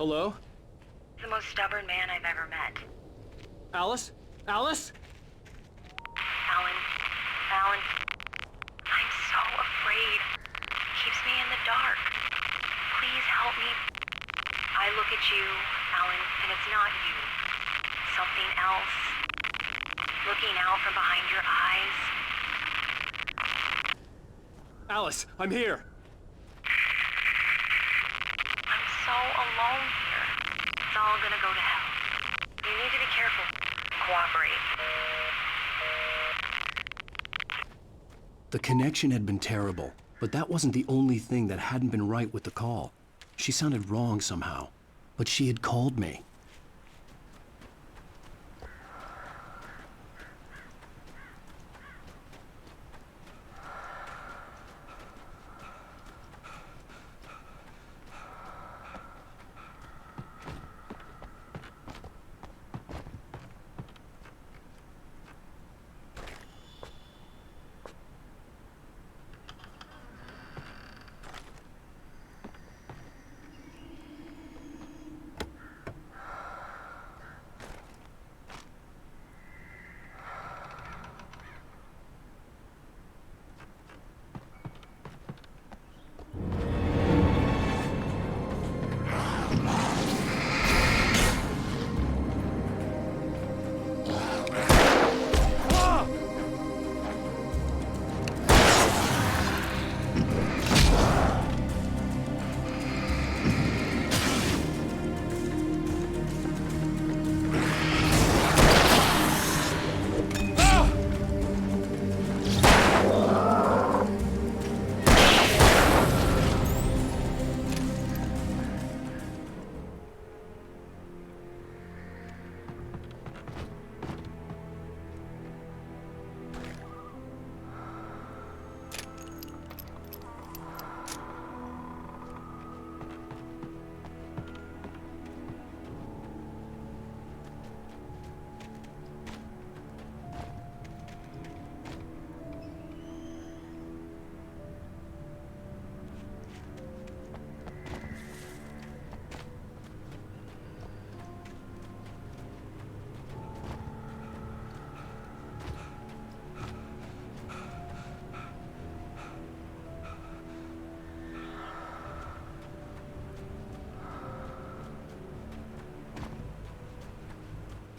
Speaker 17: Hello?
Speaker 4: The most stubborn man I've ever met.
Speaker 17: Alice? Alice?
Speaker 4: Alan. Alan. I'm so afraid. Keeps me in the dark. Please help me. I look at you, Alan, and it's not you. Something else. Looking out from behind your eyes.
Speaker 17: Alice, I'm here.
Speaker 4: I'm so alone here. It's all gonna go to hell. You need to be careful. Cooperate.
Speaker 3: The connection had been terrible, but that wasn't the only thing that hadn't been right with the call. She sounded wrong somehow, but she had called me.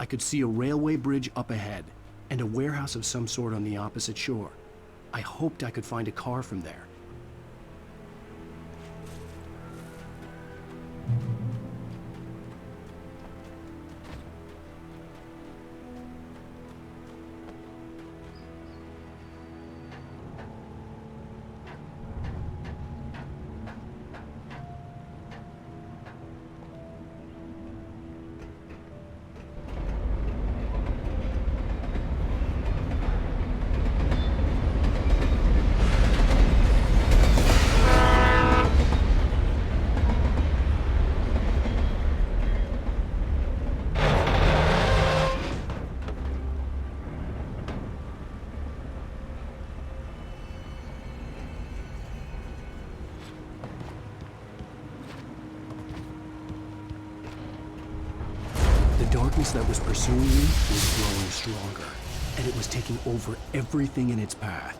Speaker 3: I could see a railway bridge up ahead, and a warehouse of some sort on the opposite shore. I hoped I could find a car from there. The darkness that was pursuing me was growing stronger, and it was taking over everything in its path.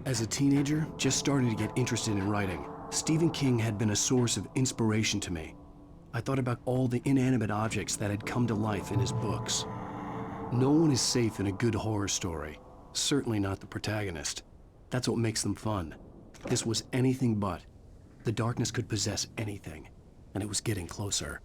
Speaker 3: As a teenager, just starting to get interested in writing, Stephen King had been a source of inspiration to me. I thought about all the inanimate objects that had come to life in his books. No one is safe in a good horror story. Certainly not the protagonist. That's what makes them fun. This was anything but. The darkness could possess anything, and it was getting closer.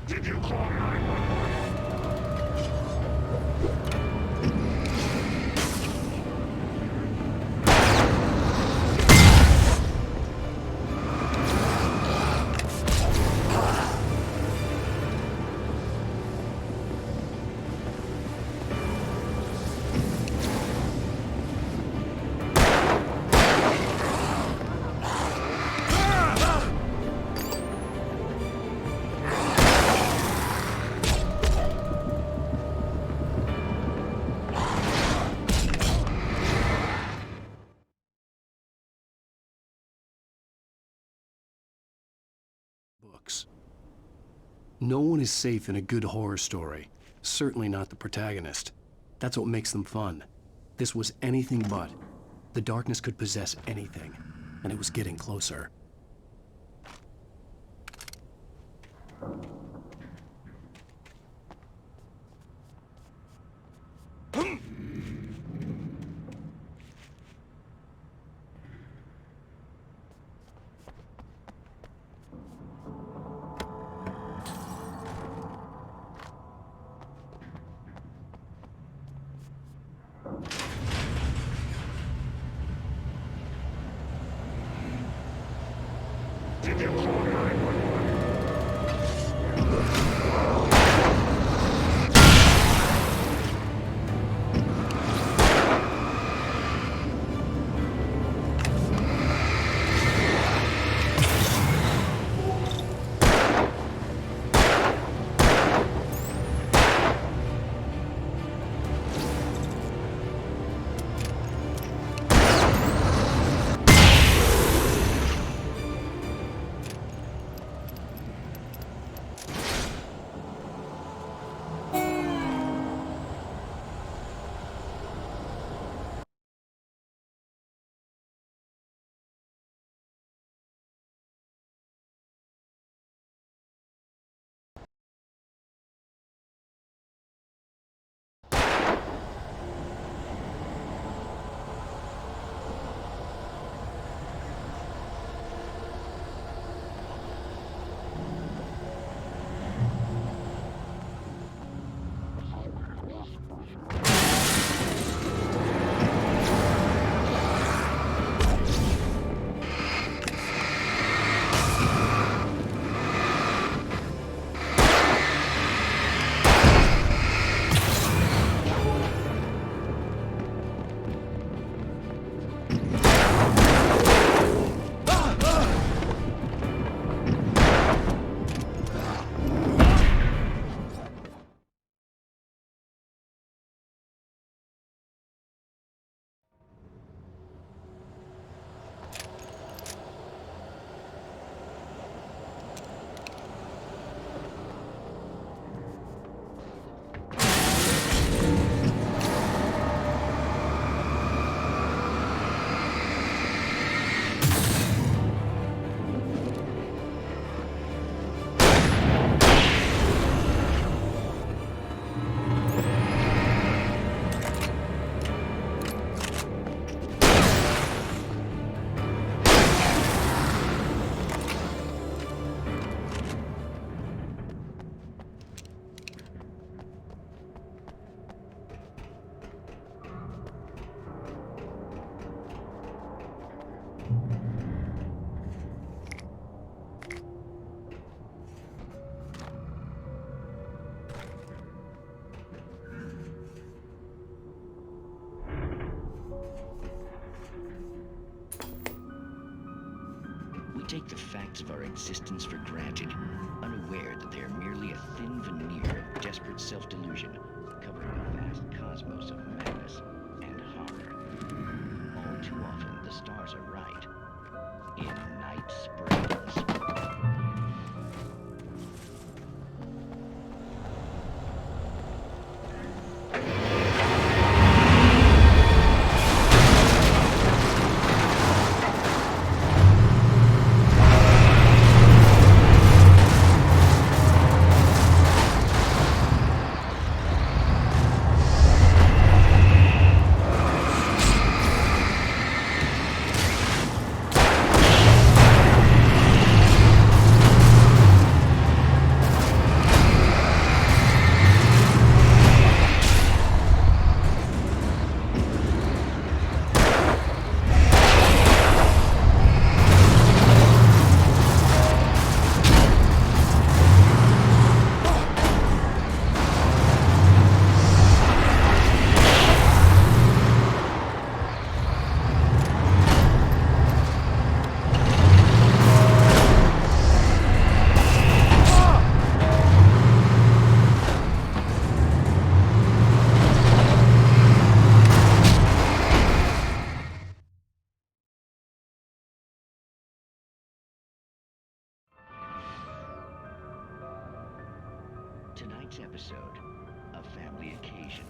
Speaker 18: Did you call 911?
Speaker 3: Books. No one is safe in a good horror story. Certainly not the protagonist. That's what makes them fun. This was anything but. The darkness could possess anything, and it was getting closer.
Speaker 18: Did you call 911?
Speaker 14: We take the facts of our existence for granted, unaware that they are merely a thin veneer of desperate self-delusion, covering a vast cosmos of madness and horror. All too often, the stars are right. In Night Springs. Tonight's episode, A Family Occasion.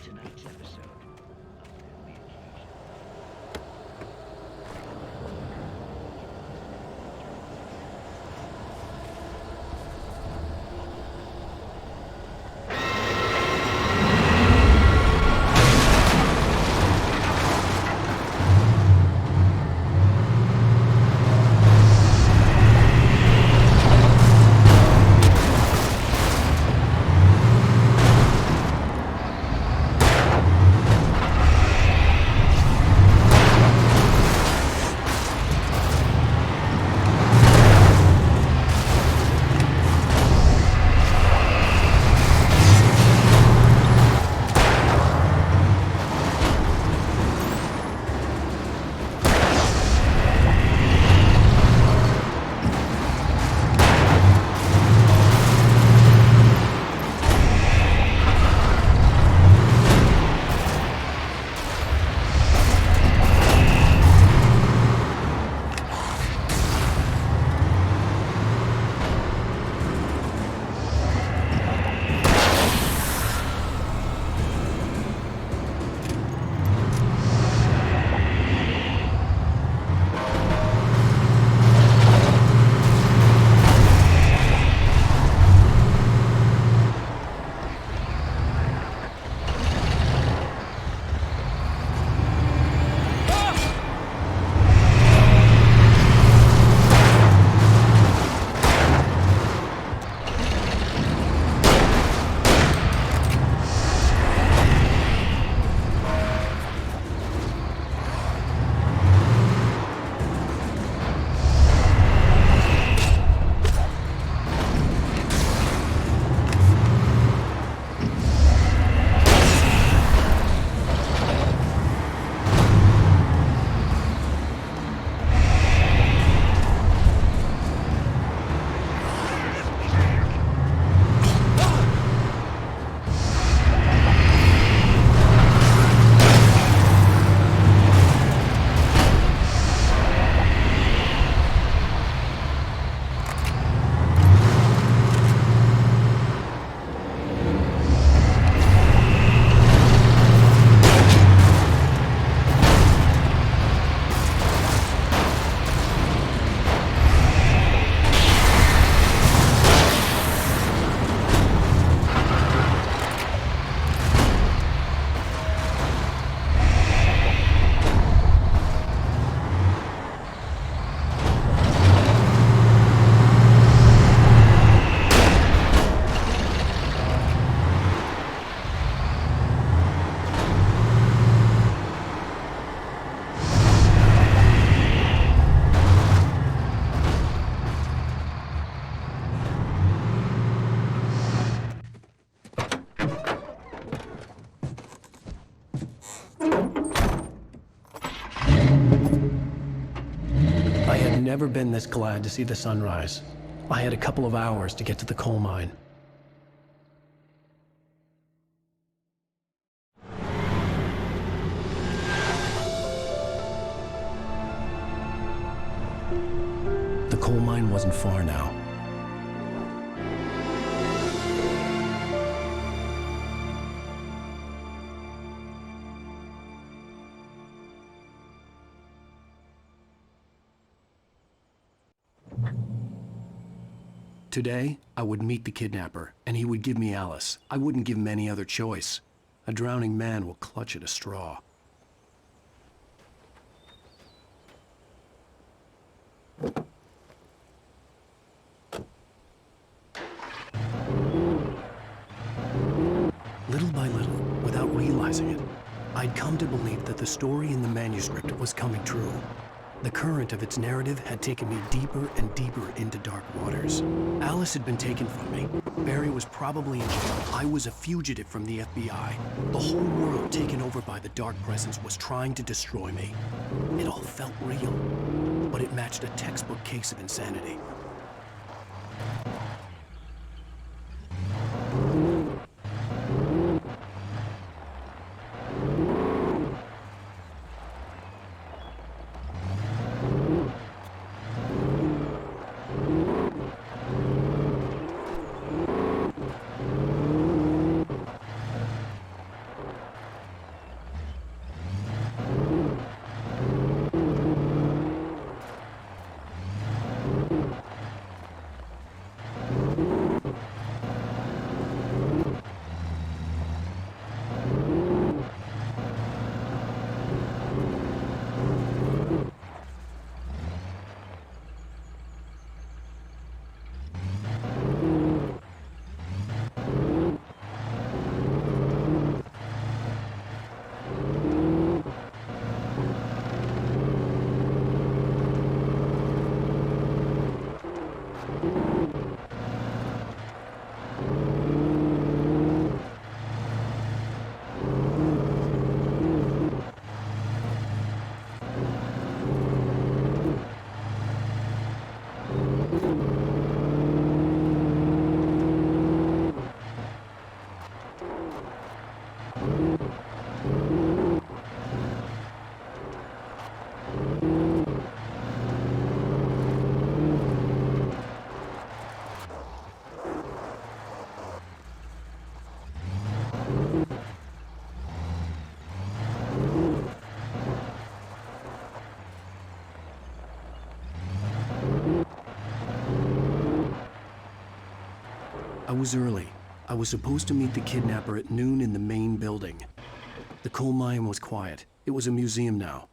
Speaker 14: Tonight's episode, A Family Occasion.
Speaker 3: never been this glad to see the sunrise. I had a couple of hours to get to the coal mine. The coal mine wasn't far now. Today, I would meet the kidnapper, and he would give me Alice. I wouldn't give him any other choice. A drowning man will clutch at a straw. Little by little, without realizing it, I'd come to believe that the story in the manuscript was coming true. The current of its narrative had taken me deeper and deeper into dark waters. Alice had been taken from me. Barry was probably in jail. I was a fugitive from the FBI. The whole world taken over by the Dark Presence was trying to destroy me. It all felt real, but it matched a textbook case of insanity. I was early. I was supposed to meet the kidnapper at noon in the main building. The coal mine was quiet. It was a museum now.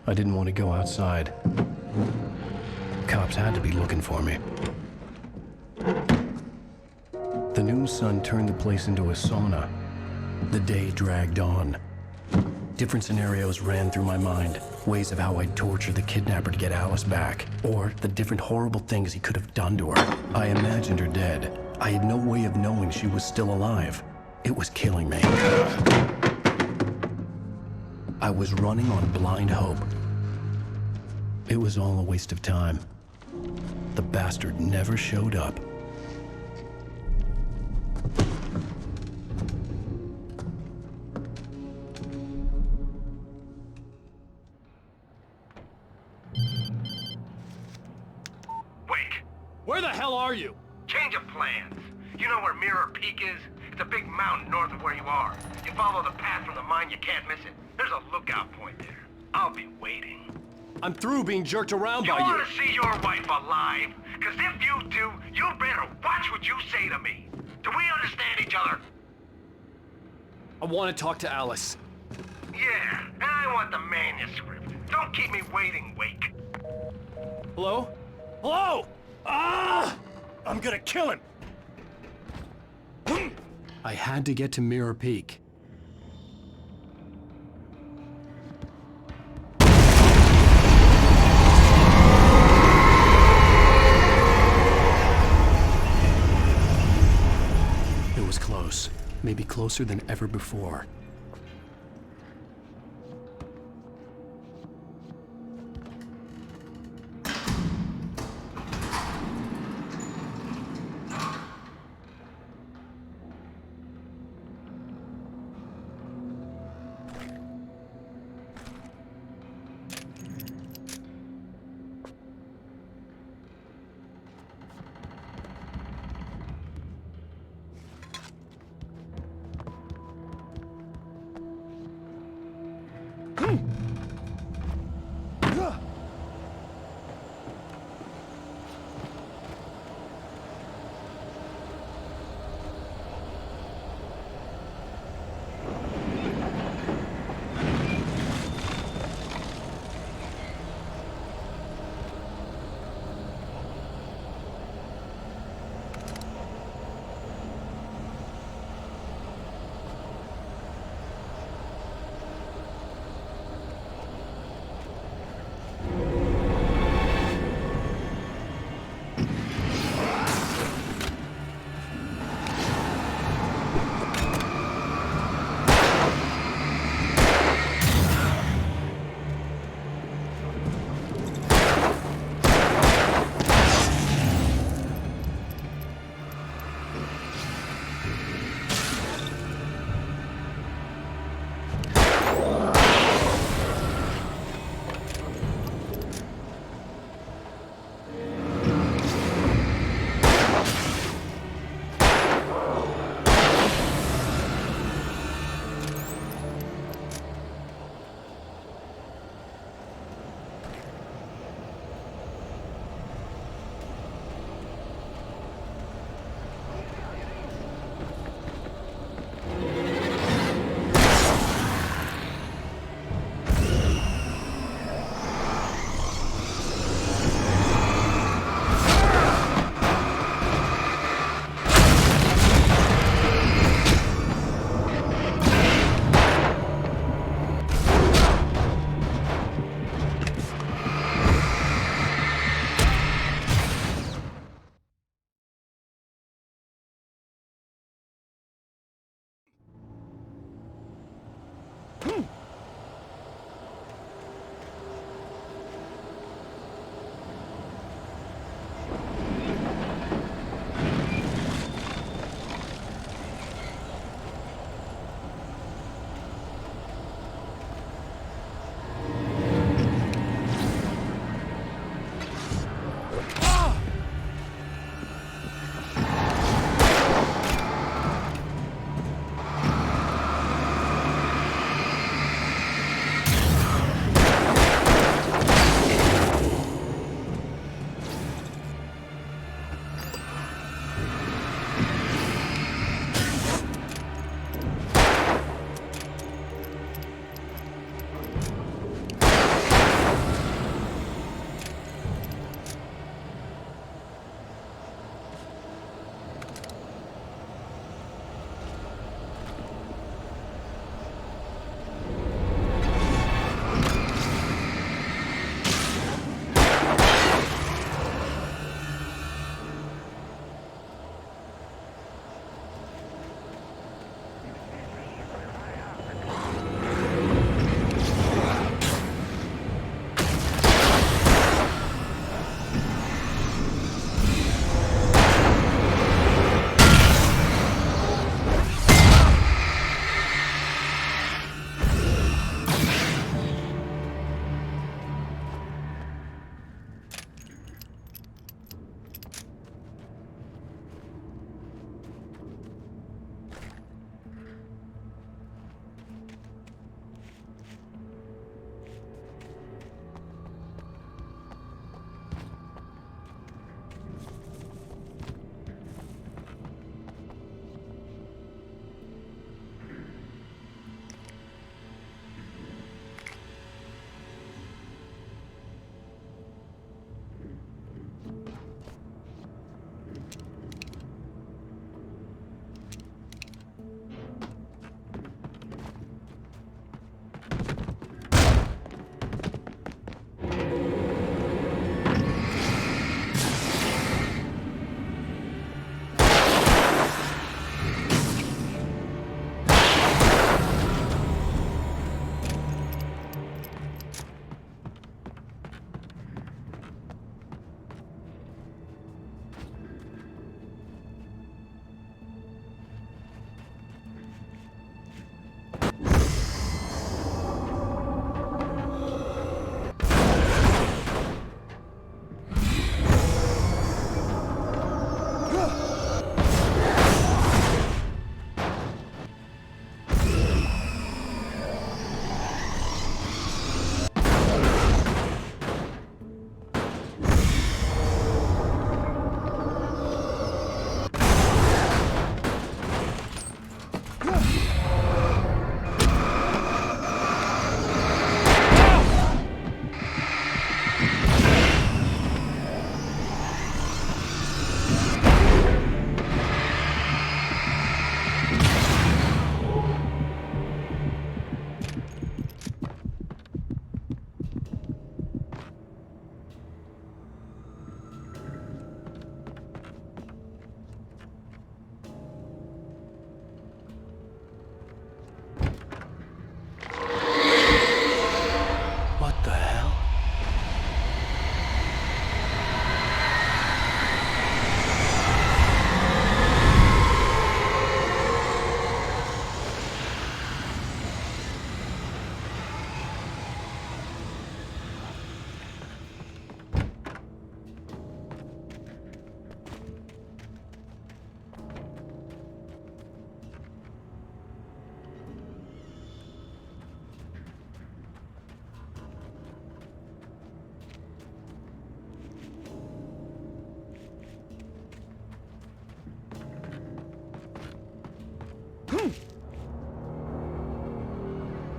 Speaker 3: I didn't want to go outside. Cops had to be looking for me. The noon sun turned the place into a sauna. The day dragged on. Different scenarios ran through my mind. Ways of how I'd torture the kidnapper to get Alice back. Or the different horrible things he could have done to her. I imagined her dead. I had no way of knowing she was still alive. It was killing me. I was running on blind hope. It was all a waste of time. The bastard never showed up.
Speaker 18: Wake!
Speaker 17: Where the hell are you?
Speaker 18: Change of plans. You know where Mirror Peak is? It's a big mountain north of where you are. You follow the path from the mine, you can't miss it. There's a lookout point there. I'll be waiting.
Speaker 5: I'm through being jerked around by
Speaker 18: You
Speaker 5: you.
Speaker 18: want to see your wife alive? Because if you do, you better watch what you say to me. Do we understand each other?
Speaker 5: I want to talk to Alice.
Speaker 18: Yeah, and I want the manuscript. Don't keep me waiting, Wake.
Speaker 5: Hello?
Speaker 23: Hello! Ah! I'm gonna kill him!
Speaker 3: I had to get to Mirror Peak. It was close. Maybe closer than ever before.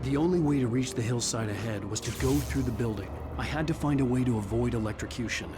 Speaker 3: The only way to reach the hillside ahead was to go through the building. I had to find a way to avoid electrocution.